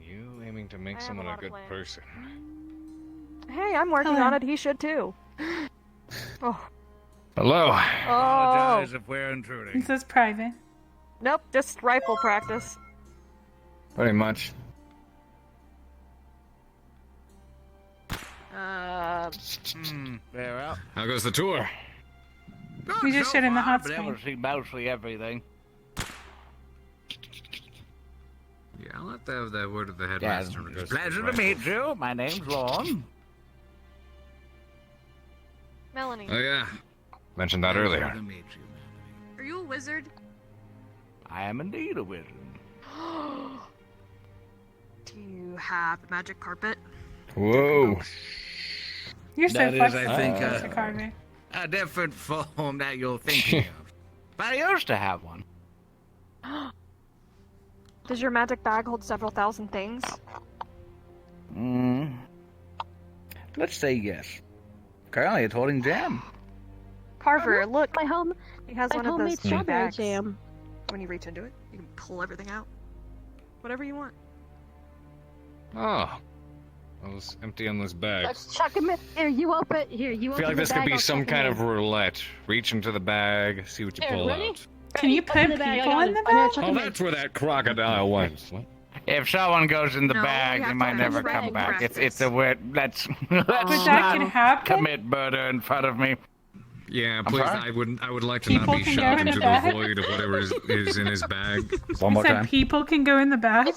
You aiming to make I have someone a a lot of good plans. person. Hey, I'm working Hello. on it. He should too. Oh. Hello. Apologize if we're intruding. It says private. Nope, just rifle practice. Pretty much. Very well. How goes the tour? We just shit in the hot Been able spring. to see mostly everything. Yeah, I'll have to have that word with the Yeah, headmaster. in regards it's to a pleasure the to meet rifles. you. My name's Lorne. Melanie, Oh yeah. Mentioned that earlier. Pleasure to meet you. are you a wizard? I am indeed a wizard. Do you have a magic carpet? Whoa. You're so That is, flexible, I think, Mr. Carver. a different form that you're thinking of. But I used to have one. Does your magic bag hold several thousand things? Let's say yes. Currently, it's holding jam. Carver, look. My home. He has my one of homemade those strawberry bags. jam. When you reach into it, you can pull everything out. Whatever you want. Oh. Those empty, endless bags. Let's chuck him in. Here, you open. Here, you I open feel like the this bag, could be I'll some chuck kind him of in. roulette. Reach into the bag, see what you Here, pull ready? out. Can you put the bag, I people got in it. the I'm gonna bag? chuck Oh, him in. that's where that crocodile went. What? If someone goes in the No, bag, we they have might to never have come back. practice. It's a weird. Let's But let's that can not happen? commit murder in front of me. Yeah, I'm please. sorry? I would like to People not be can shot go in into the bag? the void of whatever is in his bag. One You more said time. people can go in the bag?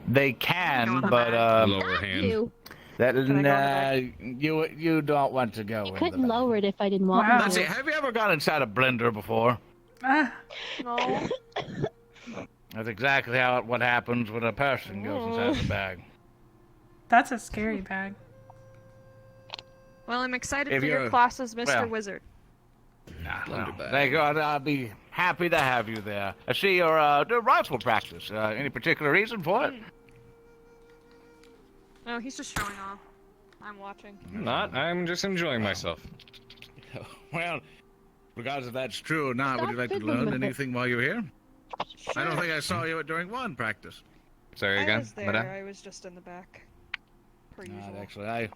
They can, Go in the but Lower hand. You. that I go in the you don't want to go. You in the couldn't bag. lower it if I didn't want Wow. you Let's to. see. Have you ever gone inside a blender before? Ah, No. That's exactly what happens when a person goes inside the bag. that's a scary bag. Well, I'm excited If for your you're- class as Mr. well. Wizard. Thank you. I'll be happy to have you there. I see you're doing rifle practice. Any particular reason for it? No, he's just showing off. I'm watching. Not. I'm just enjoying myself. Well, regardless if that's true or not, would Stop you like to fiddling learn with it. anything while you're here? I don't think I saw you during one practice. Sorry I again. was there. Madame? I was just in the back. Per usual. Actually, I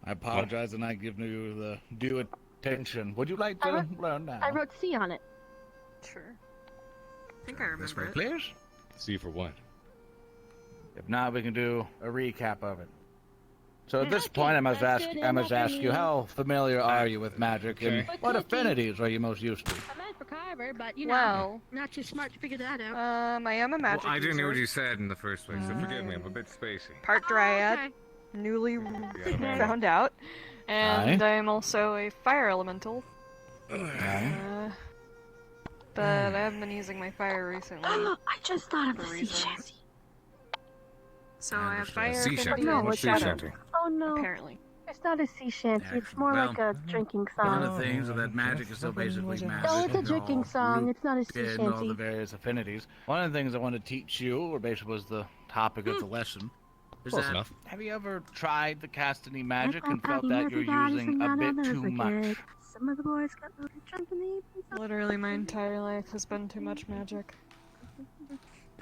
apologize and I give you the due attention. Would you like to learn now? I wrote C on it. Sure. I think I This remember way, it. please. See for what? If not, we can do a recap of it. So at this Okay, point, I must that's ask. good I enough must for ask you, me. how familiar are you with magic, and Okay. what affinities are you most used to? I meant for Carver, but you know, Well, not too smart to figure that out. I am a magic Well, I didn't hear what user. you said in the first place, so forgive me. I'm a bit spacey. Part dryad, okay. newly Yeah. found out, and Aye. I'm also a fire elemental. Aye. But I haven't been using my fire recently. I just thought of for the sea reasons. shanty. So I have fire Sea affinity shanty. No, and What's sea shadow, shanty? Oh no, apparently. it's not a sea shanty. It's more Well, like a drinking One song. of the things is that magic is still basically magic. Oh, it's a and drinking all song. It's not a sea rooted in all the shanty. various affinities. One of the things I want to teach you, or basically was the topic of the lesson, is Close that enough. have you ever tried to cast any magic I and thought felt that you're everybody using a forgot bit I too never much? forget. Some of the boys got loaded drunk in the evening. Literally my entire life has been too much magic.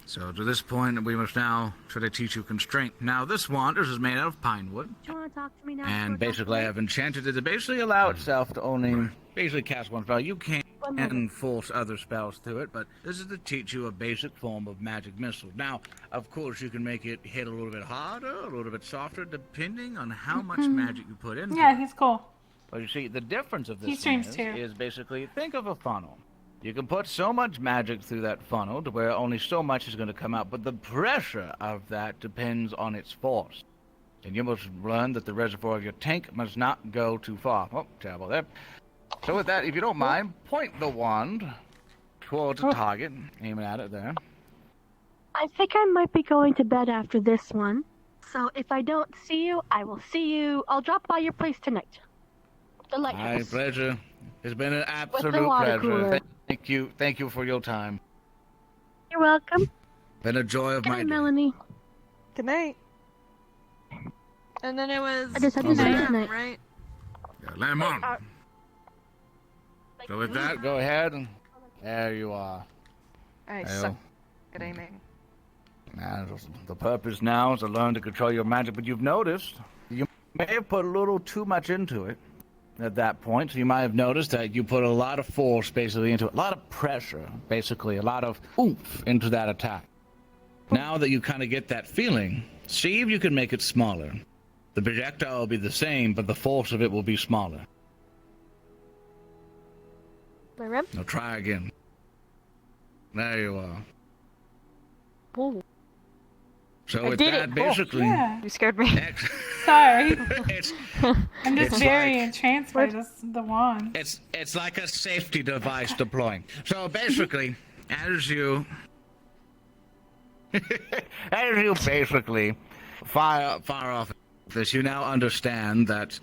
So to this point, we must now try to teach you constraint. Now this wand is made out of pine wood, Do you want to talk to me now? and before basically talking? I've enchanted it to basically allow itself to only basically cast one spell. You can One minute. force other spells to it, but this is to teach you a basic form of magic missile. Now, of course, you can make it hit a little bit harder, a little bit softer, depending on how much magic you put into Yeah, it. he's cool. But you see, the difference of He this thing streams too. is basically, think of a funnel. You can put so much magic through that funnel to where only so much is going to come out, but the pressure of that depends on its force. And you must learn that the reservoir of your tank must not go too far. Oh, terrible there. So with that, if you don't mind, point the wand towards the target, aim it at it there. I think I might be going to bed after this one. So if I don't see you, I will see you. I'll drop by your place tonight. The My lighthouse. pleasure. It's been an the absolute water pleasure. cooler. Thank you for your time. You're welcome. Been a joy of my Hey, day. Melanie. Good night. And then it was I just had to say Lamb, goodnight. right? Lemon. So with that, go ahead and there you are. I Well, suck at aiming. And the purpose now is to learn to control your magic, but you've noticed you may have put a little too much into it at that point. So you might have noticed that you put a lot of force basically into it, a lot of pressure, basically, a lot of oomph into that attack. Now that you kind of get that feeling, see if you can make it smaller. The projectile will be the same, but the force of it will be smaller. My rim? Now try again. There you are. Ooh. So I with did that, it. basically, Yeah. You scared me. Sorry. it's I'm just It's very like- entranced by the wand. it's like a safety device deploying. So basically, as you basically fire off this, you now understand that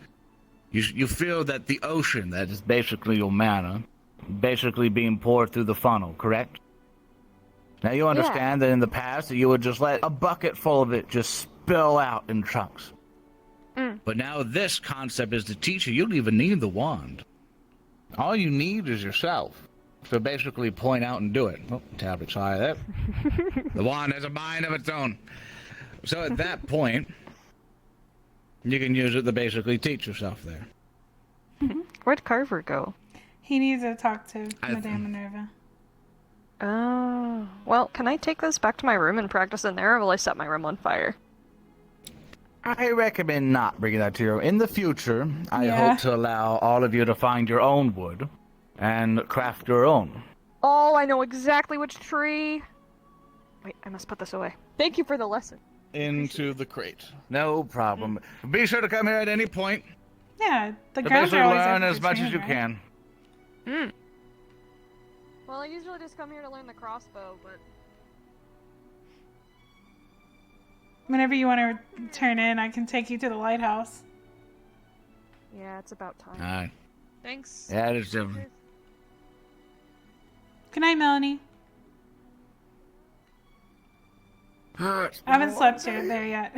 You feel that the ocean, that is basically your mana, basically being poured through the funnel, correct? Now you understand that in the past you would just let a bucket full of it just spill out in chunks. But now this concept is to teach you don't even need the wand. All you need is yourself. So basically point out and do it. Oh, tablet's high there. The wand has a mind of its own. So at that point, you can use it to basically teach yourself there. Where'd Carver go? He needs to talk to Madame Minerva. Oh. Well, can I take this back to my room and practice in there, or will I set my room on fire? I recommend not bringing that to your... In the future, I hope to allow all of you to find your own wood and craft your own. Oh, I know exactly which tree. Wait, I must put this away. Thank you for the lesson. Into the crate. No problem. Be sure to come here at any point. Yeah, the to girls basically are always learn there as for much as training, you right? can. Well, I usually just come here to learn the crossbow, but... Whenever you want to turn in, I can take you to the lighthouse. Yeah, it's about time. Alright. Thanks. Yeah, it is different. Good night, Melanie. I haven't slept there yet.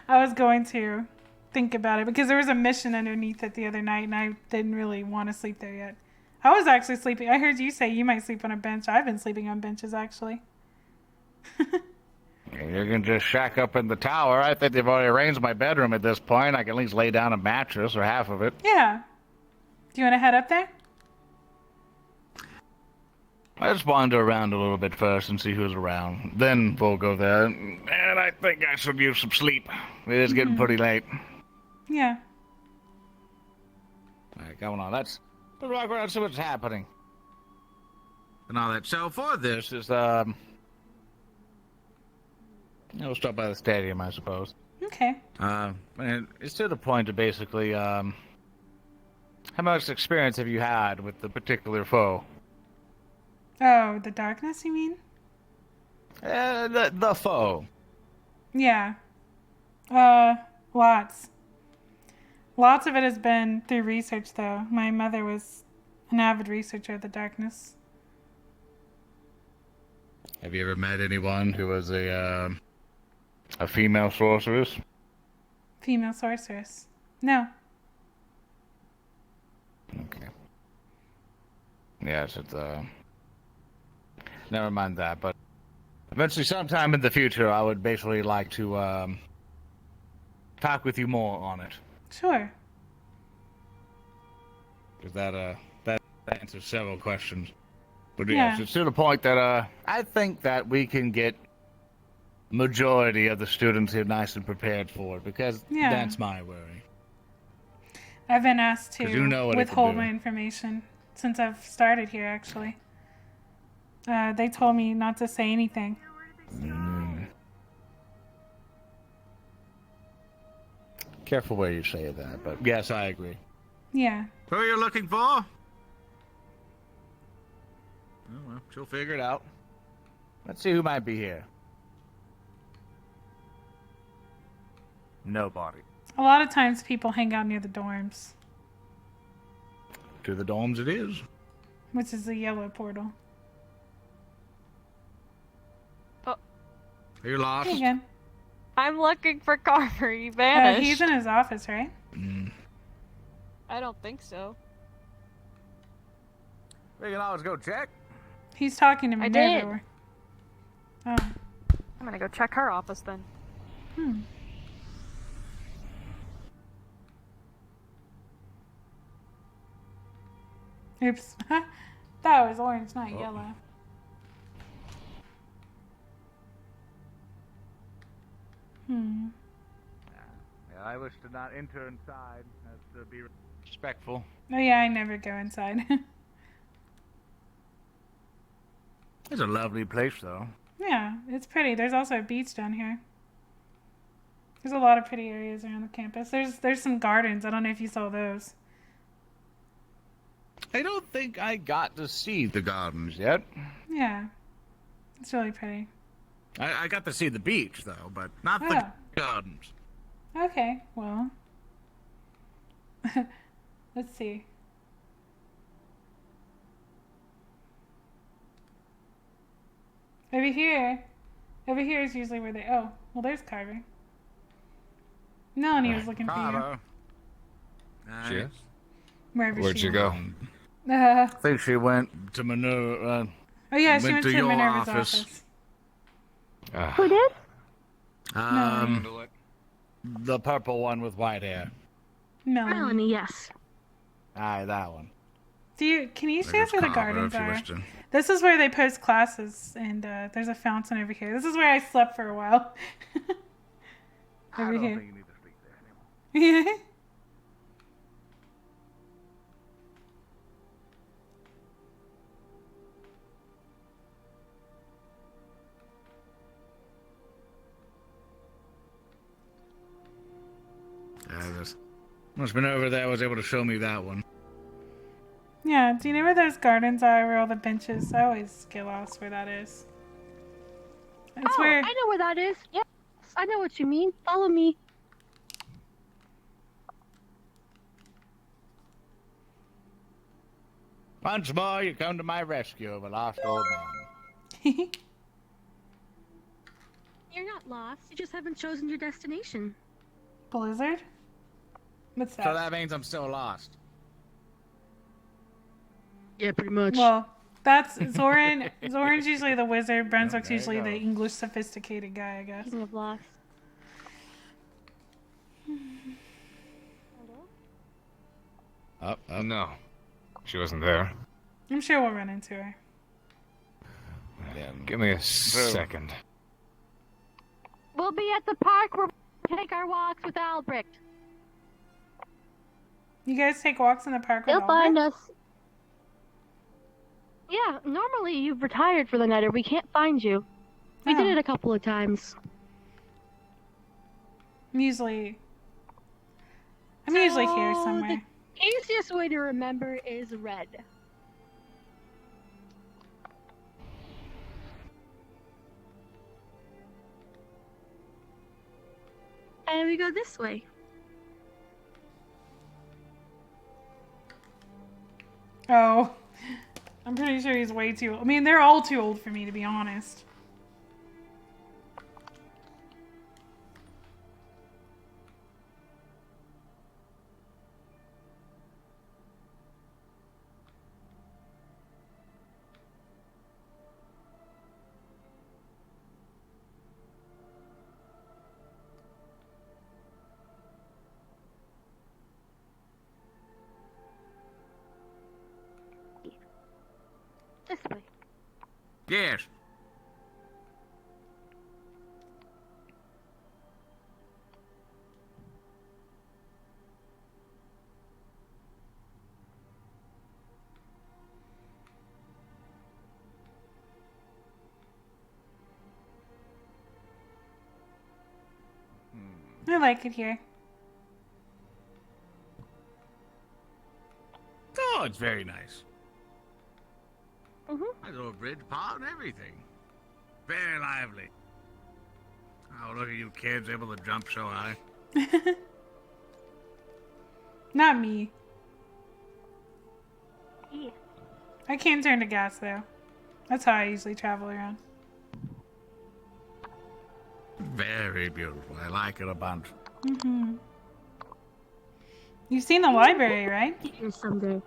I was going to think about it because there was a mission underneath it the other night and I didn't really want to sleep there yet. I was actually sleeping. I heard you say you might sleep on a bench. I've been sleeping on benches actually. You can just shack up in the tower. I think they've already arranged my bedroom at this point. I can at least lay down a mattress or half of it. Yeah. Do you want to head up there? Let's wander around a little bit first and see who's around. Then we'll go there. And I think I should use some sleep. It is getting pretty late. Yeah. Alright, come on. Let's walk around and see what's happening. And all that. So for this is, we'll stop by the stadium, I suppose. Okay. And it's to the point of basically, how much experience have you had with the particular foe? Oh, the darkness, you mean? The foe. Yeah. Lots. Lots of it has been through research, though. My mother was an avid researcher of the darkness. Have you ever met anyone who was a female sorceress? Female sorceress. No. Okay. Yes, it's, never mind that, but eventually sometime in the future I would basically like to, talk with you more on it. Sure. Because that answers several questions. But Yeah. yes, it's to the point that, I think that we can get majority of the students here nice and prepared for it, because Yeah. that's my worry. I've been asked to 'Cause you know what it can withhold do. my information since I've started here, actually. They told me not to say anything. Careful where you say that, but yes, I agree. Yeah. Who are you looking for? Oh, well, she'll figure it out. Let's see who might be here. Nobody. A lot of times people hang out near the dorms, To the domes it is. which is the yellow portal. Are you lost? Hey again. I'm looking for Carver. He vanished. He's in his office, right? I don't think so. We can always go check. He's talking to me. I did. Oh. I'm gonna go check her office then. Oops. That was orange, not yellow. Yeah, I wish to not enter inside, as to be respectful. Oh yeah, I never go inside. It's a lovely place, though. Yeah, it's pretty. There's also a beach down here. There's a lot of pretty areas around the campus. There's some gardens. I don't know if you saw those. I don't think I got to see the gardens yet. Yeah. It's really pretty. I got to see the beach, though, but not the Oh. gardens. Okay, well. Let's see. Over here. Over here is usually where they... Oh, well, there's Carver. Melanie was looking for you. She is? Wherever Where'd she you go? I think she went to Minerva. Oh, yeah, she went to your Minerva's office. Who did? The purple one with white hair. Melanie, yes. Aye, that one. Can you see us where the gardens are? This is where they post classes, and there's a fountain over here. This is where I slept for a while. Over here. think you need to sleep there anymore. Yeah. Must have been over there. Was able to show me that one. Yeah, do you know where those gardens are, where all the benches? I always get lost where that is. It's where... I know where that is. Yes, I know what you mean. Follow me. Once more, you come to my rescue of a lost old man. You're not lost. You just haven't chosen your destination. Blizzard? What's that? So that means I'm still lost. Yeah, pretty much. Well, that's Zoran. Zoran's usually the wizard. Brunswick's usually the English sophisticated guy, I guess. King of lost. No. She wasn't there. I'm sure we'll run into her. Give me a second. We'll be at the park where we take our walks with Albrecht. You guys take walks in the park with They'll find Albert? us. Yeah, normally you've retired for the night or we can't find you. We did it a couple of times. I'm usually here somewhere. The easiest way to remember is red. And we go this way. Oh, I'm pretty sure he's way too old. I mean, they're all too old for me, to be honest. This way. Yes. I like it here. Oh, it's very nice. Mm-hmm. Nice little bridge, pot, and everything. Very lively. Oh, look at you kids able to jump so high. Not me. Yeah. I can't turn to gas, though. That's how I usually travel around. Very beautiful. I like it a bunch. Mm-hmm. You've seen the library, right? Someday.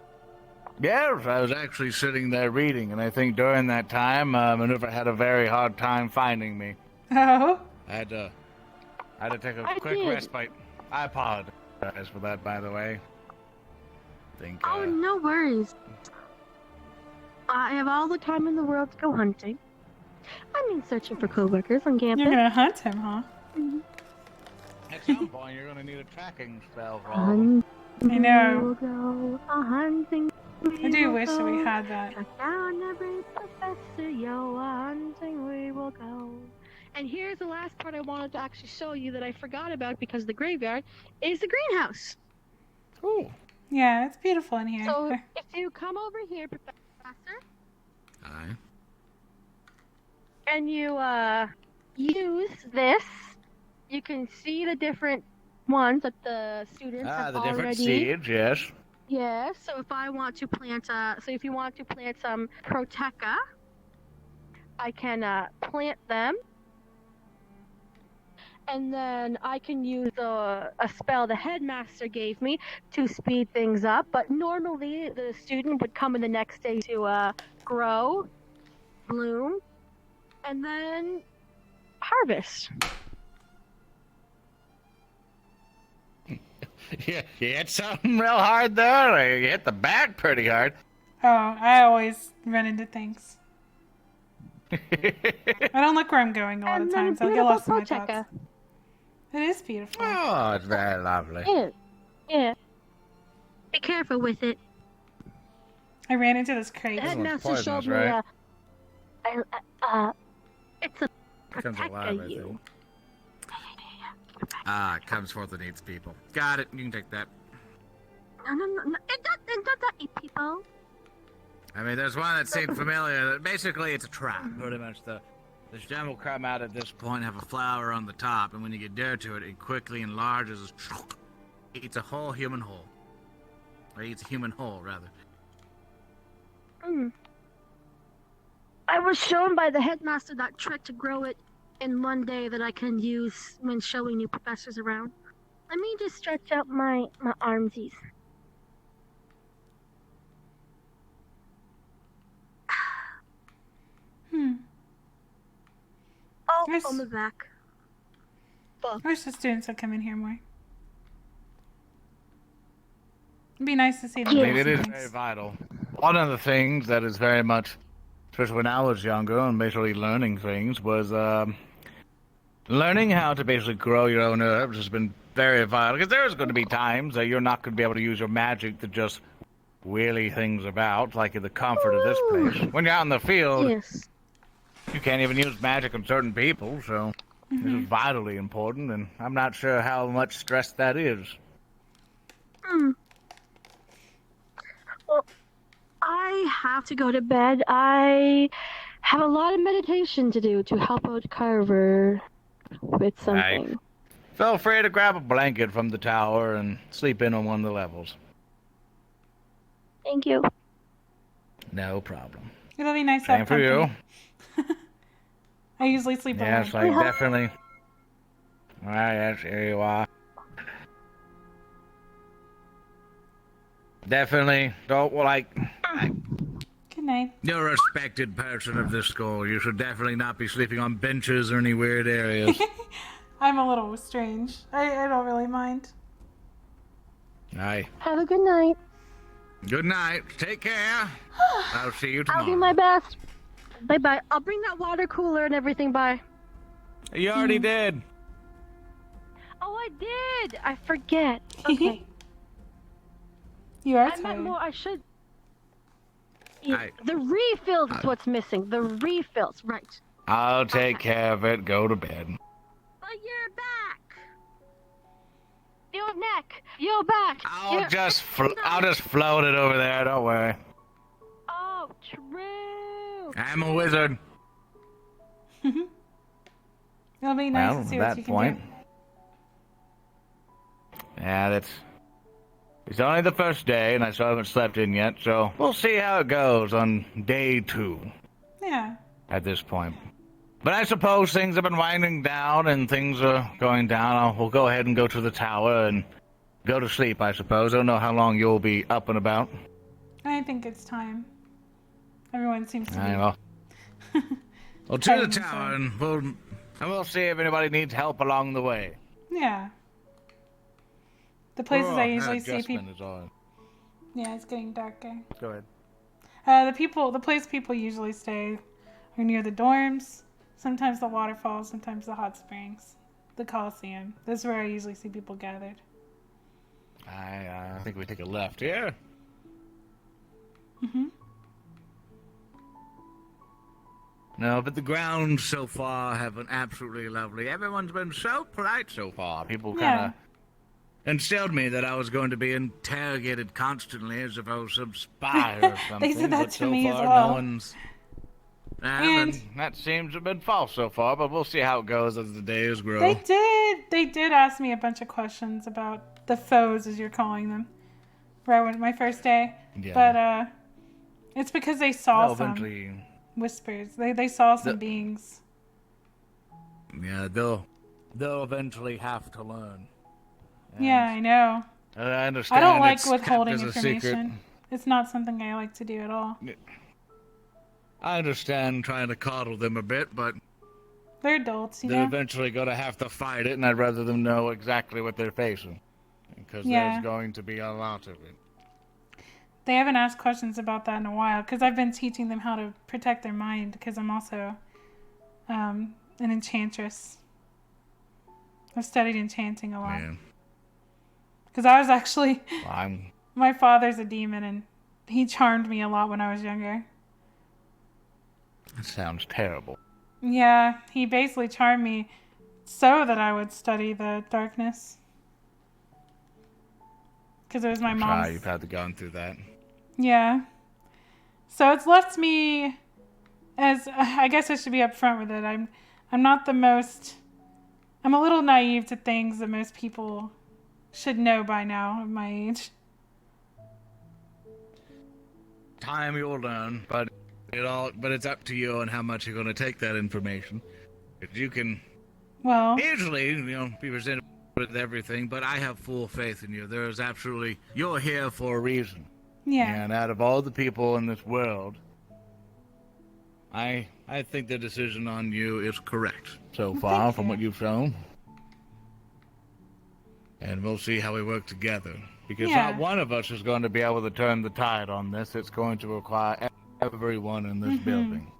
Yes, I was actually sitting there reading, and I think during that time, Minerva had a very hard time finding me. Oh? I had to take a quick did. respite. I apologize for that, by the way. Oh, no worries. I have all the time in the world to go hunting. I mean, searching for coworkers on campus. You're gonna hunt him, huh? At some point, you're gonna need a tracking spell for all of Hunting them. I know. we'll go, a hunting I do wish that we had that. Track down every professor, yo, a hunting we will go. And here's the last part I wanted to actually show you that I forgot about because the graveyard is the greenhouse. Cool. Yeah, it's beautiful in here. So if you come over here, Professor, Aye. and you use this, you can see the different ones that the students have The different already seeds, yes. Yeah, so if I want to plant, if you want to plant some Proteca, I can plant them, and then I can use a spell the headmaster gave me to speed things up. But normally the student would come in the next day to grow, bloom, and then harvest. Yeah, you hit something real hard there, or you hit the back pretty hard. Oh, I always run into things. I don't look where I'm going a lot of times. I'll get lost in my thoughts. It is beautiful. Oh, it's very lovely. Yeah. Be careful with it. I ran into this crate. The headmaster showed me right? it's a Comes alive, I think. It comes forth and eats people. Got it. You can take that. No. It doesn't eat people. I mean, there's one that seemed familiar. Basically, it's a trap. Pretty much the stem will come out at this point, have a flower on the top, and when you get near to it, it quickly enlarges. Eats a whole human whole. Or eats a human whole, rather. I was shown by the headmaster that trick to grow it in one day that I can use when showing new professors around. Let me just stretch out my armsies. Oh, on the back. I wish the students would come in here more. It'd be nice to see them. I mean, it is very vital. One of the things that is very much, especially when I was younger and basically learning things, was learning how to basically grow your own herbs has been very vital. Because there's going to be times that you're not going to be able to use your magic to just wheelie things about, like in the comfort of this place. When you're out in the field, you can't even use magic on certain people, so this is vitally important, and I'm not sure how much stress that is. Well, I have to go to bed. I have a lot of meditation to do to help out Carver with something. Right. Feel free to grab a blanket from the tower and sleep in on one of the levels. Thank you. No problem. It'll be nice to Same have for you. company. I usually sleep alone. Yes, like definitely. Alright, yes, here you are. Definitely don't like. Good night. You're a respected person of this school. You should definitely not be sleeping on benches or any weird areas. I'm a little strange. I don't really mind. Aye. Have a good night. Good night. Take care. I'll see you tomorrow. I'll do my best. Bye-bye. I'll bring that water cooler and everything by. You already did. Oh, I did. I forget. Okay. You are I meant tired. more. I should. The refills is what's missing. The refills, right? I'll take care of it. Go to bed. But you're back. Your neck. You're back. I'll just float it over there. Don't worry. Oh, true. I'm a wizard. It'll be nice to see what you can do. Yeah, it's only the first day, and I still haven't slept in yet, so we'll see how it goes on day 2 Yeah. at this point. But I suppose things have been winding down, and things are going down. We'll go ahead and go to the tower and go to sleep, I suppose. I don't know how long you'll be up and about. I think it's time. Everyone seems to be. Well, to tired the and tower, and we'll see if anybody needs help along the way. Yeah. The places I usually see adjustment people. is on. Yeah, it's getting darker. Go ahead. The place people usually stay are near the dorms, sometimes the waterfalls, sometimes the hot springs, the Coliseum. This is where I usually see people gathered. I think we take a left here. No, but the grounds so far have been absolutely lovely. Everyone's been so polite so far. People kind of instilled me that I was going to be interrogated constantly as if I was some spy or something. They said that but to so me far, as well. no one's. And that seems to have been false so far, but we'll see how it goes as the days grow. They did ask me a bunch of questions about the foes, as you're calling them. right when my first day. Yeah. But it's because they saw They'll some eventually- whispers. They saw some beings. Yeah, they'll eventually have to learn. Yeah, I know. I understand. I don't like it's withholding kept as a secret. information. It's not something I like to do at all. I understand trying to coddle them a bit, but They're adults, you they're know. eventually going to have to fight it, and I'd rather them know exactly what they're facing. Because Yeah. there's going to be a lot of it. They haven't asked questions about that in a while because I've been teaching them how to protect their mind because I'm also an enchantress. I've studied enchanting a lot. Yeah. Because I was actually... I'm... My father's a demon and he charmed me a lot when I was younger. That sounds terrible. Yeah, he basically charmed me so that I would study the darkness. Because it was my mom's... Sorry, you've had to go through that. Yeah. So it's left me as... I guess I should be upfront with it. I'm not the most... I'm a little naive to things that most people should know by now at my age. Time you'll learn, but it's up to you on how much you're going to take that information. If you can... Well... Usually, be presented with everything, but I have full faith in you. There is absolutely... You're here for a reason. Yeah. And out of all the people in this world, I think the decision on you is correct so far from what you've shown. And we'll see how we work together. Because Yeah. not one of us is going to be able to turn the tide on this. It's going to require everyone in this building.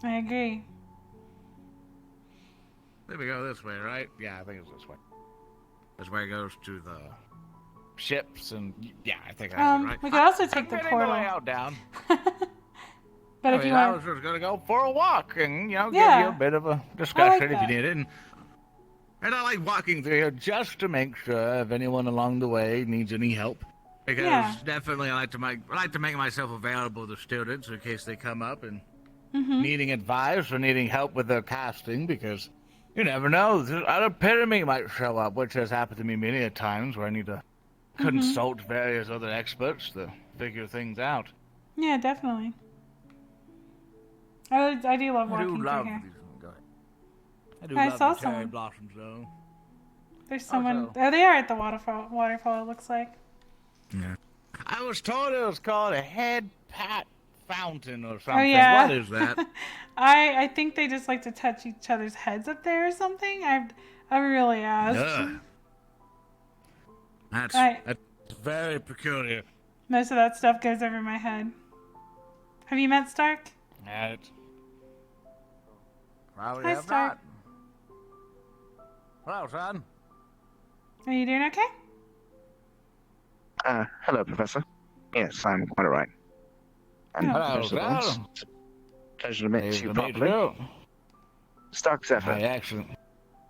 I agree. There we go this way, right? Yeah, I think it's this way. This way goes to the ships and... Yeah, I think I have it right. We could also take the I'm getting portal. the layout down. But if you I want... was just going to go for a walk and, give Yeah. you a bit of a discussion if that. you need it. And I like walking through here just to make sure if anyone along the way needs any help. Because Yeah. definitely I like to make myself available to students in case they come up and Mhm. needing advice or needing help with their casting, because you never know. Other pyramid might show up, which has happened to me many a times where I need to consult various other experts to figure things out. Yeah, definitely. I do love walking through here. I do I love saw the cherry someone. blossoms, though. There's someone... Oh, they are at the waterfall, it looks like. Yeah. I was told it was called a head pat fountain or something. Oh, yeah. What is that? I think they just like to touch each other's heads up there or something. I really asked. Ugh. That's very peculiar. Most of that stuff goes over my head. Have you met Stark? That probably Hi, have Stark. not. Hello, son. Are you doing okay? Hello, Professor. Yes, I'm quite alright. And Hello, Professor Lawrence, sir. it's a pleasure to meet Pleased you to meet properly. you. Stark Zephyr. Hi, excellent.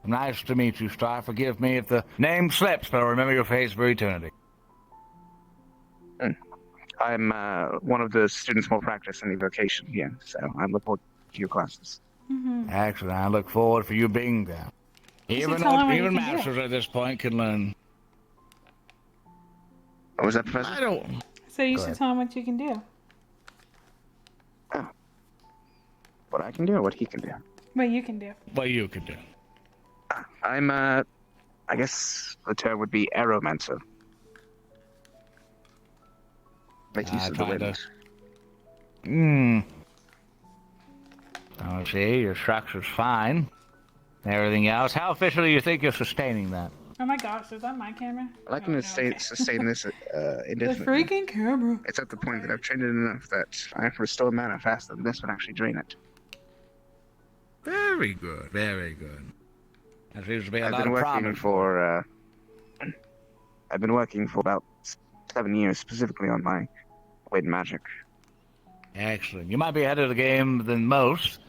Nice to meet you, Star. Forgive me if the name slips, but I'll remember your face for eternity. I'm one of the students more practice in evocation here, so I look forward to your classes. Excellent. I look forward for you being there. Even tell him what you can do. masters at this point can learn. What was that, Professor? I don't. So you Go should ahead. tell him what you can do. What I can do or what he can do? What you can do. What you can do. I'm, I guess the term would be aeromancer. Make use of the kinda. wind. I see, your structure's fine. Everything else. How officially do you think you're sustaining that? Oh my gosh, is that my camera? I'd like him to sustain this The indefinitely. freaking camera. It's at the point that I've trained it enough that I have to restore mana faster than this would actually drain it. Very good, very good. That seems to be a I've lot been of working promise. for I've been working for about 7 years specifically on my wind magic. Excellent. You might be ahead of the game than most,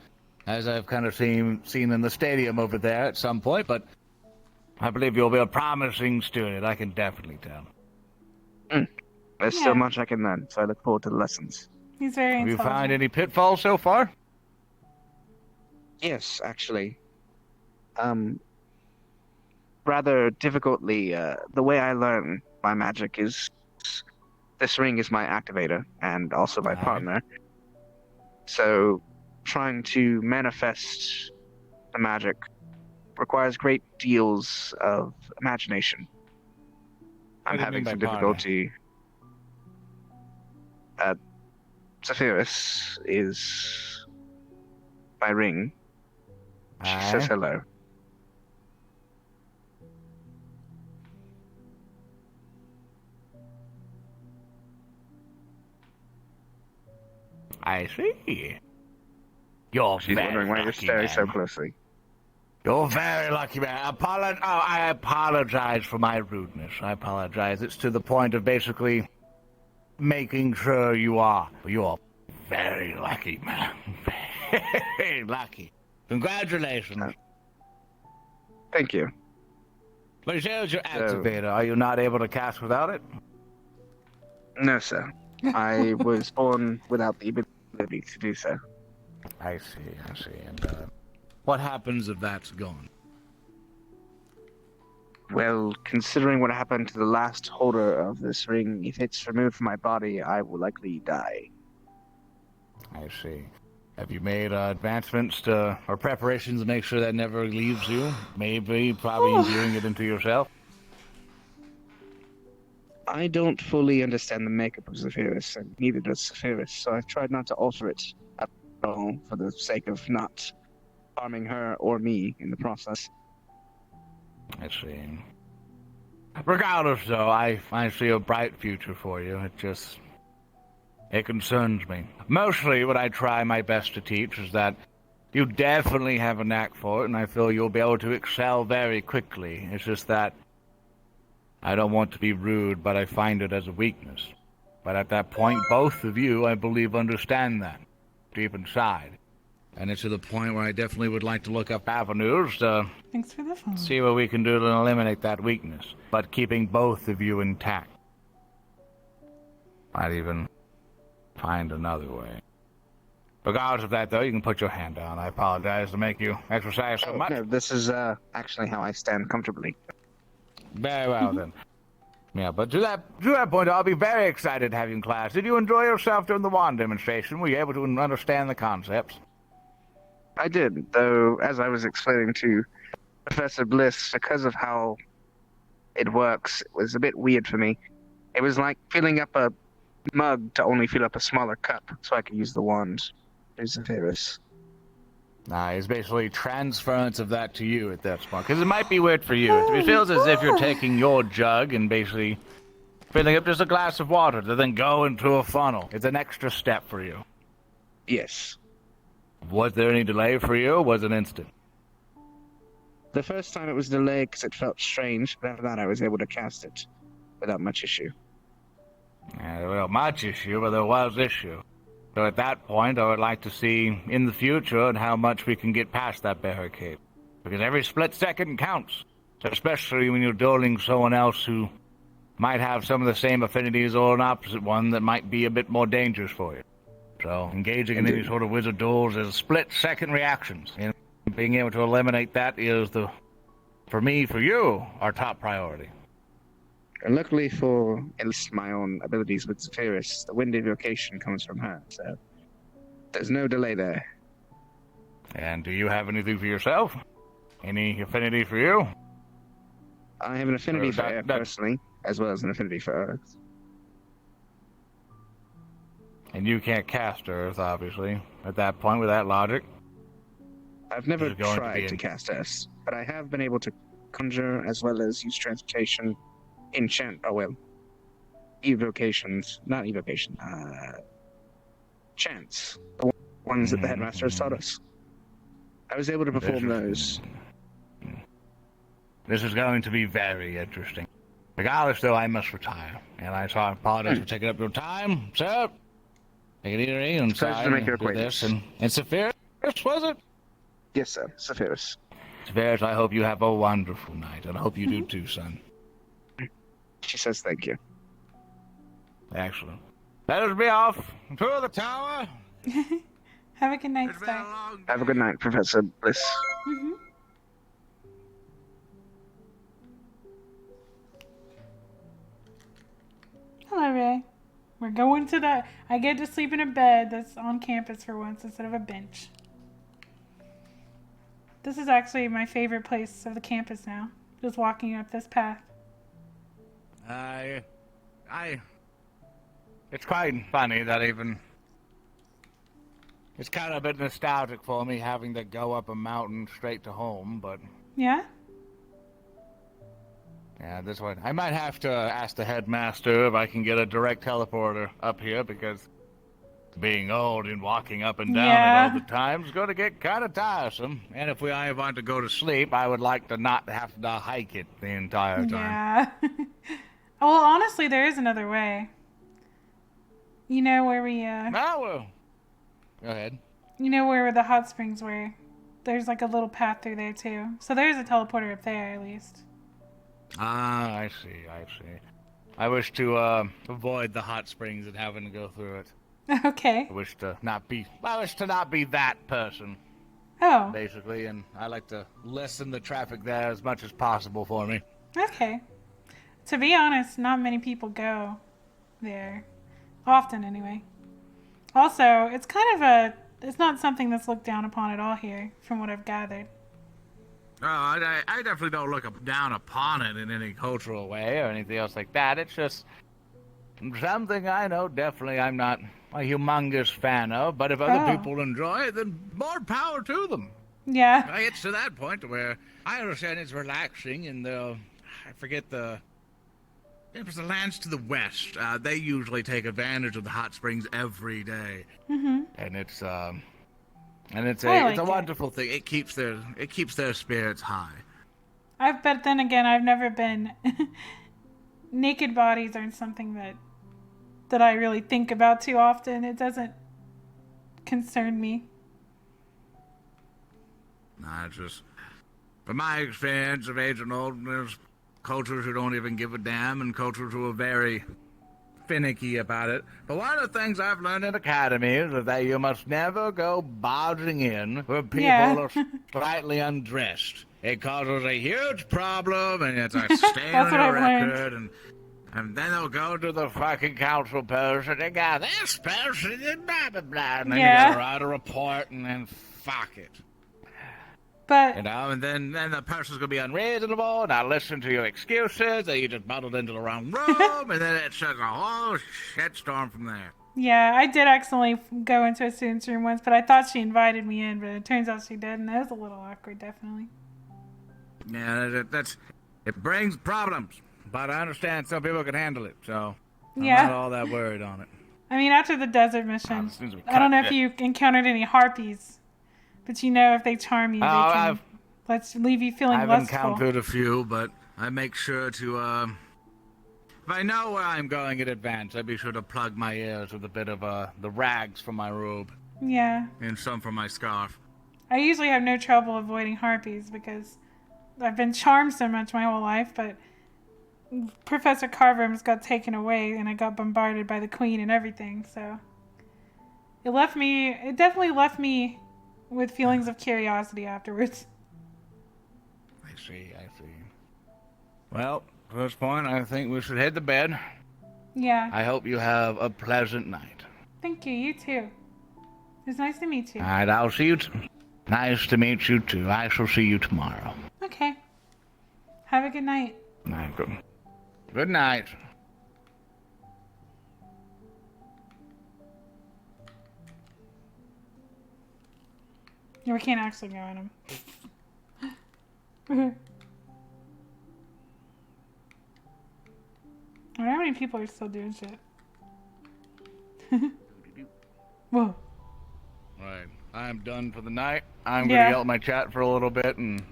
as I've kind of seen in the stadium over there at some point, but I believe you'll be a promising student. I can definitely tell. There's Yeah. still much I can learn, so I look forward to the lessons. He's very Have you intelligent. found any pitfalls so far? Yes, actually. Rather difficultly, the way I learn my magic is this ring is my activator and also my partner. So, trying to manifest the magic requires great deals of imagination. I'm do you having mean some by partner? difficulty. Zephyrus is my ring. She says hello. I see. You're She's very wondering why you're lucky, staring so man. closely. You're very lucky, man. I apologize for my rudeness. I apologize. It's to the point of basically making sure you're very lucky, man. Very lucky. Congratulations. Thank you. But you say it's your activator. Are you not able to cast without it? No, sir. I was born without the ability to do so. I see. And what happens if that's gone? Well, considering what happened to the last holder of this ring, if it's removed from my body, I will likely die. I see. Have you made advancements to or preparations to make sure that never leaves you? Maybe, probably imbuing it into yourself? I don't fully understand the makeup of Zephyrus, and neither does Zephyrus, so I've tried not to alter it at all for the sake of not harming her or me in the process. I see. Regardless, though, I see a bright future for you. It concerns me. Mostly what I try my best to teach is that you definitely have a knack for it, and I feel you'll be able to excel very quickly. It's just that I don't want to be rude, but I find it as a weakness. But at that point, both of you, I believe, understand that deep inside. And it's to the point where I definitely would like to look up avenues to Thanks for the phone. see what we can do to eliminate that weakness, but keeping both of you intact. Might even find another way. Regardless of that, though, you can put your hand down. I apologize to make you exercise so much. No, this is actually how I stand comfortably. Very well, then. Yeah, but to that point, I'll be very excited to have you in class. Did you enjoy yourself during the wand demonstration? Were you able to understand the concepts? I did, though, as I was explaining to Professor Bliss, because of how it works, it was a bit weird for me. It was like filling up a mug to only fill up a smaller cup, so I could use the wand. There's Zephyrus. Nah, it's basically transference of that to you at that point. Because it might be weird for you. It feels as if you're taking your jug and basically filling up just a glass of water to then go into a funnel. It's an extra step for you. Yes. Was there any delay for you, or was it instant? The first time it was delayed because it felt strange, but after that I was able to cast it without much issue. Yeah, well, much issue, but there was issue. So at that point, I would like to see in the future and how much we can get past that barricade. Because every split second counts, especially when you're dueling someone else who might have some of the same affinities or an opposite one that might be a bit more dangerous for you. So engaging in any sort of wizard duels is split-second reactions. And being able to eliminate that is, for you, our top priority. And luckily for at least my own abilities with Zephyrus, the wind invocation comes from her, so there's no delay there. And do you have anything for yourself? Any affinity for you? I have an affinity for air personally, as well as an affinity for earth. And you can't cast Earth, obviously, at that point with that logic. I've never tried to cast Earth, but I have been able to conjure as well as use transmutation, enchant, chants, the ones that the headmaster has taught us. I was able to perform those. This is going to be very interesting. Regardless, though, I must retire, and I apologize for taking up your time, sir. Take it easy and Pleasure to make your acquaintance. And Zephyrus, was it? Yes, sir. Zephyrus. Zephyrus, I hope you have a wonderful night, and I hope you do too, son. She says thank you. Excellent. Let us be off to the tower. Have a good night, Star. Have a good night, Professor Bliss. Mm-hmm. Hello, Ray. We're going to the... I get to sleep in a bed that's on campus for once instead of a bench. This is actually my favorite place of the campus now. Just walking up this path. It's quite funny that even... It's kind of a bit nostalgic for me having to go up a mountain straight to home, but... Yeah? Yeah, this one. I might have to ask the headmaster if I can get a direct teleporter up here, because being old and walking up and down it all the time is going to get kind of tiresome. And if I want to go to sleep, I would like to not have to hike it the entire time. Yeah. Well, honestly, there is another way. You know where we, Oh, well. Go ahead. You know where the hot springs were? There's like a little path through there, too. So there's a teleporter up there, at least. Ah, I see. I wish to avoid the hot springs and having to go through it. Okay. I wish to not be that person. Oh. Basically, and I like to lessen the traffic there as much as possible for me. Okay. To be honest, not many people go there. Often, anyway. Also, it's kind of it's not something that's looked down upon at all here, from what I've gathered. Oh, I definitely don't look down upon it in any cultural way or anything else like that. It's just something I know definitely I'm not a humongous fan of, but if other people enjoy it, then more power to them. Yeah. It's to that point where I understand it's relaxing, and I forget it was the lands to the west. They usually take advantage of the hot springs every day. Mm-hmm. And it's a wonderful thing. It keeps their spirits high. But then again, I've never been. Naked bodies aren't something that I really think about too often. It doesn't concern me. Nah, just from my experience of age and old, there's cultures who don't even give a damn, and cultures who are very finicky about it. But one of the things I've learned in academies is that you must never go barging in where people are slightly undressed. It causes a huge problem, and it's a stain on the record, and then they'll go to the fucking council person and go, this person is blah, blah, blah, and then you gotta write a report, and then fuck it. But... You know, and then the person's gonna be unreasonable, not listen to your excuses, that you just muddled into the wrong room, and then it sets a whole shitstorm from there. Yeah, I did accidentally go into a student's room once, but I thought she invited me in, but it turns out she didn't. That was a little awkward, definitely. Yeah, it brings problems, but I understand some people can handle it, so I'm Yeah. not all that worried on it. I mean, after the desert mission, as soon as we I don't know cut if it. you encountered any harpies, but you know if they charm you, they can let's leave you feeling I've lustful. encountered a few, but I make sure to, if I know where I'm going in advance, I be sure to plug my ears with a bit of the rags from my robe. Yeah. And some from my scarf. I usually have no trouble avoiding harpies because I've been charmed so much my whole life, but Professor Carver's got taken away and I got bombarded by the Queen and everything, so it definitely left me with feelings of curiosity afterwards. I see. Well, at this point, I think we should head to bed. Yeah. I hope you have a pleasant night. Thank you, you too. It was nice to meet you. All right, I'll see you. Nice to meet you, too. I shall see you tomorrow. Okay. Have a good night. All right, good night. Yeah, we can't actually go on him. I wonder how many people are still doing shit. Whoa. Right. I'm done for the night. I'm going to yell at my chat for a little bit and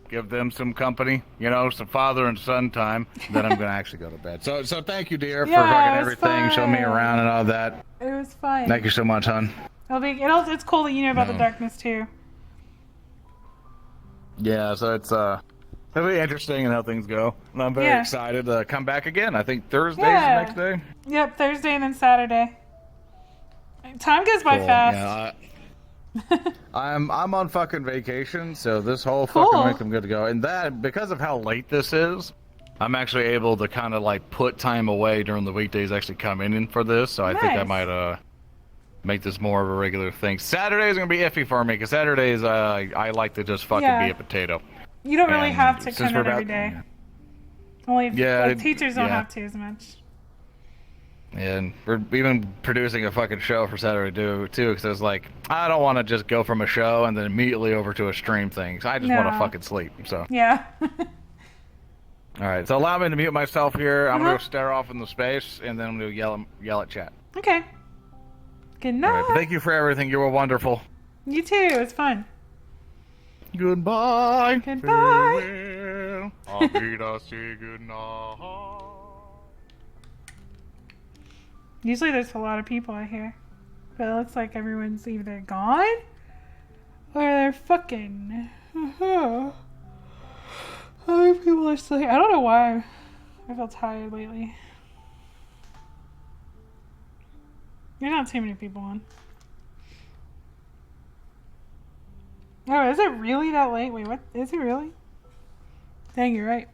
give them some company. You know, some father and son time. Then I'm going to actually go to bed. So thank you, dear, for fucking everything. Show me around and all that. It was fun. Thank you so much, hon. It's cool that you know about the darkness, too. Yeah, so it's it'll be interesting in how things go. And I'm very excited to come back again. I think Thursday's the next day. Yep, Thursday and then Saturday. Time goes by fast. Yeah, I'm on fucking vacation, so this whole fucking week I'm good to go. And that, because of how late this is, I'm actually able to kind of like put time away during the weekdays, actually come in for this. So I think I Nice. might make this more of a regular thing. Saturday is gonna be iffy for me because Saturdays I like to just fucking Yeah. be a potato. You don't really And have to since come we're in every about- day. Only Yeah, like, teachers don't yeah. have to as much. And we're even producing a fucking show for Saturday too, because it's like I don't want to just go from a show and then immediately over to a stream thing. So I just want to No. fucking sleep. So Yeah. all right, so allow me to mute myself here. I'm Uh-huh. gonna stare off into space, and then I'm gonna yell at chat. Okay. Good All night. right, but thank you for everything. You were wonderful. You too. It's fun. Goodbye. Goodbye. I'll be to say goodnight. Usually there's a lot of people out here. But it looks like everyone's either gone or they're fucking. Other people are still here. I don't know why. I feel tired lately. There's not too many people on. Oh, is it really that late? Wait, what? Is it really? Dang, you're right.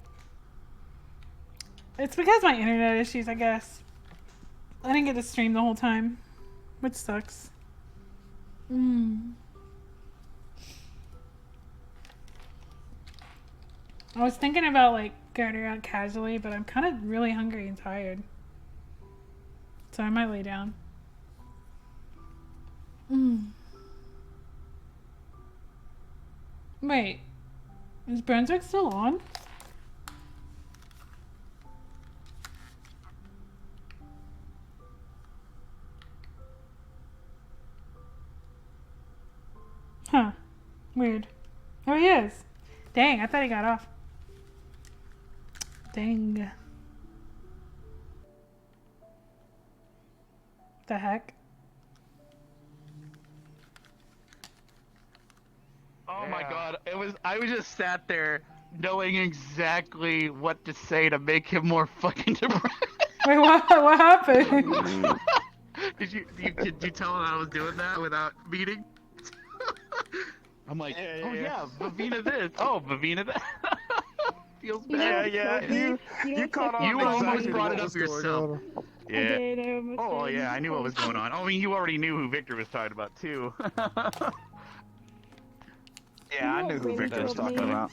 It's because of my internet issues, I guess. I didn't get to stream the whole time, which sucks. I was thinking about like going around casually, but I'm kind of really hungry and tired. So I might lay down. Wait, is Brunswick still on? Huh. Weird. Oh, he is. Dang, I thought he got off. Dang. The heck? Oh my god, I was just sat there knowing exactly what to say to make him more fucking depressed. Wait, what happened? Did you tell him I was doing that without meeting? I'm like, Vavina this. Oh, Vavina that. Feels bad. You caught on. You exactly almost brought what it up was going yourself. on. Yeah. I did, I almost Oh did. yeah, I knew what was going on. I mean, you already knew who Victor was talking about too. Yeah, I knew who Victor was talking about.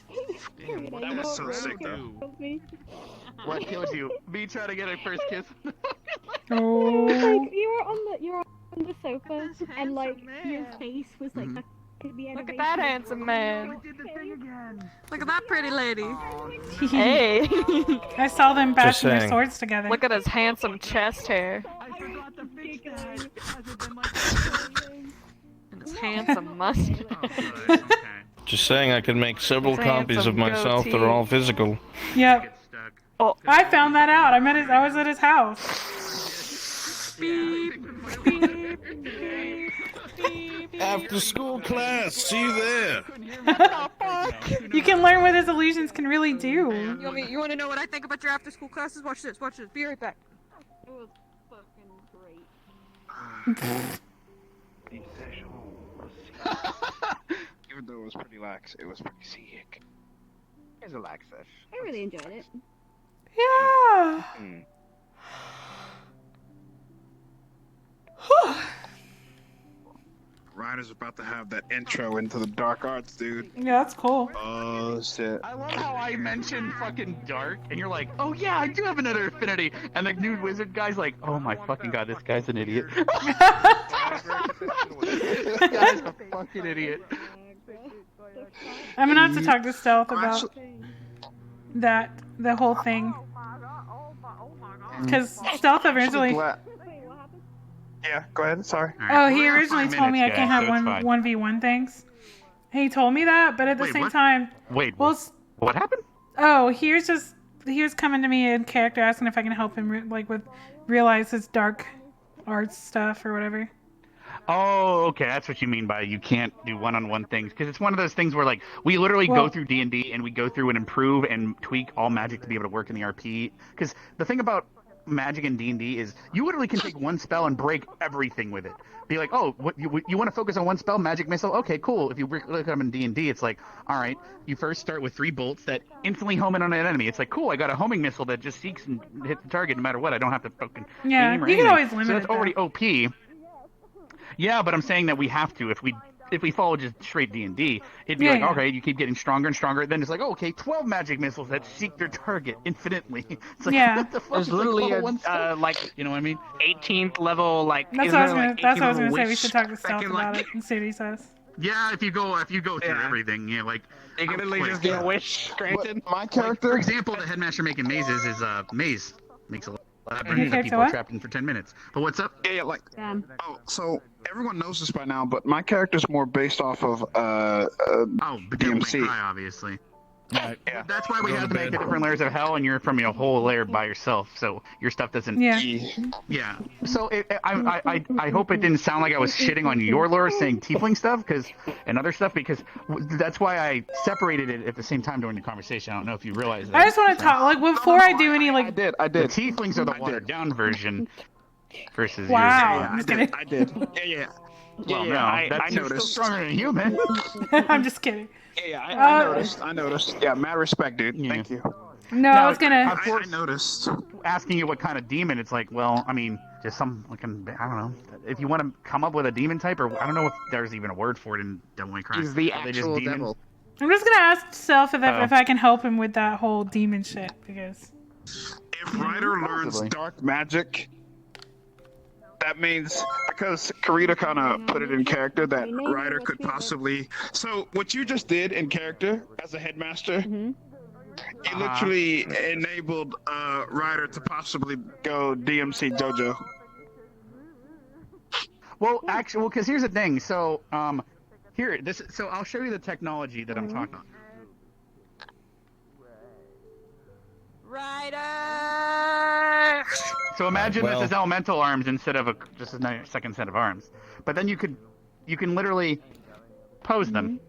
Damn, That that was was so sick, rude. though. What killed you? Me trying to get a first kiss? Oh. Like, you were on the sofa, and like your face was like Look at that handsome man. Look at that pretty lady. Hey. I saw them bashing their saying. swords together. Look at his handsome chest hair. And his handsome mustache. Just saying, I could make several His copies of handsome myself that goatee. are all physical. Yep. Oh. I found that out. I was at his house. Beep, beep, After school class, see you there. You can learn what his illusions can really do. You want to know what I think about your after school classes? Watch this, watch this. Be right back. It was fucking great. Even though it was pretty lax, it was pretty sick. It's a lax fish. I really enjoyed it. Yeah. Ryder's about to have that intro into the dark arts, dude. Yeah, that's cool. Oh shit. I love how I mentioned fucking dark, and you're like, oh yeah, I do have another affinity, and the new wizard guy's like, oh my fucking god, this guy's an idiot. This guy's a fucking idiot. I'm gonna have to talk to Stealth about the whole thing. Because Stealth originally. Yeah, go ahead. Sorry. Oh, he originally told me I can't have 1v1 things. He told me that, but at the Wait, same what? time. Wait, well, what happened? Oh, he was coming to me in character asking if I can help him with realize his dark arts stuff or whatever. Oh, okay, that's what you mean by you can't do one-on-one things, because it's one of those things where like we literally go through D&D and we go through and improve and tweak all magic to be able to work in the RP. Because the thing about magic in D&D is you literally can take one spell and break everything with it. Be like, oh, what you want to focus on one spell, magic missile? Okay, cool. If you look at them in D&D, it's like, all right, you first start with 3 bolts that instantly home in on an enemy. It's like, cool, I got a homing missile that just seeks and hits the target no matter what. I don't have to fucking aim or you can anything. always limit So that's it, already OP. Yeah, but I'm saying that we have to if we follow just straight D&D, it'd be like, okay, you keep getting stronger and stronger. Then it's like, oh, okay, 12 magic missiles that seek their target infinitely. It's like, what the fuck? There's It's literally like, like you know what I mean? 18th level, like. That's what I was gonna say. We should talk to Stealth about it and see what he says. Yeah, if you go through everything, like you can literally just get a wish granted. My character, for example, the headmaster making mazes is Maze makes a labyrinth Okay, that so people what? are trapped in for 10 minutes. But what's up? Yeah, like, so everyone knows this by now, but my character's more based off of DMC. Obviously. Right. Yeah. That's why we have to make the different layers of hell, and you're from a whole layer by yourself, so your stuff doesn't. Yeah. Yeah. So I hope it didn't sound like I was shitting on your lore, saying tiefling stuff, and other stuff, because that's why I separated it at the same time during the conversation. I don't know if you realize that. I just want to talk, like, before I do any, like. I did. The tieflings are the watered down version versus Wow. yours. I'm just kidding. I did. Yeah. Well, no, I that's still noticed. stronger than a human. I'm just kidding. Yeah, I noticed. Yeah, mad respect, dude. Thank you. No, I was gonna. Of course, I noticed. asking you what kind of demon, it's like, well, I mean, just some looking, I don't know. If you want to come up with a demon type, or I don't know if there's even a word for it in Devil May Cry. He's the Are they just actual demons? devil. I'm just gonna ask Self if Oh. I can help him with that whole demon shit, because. If Ryder learns dark magic, that means, because Karita kind of put it in character that Ryder could possibly. So what you just did in character as a headmaster, you literally enabled Ryder to possibly go DMC JoJo. Well, actually, because here's the thing. So, so I'll show you the technology that I'm talking about. Ryder! So imagine Well- this is elemental arms instead of just a second set of arms. But then you can literally pose them.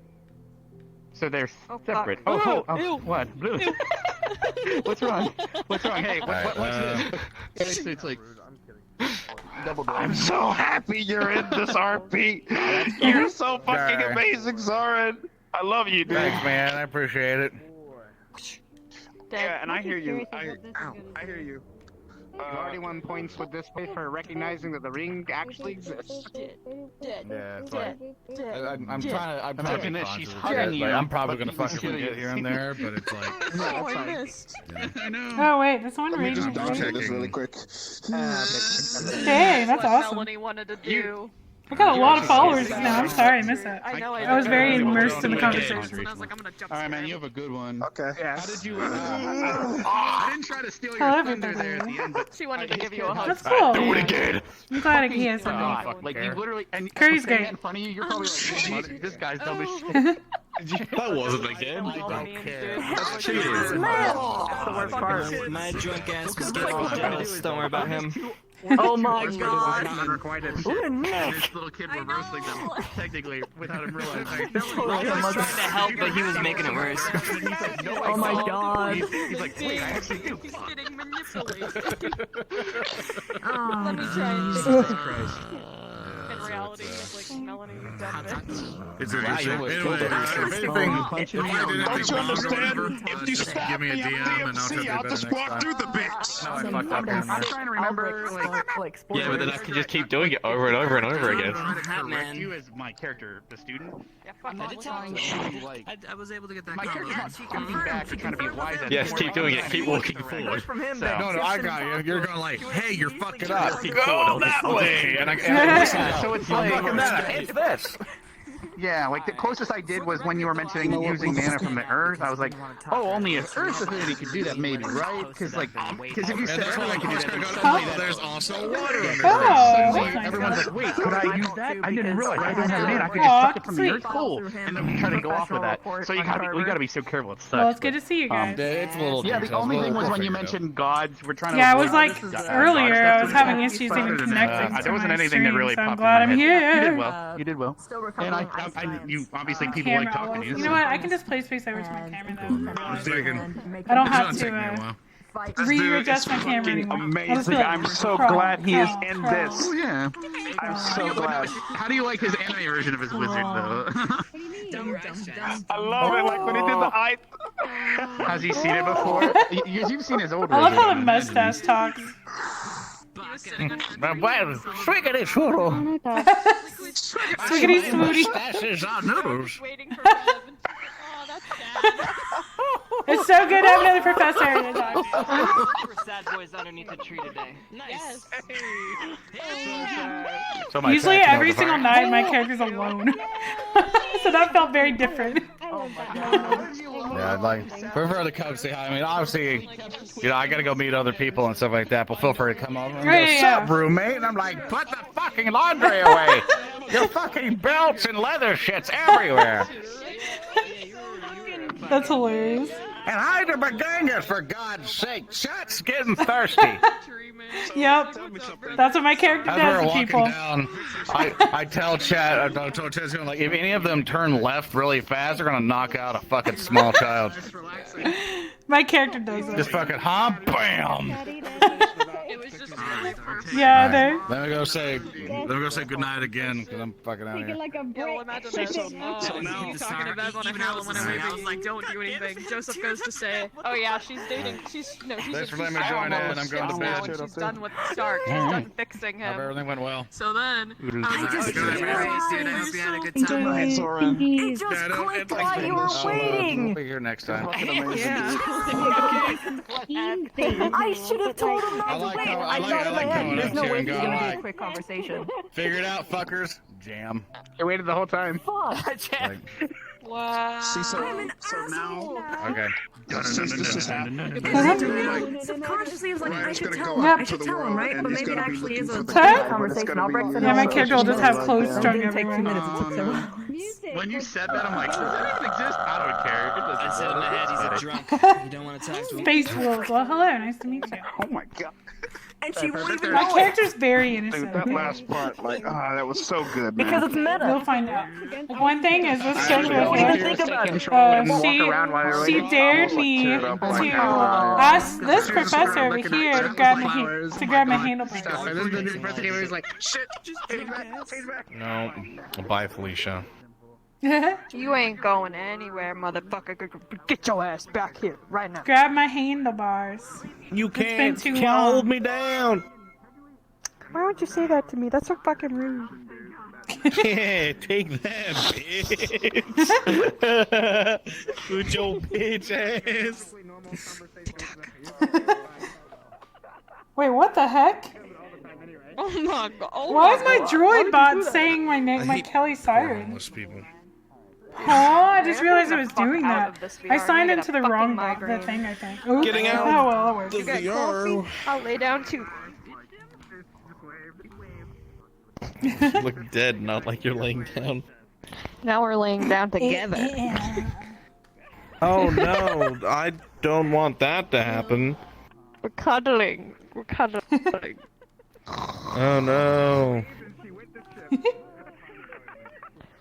So they're separate. Ew. What? Blue. What's wrong? What's wrong? Hey, what's this? It's like I'm so happy you're in this RP. You're so fucking amazing, Zoran. I love you, dude. Thanks, man. I appreciate it. Yeah, and I hear you. I hear you. You already won points with this play for recognizing that the ring actually exists. Yeah, it's like I'm Imagine trying this, to. she's hugging you, I'm probably but gonna you fuck still it get here and there, but it's like. Oh, I missed. I know. Oh wait, this one Let me reading. just double check this really quick. Dang, that's awesome. Melanie wanted to do. I got a lot of followers now. I'm sorry, I missed that. I know. I was very immersed in the conversation. And I was like, I'm gonna jump. All right, man, you have a good one. Okay. How did you? I didn't try to steal your Hello, thunder there at everybody. the end. But She wanted to give you a hug. That's cool. Do it again. I'm glad he has Oh, something. fuck. Like you literally, and Curry's saying great. that in front of you, you're probably like, this guy's dumb as shit. That wasn't again. That's the worst part. My drunk ass was getting all jealous. Don't worry about him. Oh my god. Look at Nick. This little kid were roasting them, technically, without him realizing. I was trying to help, but he was making it worse. Oh my god. He's like, wait, I actually do. He's Fuck. getting manipulated. Oh, Let me try and Jesus Christ. in reality, like Melanie done it. Is it Wow, you almost killed if anything, Don't you understand? If you stop give me a me on DM and I'll try to DMC, do I'll better just next walk time. through the bitch. No, I fucked up here. I'm trying to remember, like, Yeah, but then I can just keep doing it over and over and over again. correct you as my character, the student. Yeah, fuck I'm it. trying to like, I was able to get that. my character's not stepping back and trying to be wise. Yes, keep doing it. Keep walking forward. From him, No, I got you. You're going like, hey, you're fucking up. Keep Go going. that way. And So it's like, fucking that. It's this. yeah, like the closest I did was when you were mentioning using mana from the earth. I was like, oh, only an earth affinity could do that, maybe, right? Because if you said And that's earth, why I could do he's that. gonna then go, suddenly oh, there's also water under Oh, there. that's nice. everyone's like, wait, could I use that? I didn't realize I didn't have mana. I could Aw, just suck it from the sweet. earth. Cool. And then we try to go off with that. So we gotta be so careful. It sucks. Well, it's good to see you guys. It's a little. Yeah, the only thing was when you mentioned gods. We're trying to. Yeah, I was avoid like this, earlier. God I stuff. was having issues even connecting to There wasn't my anything that stream, really so I'm popped glad in I'm my head. You did here. well. You did well. And you obviously people Camera like talking to you. You know what? I can just play space over to my camera now. It's taking- I don't it's have not to. taking me a while. readjust my camera fucking anymore. amazing. I'm so glad he is in this. Oh, yeah. I'm so glad. How do you like his anime version of his wizard, though? I love it. Like when he did the eye. Has he seen it before? You've seen his old I love version. how the mustache talks. Well, swiggity swirl. Swiggity smoothie. Mustaches on noodles. It's so good to have another professor to talk. Sad boys underneath the tree today. Nice. Usually every single night my character's alone. So that felt very different. Yeah, I'd like prefer to come say hi. I mean, obviously, you know, I gotta go meet other people and stuff like that. But feel free to come over and go, "Sup, roommate?" And I'm like, "Put the fucking laundry away. Your fucking belts and leather shit's everywhere." That's hilarious. And hide the bagangas, for God's sake. Shit's getting thirsty. Yep. That's what my character As does we're to walking people. down, I tell Chad, I told Chad, like, if any of them turn left really fast, they're gonna knock out a fucking small child. My character does it. Just fucking, bam! Yeah, they're. Let me go say goodnight again, because I'm fucking out of here. Like a Yeah, well, imagine this. So now Talking to Bev on a hill, and whenever I was like, "Don't do anything," Joseph goes to say, "Oh yeah, she's dating. She's Thanks for letting me join in. I'm going to now, bed. and she's done with Stark. She's done fixing Hope him." everything went well. So then, I was like, just "Okay, realized- dude, I hope you had a good time." It just clicked while you were waiting. We'll be here next time. I should have told him not to wait. I thought in my head, there's no way this is gonna be a quick conversation. Figure it out, fuckers. Jam. I waited the whole time. Wow. See, so now. Okay. Since this is happening. Subconsciously, it was like, I should gonna tell go him. out I to should the tell him, world, right? and But he's maybe it gonna be actually is a looking for quick the conversation. I'll break some Yeah, my character will just have clothes strung It didn't take 2 everywhere. minutes. It took so long. When you said that, I'm like, does that even exist? I don't care. It doesn't I said in my head, he's a drunk. You don't want to talk to him. Space Wolves. Well, hello. Nice to meet you. Oh my god. And she won't even My know it. character's very innocent. Dude, that last part, like, that was so good, man. Because it's meta. We'll find out. Like, one thing is this character Don't even here. think about it. She dared me to ask this professor over here to grab my handlebars. like, shit, No. Bye, Felicia. You ain't going anywhere, motherfucker. Get your ass back here right now. Grab my handlebars. You It's been can't too can't long. hold me down. Why would you say that to me? That's so fucking rude. Yeah, take that, bitch. With your bitch ass. Wait, what the heck? Oh my god. Oh Why is my my droid bot saying my name, my Kelly Siren? Homeless people. Oh, I just realized I was Fuck doing out that. of this I VR. signed You get into a the fucking wrong migraine. the thing, I think. Oops. Getting out Oh, well, that works. the VR. I'll lay down too. Look dead, not like you're laying down. Now we're laying down together. Oh no, I don't want that to happen. We're cuddling. We're cuddling. Oh no.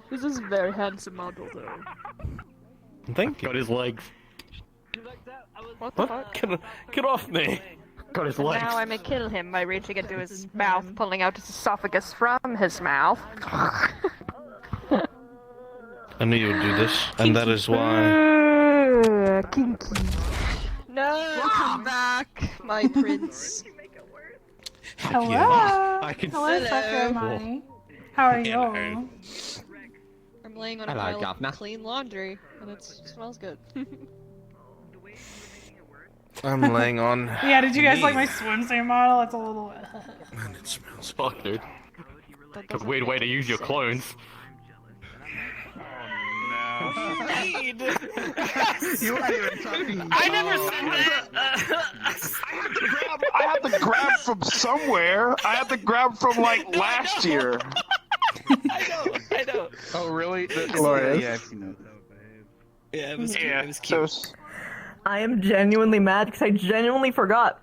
This is a very handsome model, though. Thank you. Got his legs. What the fuck? Get off me. Got his legs. Now I may kill him by reaching into his mouth, pulling out his esophagus from his mouth. I knew you would do this, and that is why. Kinky. No, come back, my prince. Hello. I can Hello, Sakuramani. How are you? I'm laying on a Hello, pile Governor. of clean laundry, and it smells good. I'm laying on. Yeah, did you guys like my swimsuit model? It's a little. Man, it smells fuck, dude. It's a weird way to use your clones. You weren't even talking. I never said that. I had to grab from somewhere. I had to grab from like last year. I know. Oh, really? Glorious. Yeah, I've seen that. Yeah, it was cute. Yeah, It was cute. so I am genuinely mad because I genuinely forgot.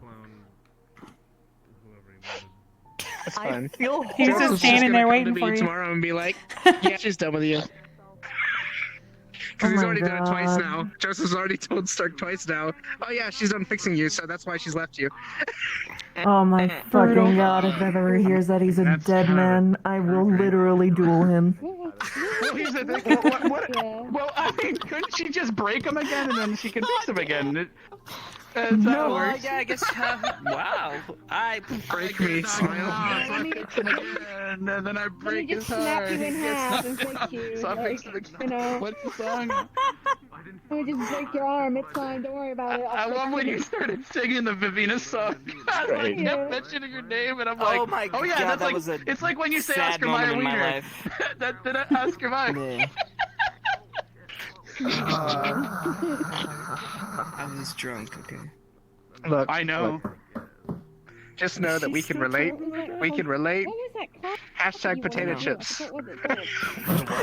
it's I fine. feel He's horrible. just standing there waiting for you. tomorrow and be like, yeah, she's done with you. Because Oh he's my already done it twice God. now. Joseph's already told Stark twice now. Oh yeah, she's done fixing you, so that's why she's left you. Oh my fucking god, if Bev ever hears that he's a dead man, I will literally duel him. Well, here's the thing. Well, I mean, couldn't she just break him again and then she can fix him again? That's how it works. Yeah, I guess. Wow. I break me, smile. And then I break his snap heart. you in half and fix you. So I like, fix him again. you know. What's the song? Let me just break your arm. It's fine. Don't worry about it. I love when you started singing the Vivina song. I was like, kept mentioning your name, and I'm like, Oh my oh yeah, God, that's that like, was a it's like when you say sad Oscar Mayer moment in my Wiener. life. That Oscar Mayer. I was drunk. Okay. Look, I know. Just know that we can relate. We can relate. Hashtag potato chips.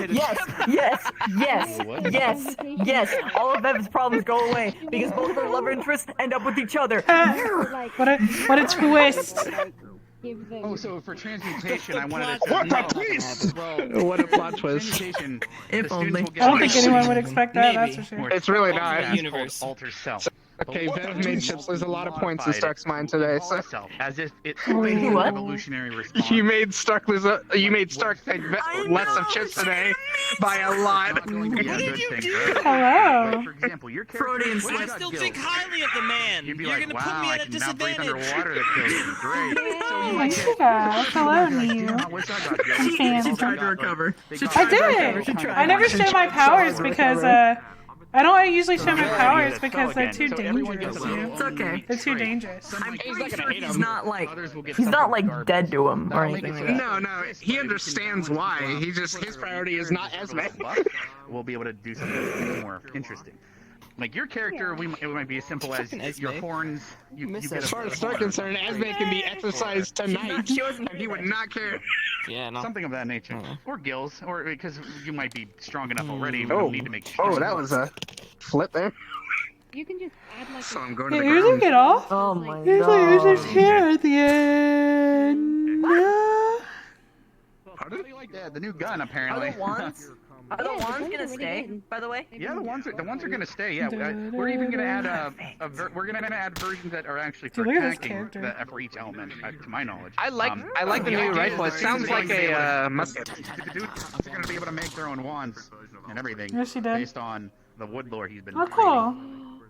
Yes, yes, yes, yes, yes. All of Bev's problems go away because both of her love interests end up with each other. What a twist! Oh, so for transmutation, I wanted to. What a twist! What a plot twist! If only. I don't think anyone would expect that, that's for sure. It's really not. Universe. Alter self. Okay, Bev made chips lose a lot of points in Stark's mind today. So. As if it's a What? revolutionary response. You made Stark lose. You made Stark take less of chips today by a lot. Hello. For example, your Freudian character. slip. I still think highly of the man. You'd be You're like, gonna wow, put me at I a can now breathe underwater. That feels great. So you Thank you guys. Hello, Neil. She tried to recover. I did. I never show my powers because I don't usually show my powers because they're too dangerous. You know? It's okay. They're too dangerous. I'm pretty sure he's not like dead to him or anything like that. No, he understands why. He just his priority is not Esme. We'll be able to do something more interesting. Like your character, it might be as simple as your horns. You get As far as Stark's concerned, Esme can be exercised tonight, and he would not care. Yeah, no. Something of that nature, or gills, or because you might be strong enough already. We Oh, don't need to make. that was a flip there. You can just add like. So I'm going to Hey, the Uzo, ground. get off. Oh my Uzo's hair at the end. Yeah, the new gun apparently. Are the wands? Are the wands gonna stay? By the way. Yeah, the ones are gonna stay. Yeah, we're even gonna add we're gonna add versions that are actually for Dude, look at this attacking character. for each element, to my knowledge. I like the new rifle. It sounds like a musket. Dude, they're gonna be able to make their own wands and everything Yes, she did. based on the wood lore he's been. Oh, cool.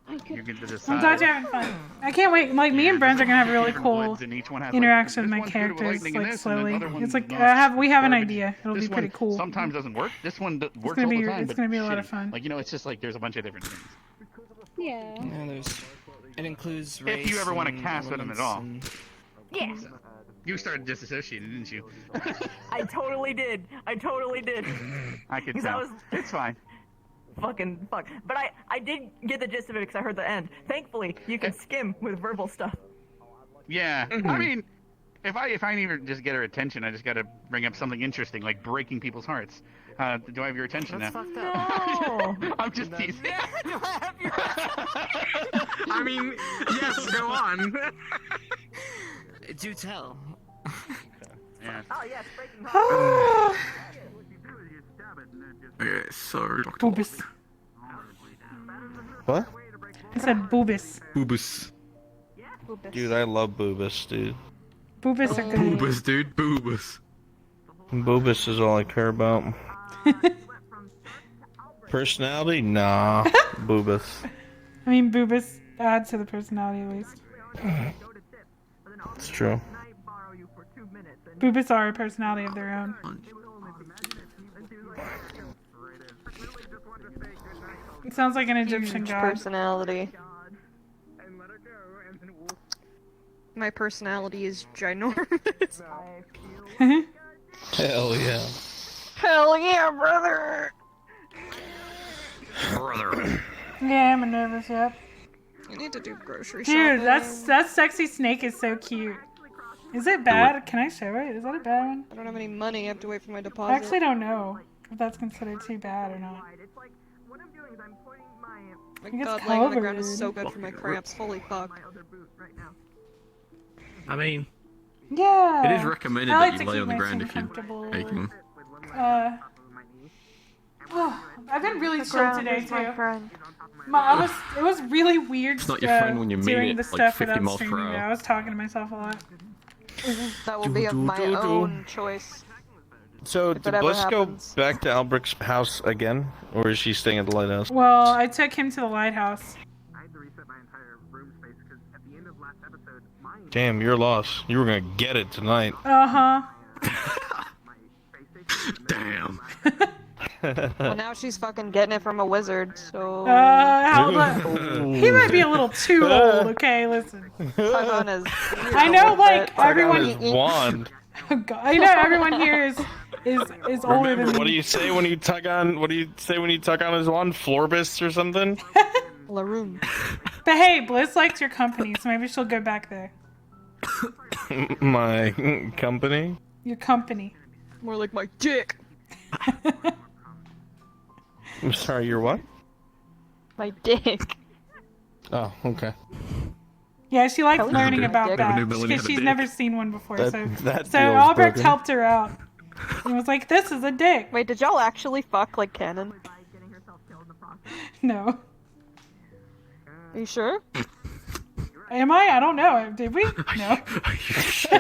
You can I'm decide. glad you're having fun. I can't wait. Like, me and Brent are gonna have a really different cool woods, and each one has, like, interaction with this my one's good with characters, lightning and like, this, and slowly. another It's one's like, not we have an garbage. idea. It'll This be pretty one cool. Sometimes doesn't work. This one works gonna all be- the time. it's but gonna be a lot of shitty. fun. Like, you know, it's just like there's a bunch of different things. Yeah. Yeah, it includes If you race ever want to and cast with them at elements all. and- Yeah. You started disassociating, didn't you? I totally did. I I could Because tell. I was- It's fine. Fucking fuck. But I did get the gist of it because I heard the end. Thankfully, you can skim with verbal stuff. Yeah. I mean, if I need to just get her attention, I just gotta bring up something interesting, like breaking people's hearts. Do I have your attention now? No. I'm just teasing. I mean, yes, go on. Do tell. Yeah. Oh yes, breaking hearts. Okay, so Boobus. What? I said boobus. Boobus. Dude, I love Boobus, dude. Boobus are good. Boobus, dude. Boobus. Boobus is all I care about. Personality? Nah. Boobus. I mean, boobus adds to the personality at least. It's true. Boobus are a personality of their own. It sounds like an Egyptian Huge god. personality. My personality is ginormous. Hell yeah. Hell yeah, brother! Brother. Yeah, I'm nervous, yep. I need to do grocery shopping. Dude, that sexy snake is so cute. Is it bad? Can I show it? Is that a bad one? I don't have any money. I have to wait for my deposit. I actually don't know if that's considered too bad or not. My It gets god, laying on the ground is covered. so good for my cramps. Holy fuck. I mean, Yeah. it is recommended I like that to you lay keep on the my ground skin if you're comfortable. taking them. I've been really The chill ground today is my too. friend. It was really weird. It's not your friend when you mean doing it, the like, stuff 50 without miles per streaming. hour. I was talking to myself a lot. That will be of my own choice. So, If did it ever Bliss go happens. back to Albrecht's house again? Or is she staying at the lighthouse? Well, I took him to the lighthouse. Damn, you're lost. You were gonna get it tonight. Uh huh. Damn. Well, now she's fucking getting it from a wizard, so... He might be a little too old, okay? Listen. I know, like, everyone... Wand. I know everyone here is older Remember, than what do me. you say when you tug on? What do you say when you tug on his wand? Florbus or something? Laroon. But hey, Bliss likes your company, so maybe she'll go back there. My company. Your company. More like my dick. I'm sorry, you're what? My dick. Oh, okay. Yeah, she likes Kelly's learning dick. about Never that knew Melanie because had a she's dick. never seen one before. That So deal's Albrecht broken. helped her out. And was like, "This is a dick." Wait, did y'all actually fuck like canon? No. Are you sure? Am I? I don't know. Did we? No.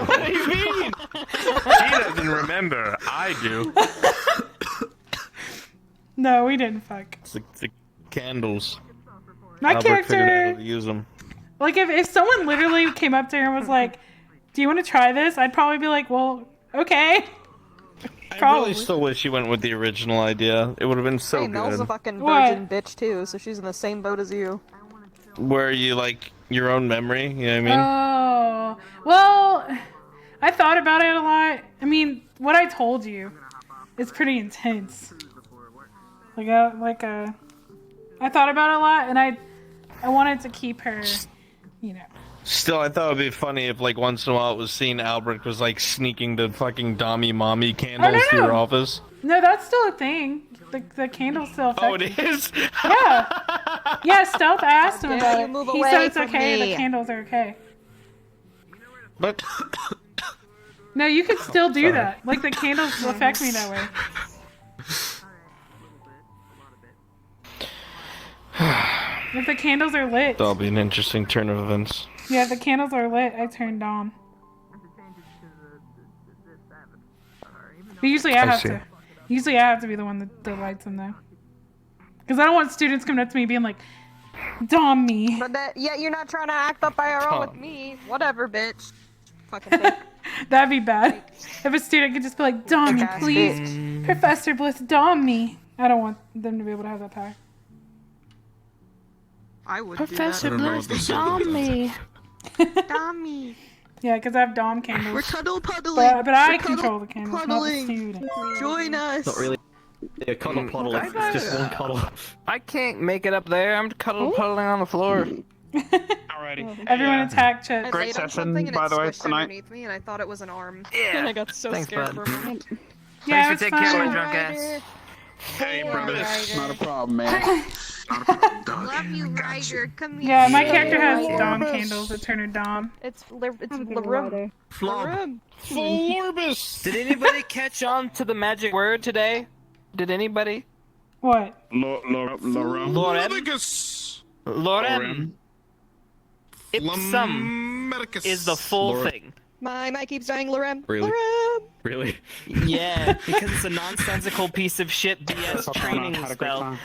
What do you mean? He doesn't remember. I do. No, we didn't fuck. It's the candles. My Albrecht figured out character, how to use them. like, if someone literally came up to her and was like, "Do you want to try this?" I'd probably be like, "Well, okay." I really still wish you went with the original idea. It would have been so Hey, Mel's a good. fucking What? virgin bitch too, so she's in the same boat as you. Where you like your own memory, you know what I mean? Oh, well, I thought about it a lot. I mean, what I told you is pretty intense. I thought about it a lot, and I wanted to keep her, you know. Still, I thought it'd be funny if, like, once in a while it was seen Albrecht was, like, sneaking the fucking Dommy Mommy candles to your office. No, that's still a thing. The candles still affect Oh, it is? Yeah. Yeah, Stealth asked him How about dare it. you move He away said it's from okay, me. the candles are okay. But... No, you can still do Sorry. that. Like, the candles affect me that way. If the candles are lit. That'll be an interesting turn of events. Yeah, if the candles are lit, I turn Dom. But usually I have see. to. Usually I have to be the one that lights them, though. Because I don't want students coming up to me being like, Dom me. But yet you're not trying to act up IRL with Tom. me. Whatever, bitch. Fucking dick. That'd be bad. If a student could just be like, Dom me, Big ass please. bitch. Professor Bliss, Dom me. I don't want them to be able to have that power. I would Professor do that. Bliss, Dom me. Dom me. Yeah, because I have Dom candles. We're cuddle puddling. But I We're cuddle control the candles, not the puddling. students. Join us. Not really. Yeah, cuddle puddle. It's just one cuddle. I can't make it up there. I'm puddling on the floor. Alrighty. Everyone attack Chet. I Great laid on session, something and by it the way, squished tonight. underneath me, and I thought it was an arm. Yeah. And I got so Thanks, scared bud. for a moment. Yeah, Thanks for taking care of my drunk ass. Hey, brother. Ryder. Not a problem, man. Love you, Ryder. Come here. Yeah, my character has Dom candles that turn her Dom. It's Larum. Flub. Florbus! Did anybody catch on to the magic word today? Did anybody? What? Lorem. Lorem. Ipsum is the full thing. My mic keeps dying, Larum. Really? Larum. Really? Yeah, because it's a nonsensical piece of shit BS training spell.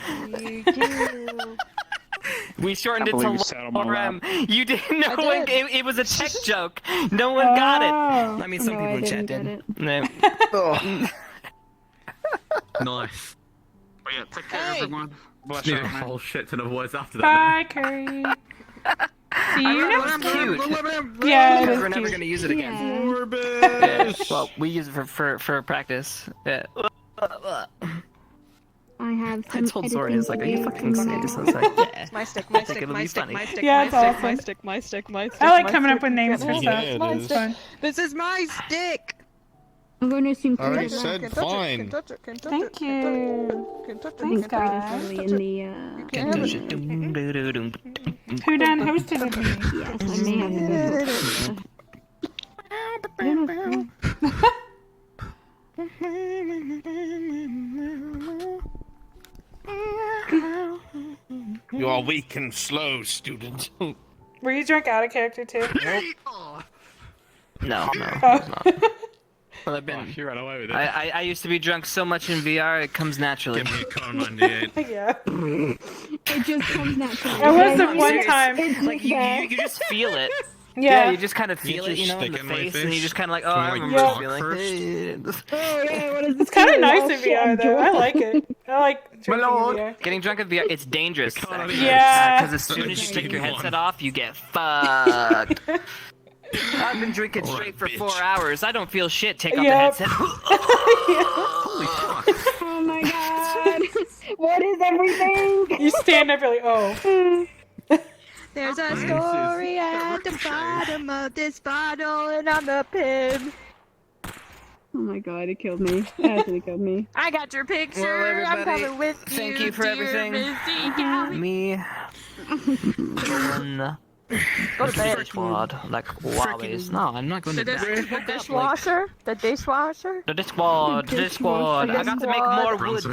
We shortened it Can't to believe you sat on my Lorem. You didn't know I did. it was a tech joke. No one got it. Oh. I mean, some No, people I in chat didn't did. get No. Nice. But yeah, take care, Hey. everyone. Bless Need you, a man. whole shit ton of words after that. Bye, Curry. See you next Lorem's cute. Yeah, it Because is we're never cute. gonna use it again. Florbus! Well, we use it for practice. Yeah. I have I some told Zoran, he was like, "Are you editing fucking to do serious?" I now. was like, "Yeah." My stick, my I think stick, it'll my be stick, funny. my stick, Yeah, my it's stick, awesome. my stick, my stick, my stick. I like my coming up stick. with names for Can't stuff. help Yeah, it my is. stick. Fun. This is my stick. I'm going to assume Alright, Curtis. said Can't touch it, fine. can't touch it, can't touch Thank it, can't touch it, you. can't touch it, Thanks, can't touch it, guys. Early can't in touch the, it. Can't have it. Who done hosted with me? yes, I may have to go. I don't know. are weak and slow, student. Were you drunk out of character too? No, Oh. Well, I've been. You ran away with it. I used to be drunk so much in VR, it comes naturally. Give me a Con 98. Yeah. It just comes naturally. I was the one time. Like you just feel it. Yeah. you just kind of feel it, you know, in the face, and you just kind of like, oh, I Can we, remember like, this talk feeling. first? Oh yeah, what is this? It's kind of nice in VR though. I like it. I like drinking in VR. Getting drunk in VR, it's dangerous. Yeah. Because as soon as you take your headset off, you get fucked. I've been drinking straight for 4 hours. I don't feel shit. Take off the headset. Oh my god. What is everything? You stand up, you're like, oh. There's a story at the bottom of this bottle, and I'm the pin. Oh my god, it killed me. It actually killed me. I got your picture. Well, I'm everybody, coming with you. thank you for dear everything. Missy Callie. Me. Go to bed, squad. Like, always. No, I'm not going to bed. The dishwasher? The dishwasher? The disc squad, the disc squad. I got to make more wood.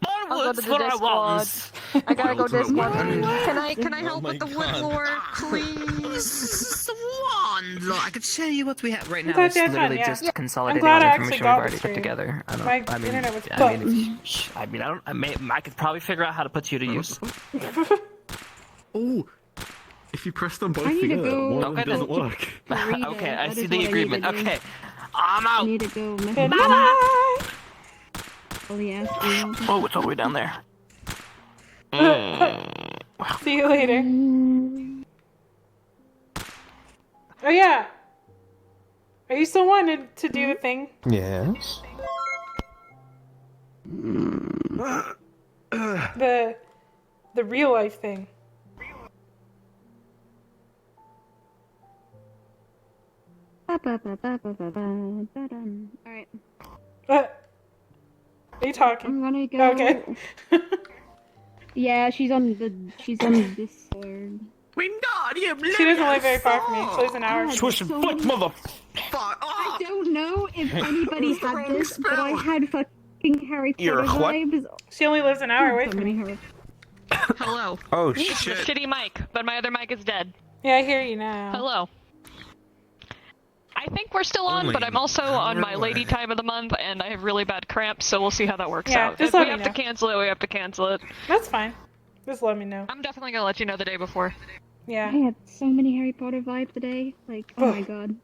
I'll More go wood to the for disc our squad. walls. I gotta go disc squad. Ultimate Can I help with the wood lore, please? Swan! Look, I could show you what we have right now. glad It's you had fun, literally yeah. just I'm consolidating glad all the I actually information we've got already the put stream. together. I don't know. My I mean, internet was I mean, I could probably figure out how to put you to use. Oh, if you press them both I need to together, go- one of them Okay, doesn't work. Okay, I That see is the what I agreement. need to do. Okay, I'm I out. need to go mess Good with night. all the ass. Oh, it's all the way down there. See you later. Oh yeah. Are you still wanting to do the thing? Yes. The real life thing. Alright. Are you talking? I'm gonna go. Okay. Yeah, she's on Discord. She doesn't live very far from me. She lives an hour. Swish and flick, mother. I don't know if anybody had this, but I had fucking Harry You're Potter what? vibes. She only lives an hour away So from many me. Harry. Hello. Oh It's shit. a shitty mic, but my other mic is dead. Yeah, I hear you now. Hello. I think we're still on, Only but I'm also an on hour my lady away. time of the month, and I have really bad cramps, so we'll see how that works Yeah, out. just If let we me have know. to cancel it, we have to cancel it. That's fine. Just let me know. I'm definitely gonna let you know the day before. Yeah. I had so many Harry Potter vibes today. Like, oh my god.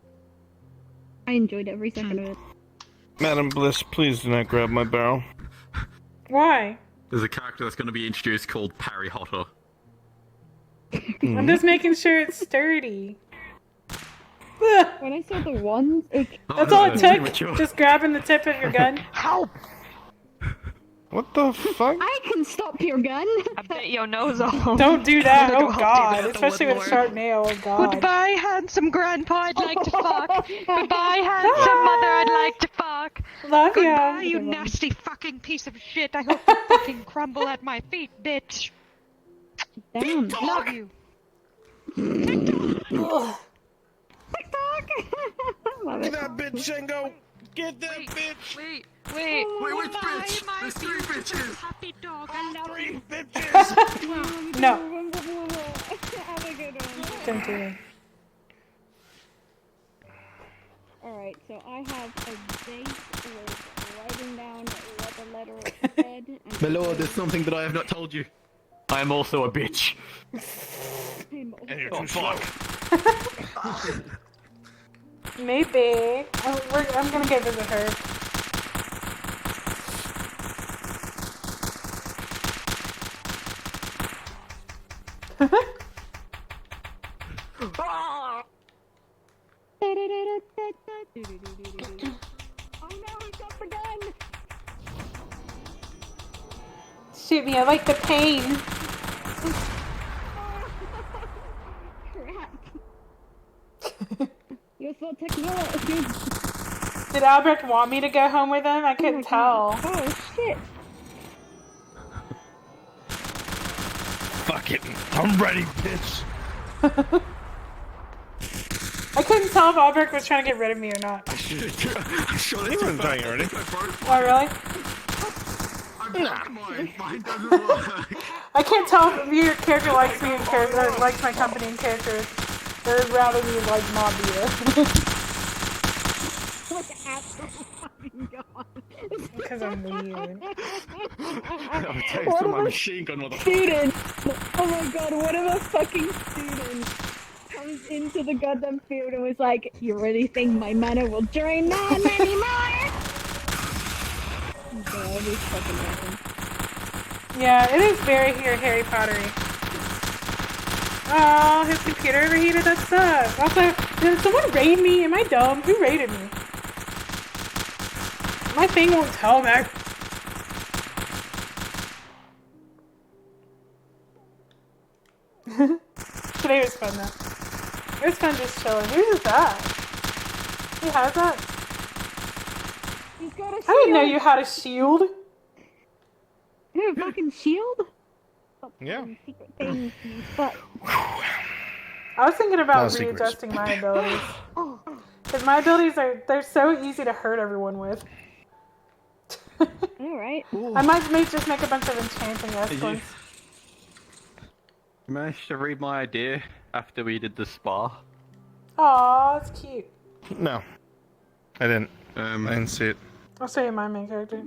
I enjoyed every second of it. Madam Bliss, please do not grab my barrel. Why? There's a character that's going to be introduced called Parry Hotter. I'm just making sure it's sturdy. When I saw the ones, That's all it took. Just grabbing the tip of your gun. Help! What the fuck? I can stop your gun. I bet your nose off. Don't do that. I'm gonna Oh go help you god. with the Especially with woodlore. sharp nail. Oh god. Goodbye, handsome grandpa, I'd like to fuck. Goodbye, handsome mother, I'd like to fuck. Love Goodbye, ya. you nasty fucking piece of shit. I hope you fucking crumble at my feet, bitch. Damn. Love you. Ugh. Love Get it. that bitch, Shango! Get that bitch! Wait. Wait, which bitch? My There's three beautiful bitches. puppy dog, I love you. No. Have a good one. Don't do it. Alright, so I have a date with writing down what the letter said. And My lord, there's something that I have not told you. I am also a bitch. And you're too slow. Maybe. I'm gonna go visit her. Oh no, he got the gun! Shoot me, I like the pain. Crap. You're so technology. Did Albrecht want me to go home with him? I couldn't tell. Oh shit. Fuck it. I'm ready, bitch. I couldn't tell if Albrecht was trying to get rid of me or not. I'm sure You weren't trying already. Oh, really? Mine doesn't work. I can't tell if your character likes me in character or likes my company in character. Or would rather me like Mobia. What the fucking god? Because I'm weird. I'll take What from my if a machine gun, motherfucker. student? Oh my god, what if a fucking student comes into the goddamn field and was like, you really think my mana will drain that many more? God, that'd be fucking awesome. Yeah, it is very Harry Pottery. Oh, his computer overheated. That sucks. Also, did someone raid me? Am I dumb? Who raided me? My thing won't tell me. Today was fun though. It was fun just chilling. Who's that? Who has that? He's got a shield. I didn't know you had a shield. You have a fucking shield? Yeah. Secret things, but I was thinking about No secrets. readjusting my abilities. Because my abilities they're so easy to hurt everyone with. alright. I may just make a bunch of enchanting excellence. You managed to read my idea after we did the spa. Aw, it's cute. No. I didn't. I didn't see it. I'll show you my main character.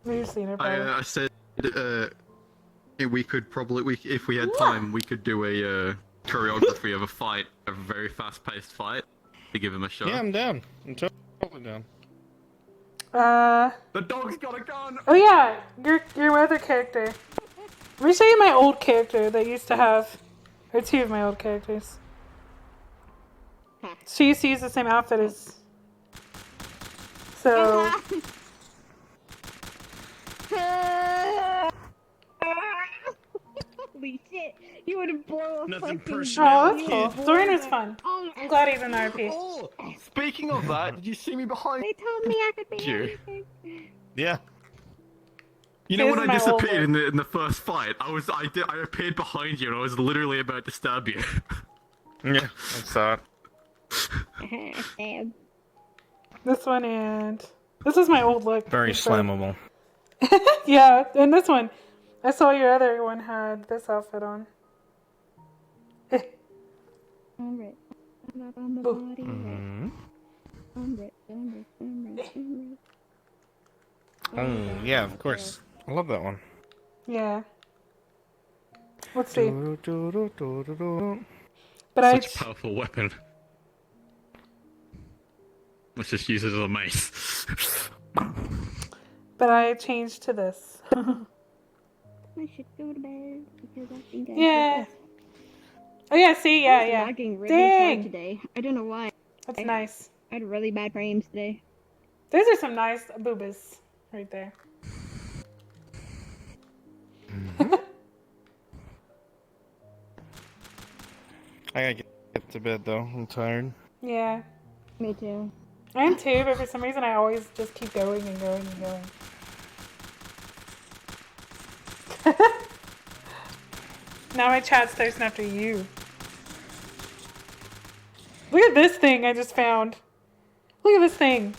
You've seen it, probably. I said we could probably, if we had time, we could do a choreography of a fight, a very fast-paced fight, to give him a shot. Yeah, I'm down. I'm totally down. The dog's got a gun! Oh yeah, your other character. Let me show you my old character that used to have, or two of my old characters. She used to use the same outfit as. So. Holy shit! You would have blown a Nothing fucking. personal. Oh, that's cool. Dorian was fun. I'm glad he's in RP. Oh, speaking of that, did you see me behind They told me I could be you? anything. Yeah. You know This when is I my old disappeared in the first fight, I appeared behind you and I was literally about to stab you. Yeah, I saw it. Damn. This one and this is my old look. Very This one. slammable. Yeah, and this one. I saw your other one had this outfit on. Alright. I'm up on the Boo. body. Alright. Oh, yeah, of course. I love that one. Yeah. Let's see. Do-do-do-do-do-do. But Such a powerful weapon. Let's just use it as a mace. But I changed to this. I should go to bed because I think I Yeah. Oh yeah, see, yeah, I was yeah. lagging really hard Dang. today. I don't know why. That's nice. I had really bad frames today. Those are some nice boobas right there. I gotta get to bed though. I'm tired. Yeah. Me too. I am too, but for some reason I always just keep going and going and going. Now my chat's thirsting after you. Look at this thing I just found. Look at this thing.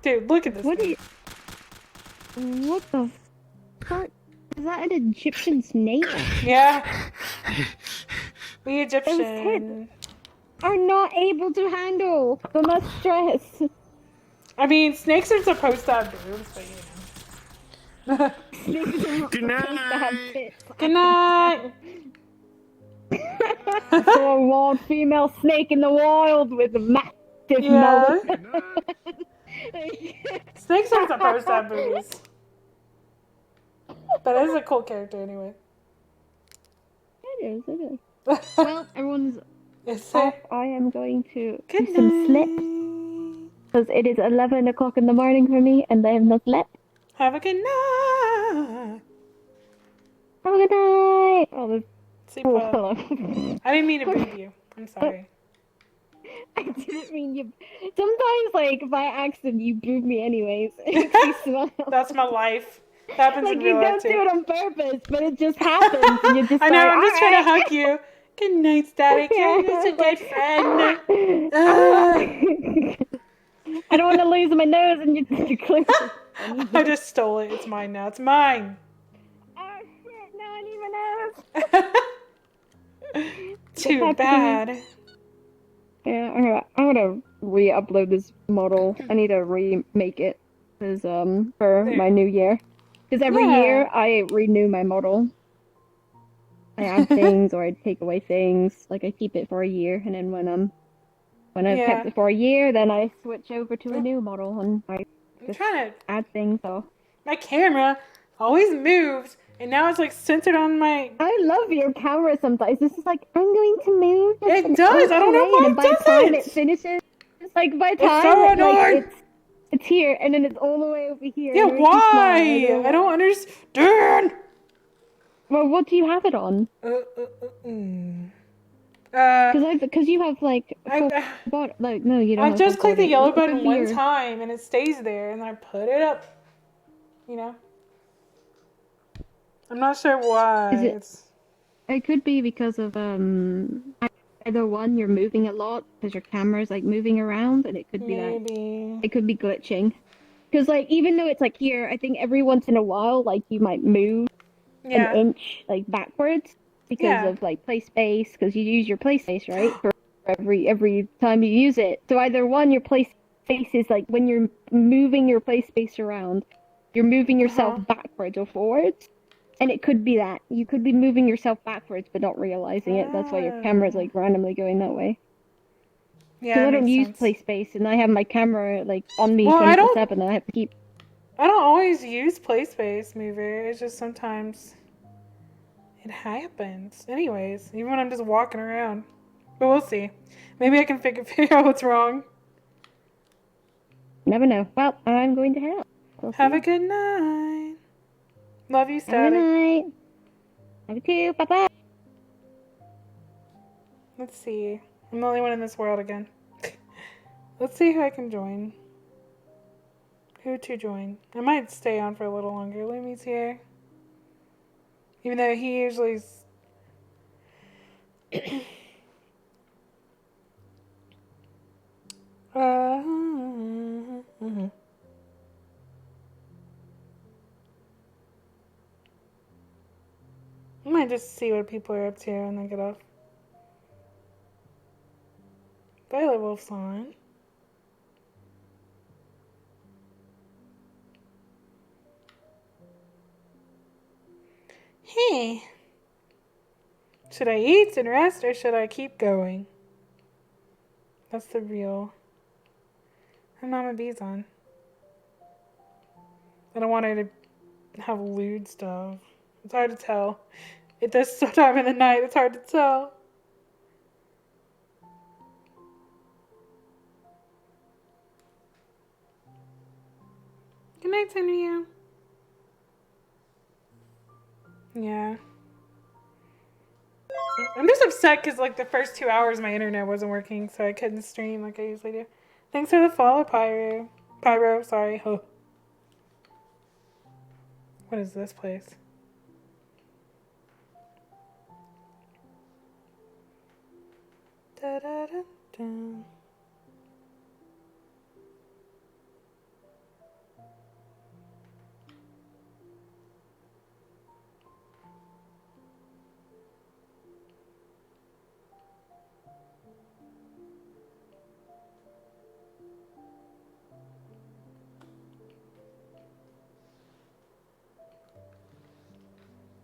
Dude, look at this. What thing. What the fuck? Is that an Egyptian snake? Yeah. The Those Egyptian. kids are not able to handle the much stress. I mean, snakes are supposed to have boobs, but you know. Snakes are not Good supposed to have night. tits. Good night. I saw a wild female snake in the wild with a massive Yeah. nose. Snakes are supposed to have boobies. But it is a cool character anyway. It is. Well, everyone's Is off. it? I am going to Good do some sleep. Because it is 11 o'clock in the morning for me and I have not slept. Have a good night. Have a good night! Oh, the... Sleep oh, well. hello. I didn't mean to boob you. I'm sorry. I didn't mean you. Sometimes, like, by accident, you boob me anyways. It makes me smile. That's my life. Happens Like, in you real life don't do too. it on purpose, but it just happens, and you're just I know, like, I'm just trying to "Alright." hug you. Good night, Static. You're just a good friend. I don't want to lose my nose and you click. I just stole it. It's mine now. It's mine. Oh shit! No, I need my nose. Too bad. Yeah, I'm gonna re-upload this model. I need to remake it because for my new year. Because every year I renew my model. I add things or I take away things. Like I keep it for a year, and then when I've kept it for a year, then I switch over to a new model and I just add things. So my camera always moves, and now it's like centered on my. I love your camera sometimes. This is like I'm going to move. It does. I don't know why and by the time it finishes, it's like by the time so annoying. It's here, and then it's all the way over here. Yeah, and it makes me smile. why? I don't understand. Well, what do you have it on? Because you have like no, you don't. I have just click the full yellow body. button one time and it stays there, and then I put it up. You know. I'm not sure why. It could be because of either one, you're moving a lot because your camera's like moving around, and it could be that it could be glitching. Because like even though it's like here, I think every once in a while like you might move an inch like backwards because of like play space, because you use your play space right for every time you use it. So either one, your play space is like when you're moving your play space around, you're moving yourself backwards or forwards. And it could be that. You could be moving yourself backwards but not realizing it. That's why your camera's like randomly going that way. Yeah, because I don't use play space and I have my camera like on me 24/7 and I have to keep. I don't always use play space mover. It's just sometimes it happens. Anyways, even when I'm just walking around. But we'll see. Maybe I can figure out what's wrong. Never know. Well, I'm going to help. Have a good night. Love you, Static. Good night. Love you too. Bye-bye. Let's see. I'm the only one in this world again. Let's see who I can join. Who to join. I might stay on for a little longer. Lumi's here. Even though he usually's... I might just see what people are up to and then get off. Violet Wolf's on. Hey. Should I eat and rest or should I keep going? That's the real. And Mama B's on. I don't want her to have lewd stuff. It's hard to tell. At this time of the night, it's hard to tell. Good night, Tenryu. Yeah. I'm just upset because, like, the first 2 hours my internet wasn't working, so I couldn't stream like I usually do. Thanks for the follow, Pyro. Pyro, sorry. Oh. What is this place? Da, da, da, da.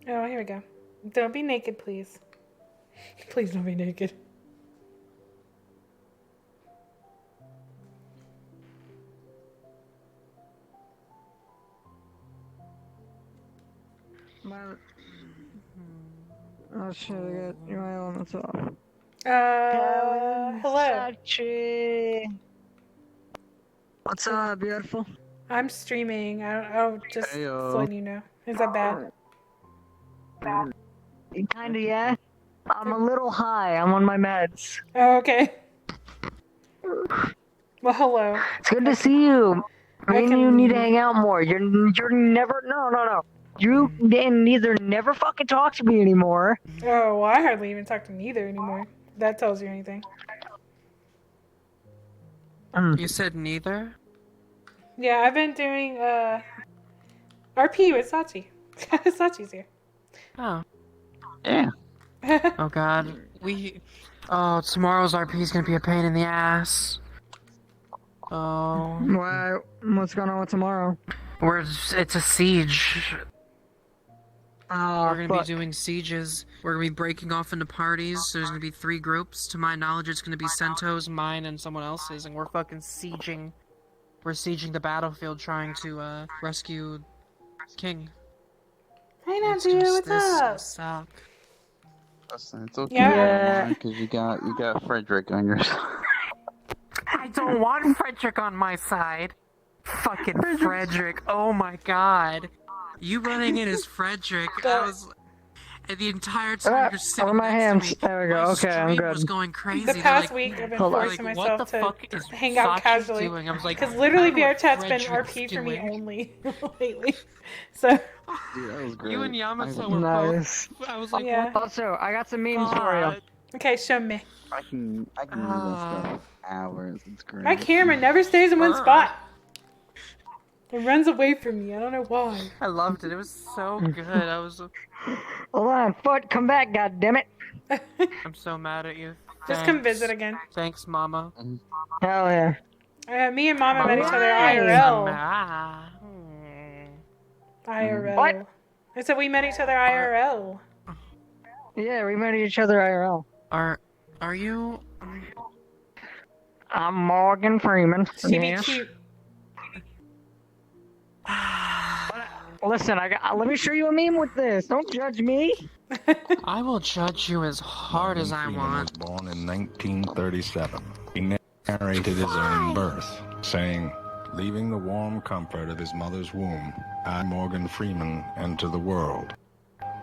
Oh, here we go. Don't be naked, please. Please don't be naked. Oh shit, I got my elements off. Hello. What's up, beautiful? I'm streaming. I'll just letting you know. Is that bad? Kinda, yeah. I'm a little high. I'm on my meds. Oh, okay. Well, hello. It's good to see you. Me and you need to hang out more. You're never. No. you and neither never fucking talk to me anymore. Oh, well, I hardly even talk to neither anymore. If that tells you anything. You said neither? Yeah, I've been doing RP with Sachi. Sachi's here. Oh. Yeah. Oh god. Oh, tomorrow's RP is gonna be a pain in the ass. Oh. Why? What's going on with tomorrow? It's a siege. Oh, We're gonna be doing sieges. We're gonna be breaking off into parties. There's gonna be 3 groups. To my knowledge, it's gonna be Sento's, mine, and someone else's, and we're fucking sieging. We're sieging the battlefield, trying to rescue King. Hey, Nadia, what's up? Suck. Listen, it's okay. Yeah. Because you got Frederick on your side. I don't want Frederick on my side. Fucking Frederick. Oh my god. You running in as Frederick. And the entire time you're sitting over my next hands. to me, There we go. my Okay, I'm stream good. was going crazy. The They're past like, week, I've been Hold on. forcing like, myself what the fuck to is hang out Sachi casually. doing? I was like, Because literally I don't know what VRChat's been Frederick's RP for me doing. only lately. So. Dude, that was great. You and Yamato were Nice. both. I was like, Yeah. Also, I got some memes for you. Okay, show me. I can use that stuff for hours. It's great. My camera never stays in one spot. It runs away from me. I don't know why. I loved it. It was so good. I was. Hold on, foot, come back, goddammit. I'm so mad at you. Just come Thanks. visit again. Thanks, Mama. Hell yeah. Me and Mama met each other Alright. IRL. IRL. What? I said we met each other IRL. Yeah, we met each other IRL. Are you? I'm Morgan Freeman. She be Yes. cute. Listen, let me show you a meme with this. Don't judge me. I will judge you as hard as I want. Was born in 1937. He narrated his own birth, saying, "Leaving the warm comfort of his mother's womb, I, Morgan Freeman, enter the world.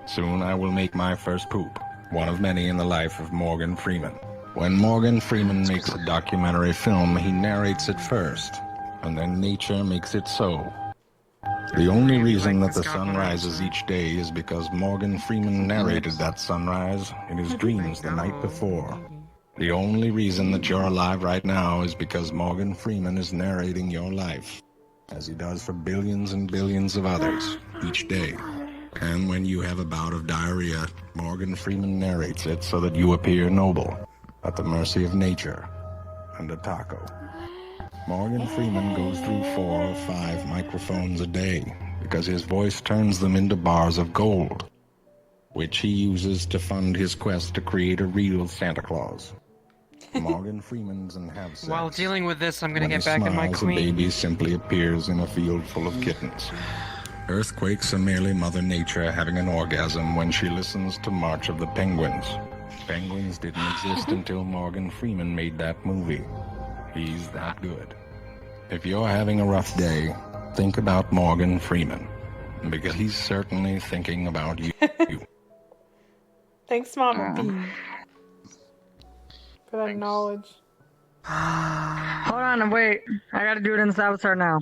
Soon I will make my first poop, one of many in the life of Morgan Freeman." When Morgan Freeman makes a documentary film, he narrates it first, and then nature makes it so. The only reason that the sun rises each day is because Morgan Freeman narrated that sunrise in his dreams the night before. The only reason that you're alive right now is because Morgan Freeman is narrating your life, as he does for billions and billions of others, each day. And when you have a bout of diarrhea, Morgan Freeman narrates it so that you appear noble, at the mercy of nature, and a taco. Morgan Freeman goes through 4 or 5 microphones a day because his voice turns them into bars of gold, which he uses to fund his quest to create a real Santa Claus. Morgan Freeman's and have sex. While dealing with this, I'm gonna When get he back in my smiles, queen. a baby simply appears in a field full of kittens. Earthquakes are merely Mother Nature having an orgasm when she listens to March of the Penguins. Penguins didn't exist until Morgan Freeman made that movie. He's that good. If you're having a rough day, think about Morgan Freeman, because he's certainly thinking about you. Thanks, Mama B. For that knowledge. Hold on and wait. I gotta do it in this avatar now.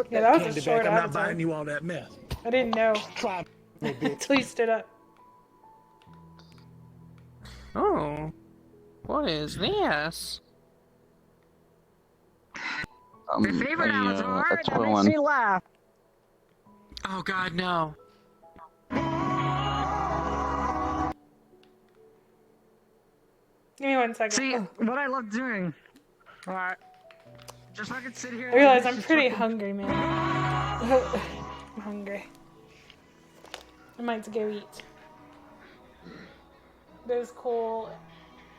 Yeah, that was a short I'm not avatar. buying you all that mess. I didn't know. Until you stood up. Oh, what is this? My favorite avatar a that makes twin. me laugh. Oh God, no! Give me 1 second. See, what I love doing. Alright. Just so I can sit here. I realize I'm pretty hungry, man. I'm hungry. I might go eat. But it was cool.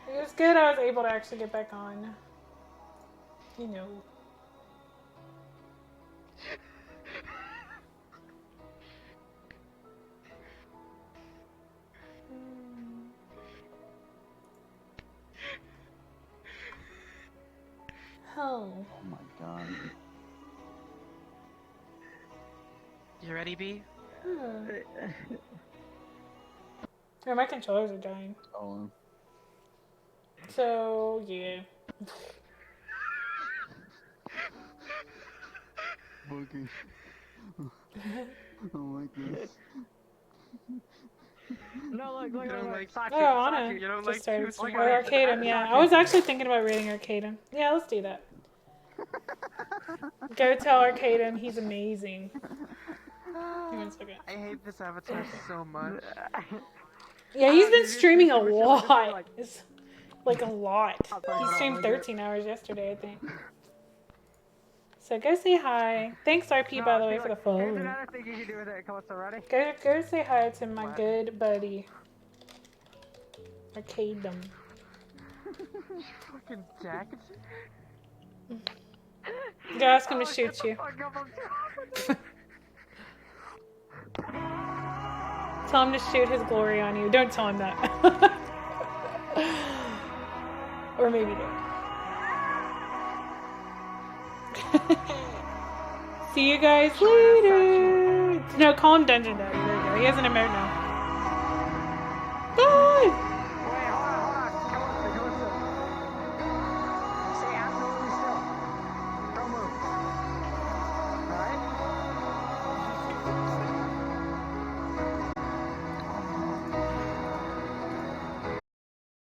It was good I was able to actually get back on. You know. Oh. Oh my god. You ready, B? Oh, my controllers are dying. Oh. So, yeah. Oh my goodness. No, look, Oh, Anna just started streaming. Or Arcadum, yeah. I was actually thinking about raiding Arcadum. Yeah, let's do that. Go tell Arcadum he's amazing. Hang on a second. I hate this avatar so much. Yeah, he's been streaming a lot. It's like a lot. He streamed 13 hours yesterday, I think. So go say hi. Thanks, RP, by the way, for the Here's follow. another thing you can do with it, Calista, ready? Go say hi to my good buddy. Arcadum. Fucking jacket. Go ask him to shoot you. Tell him to shoot his glory on you. Don't tell him that. Or maybe don't. See you guys later. No, call him Dungeon Daddy. There you go. He has an emote now. Bye.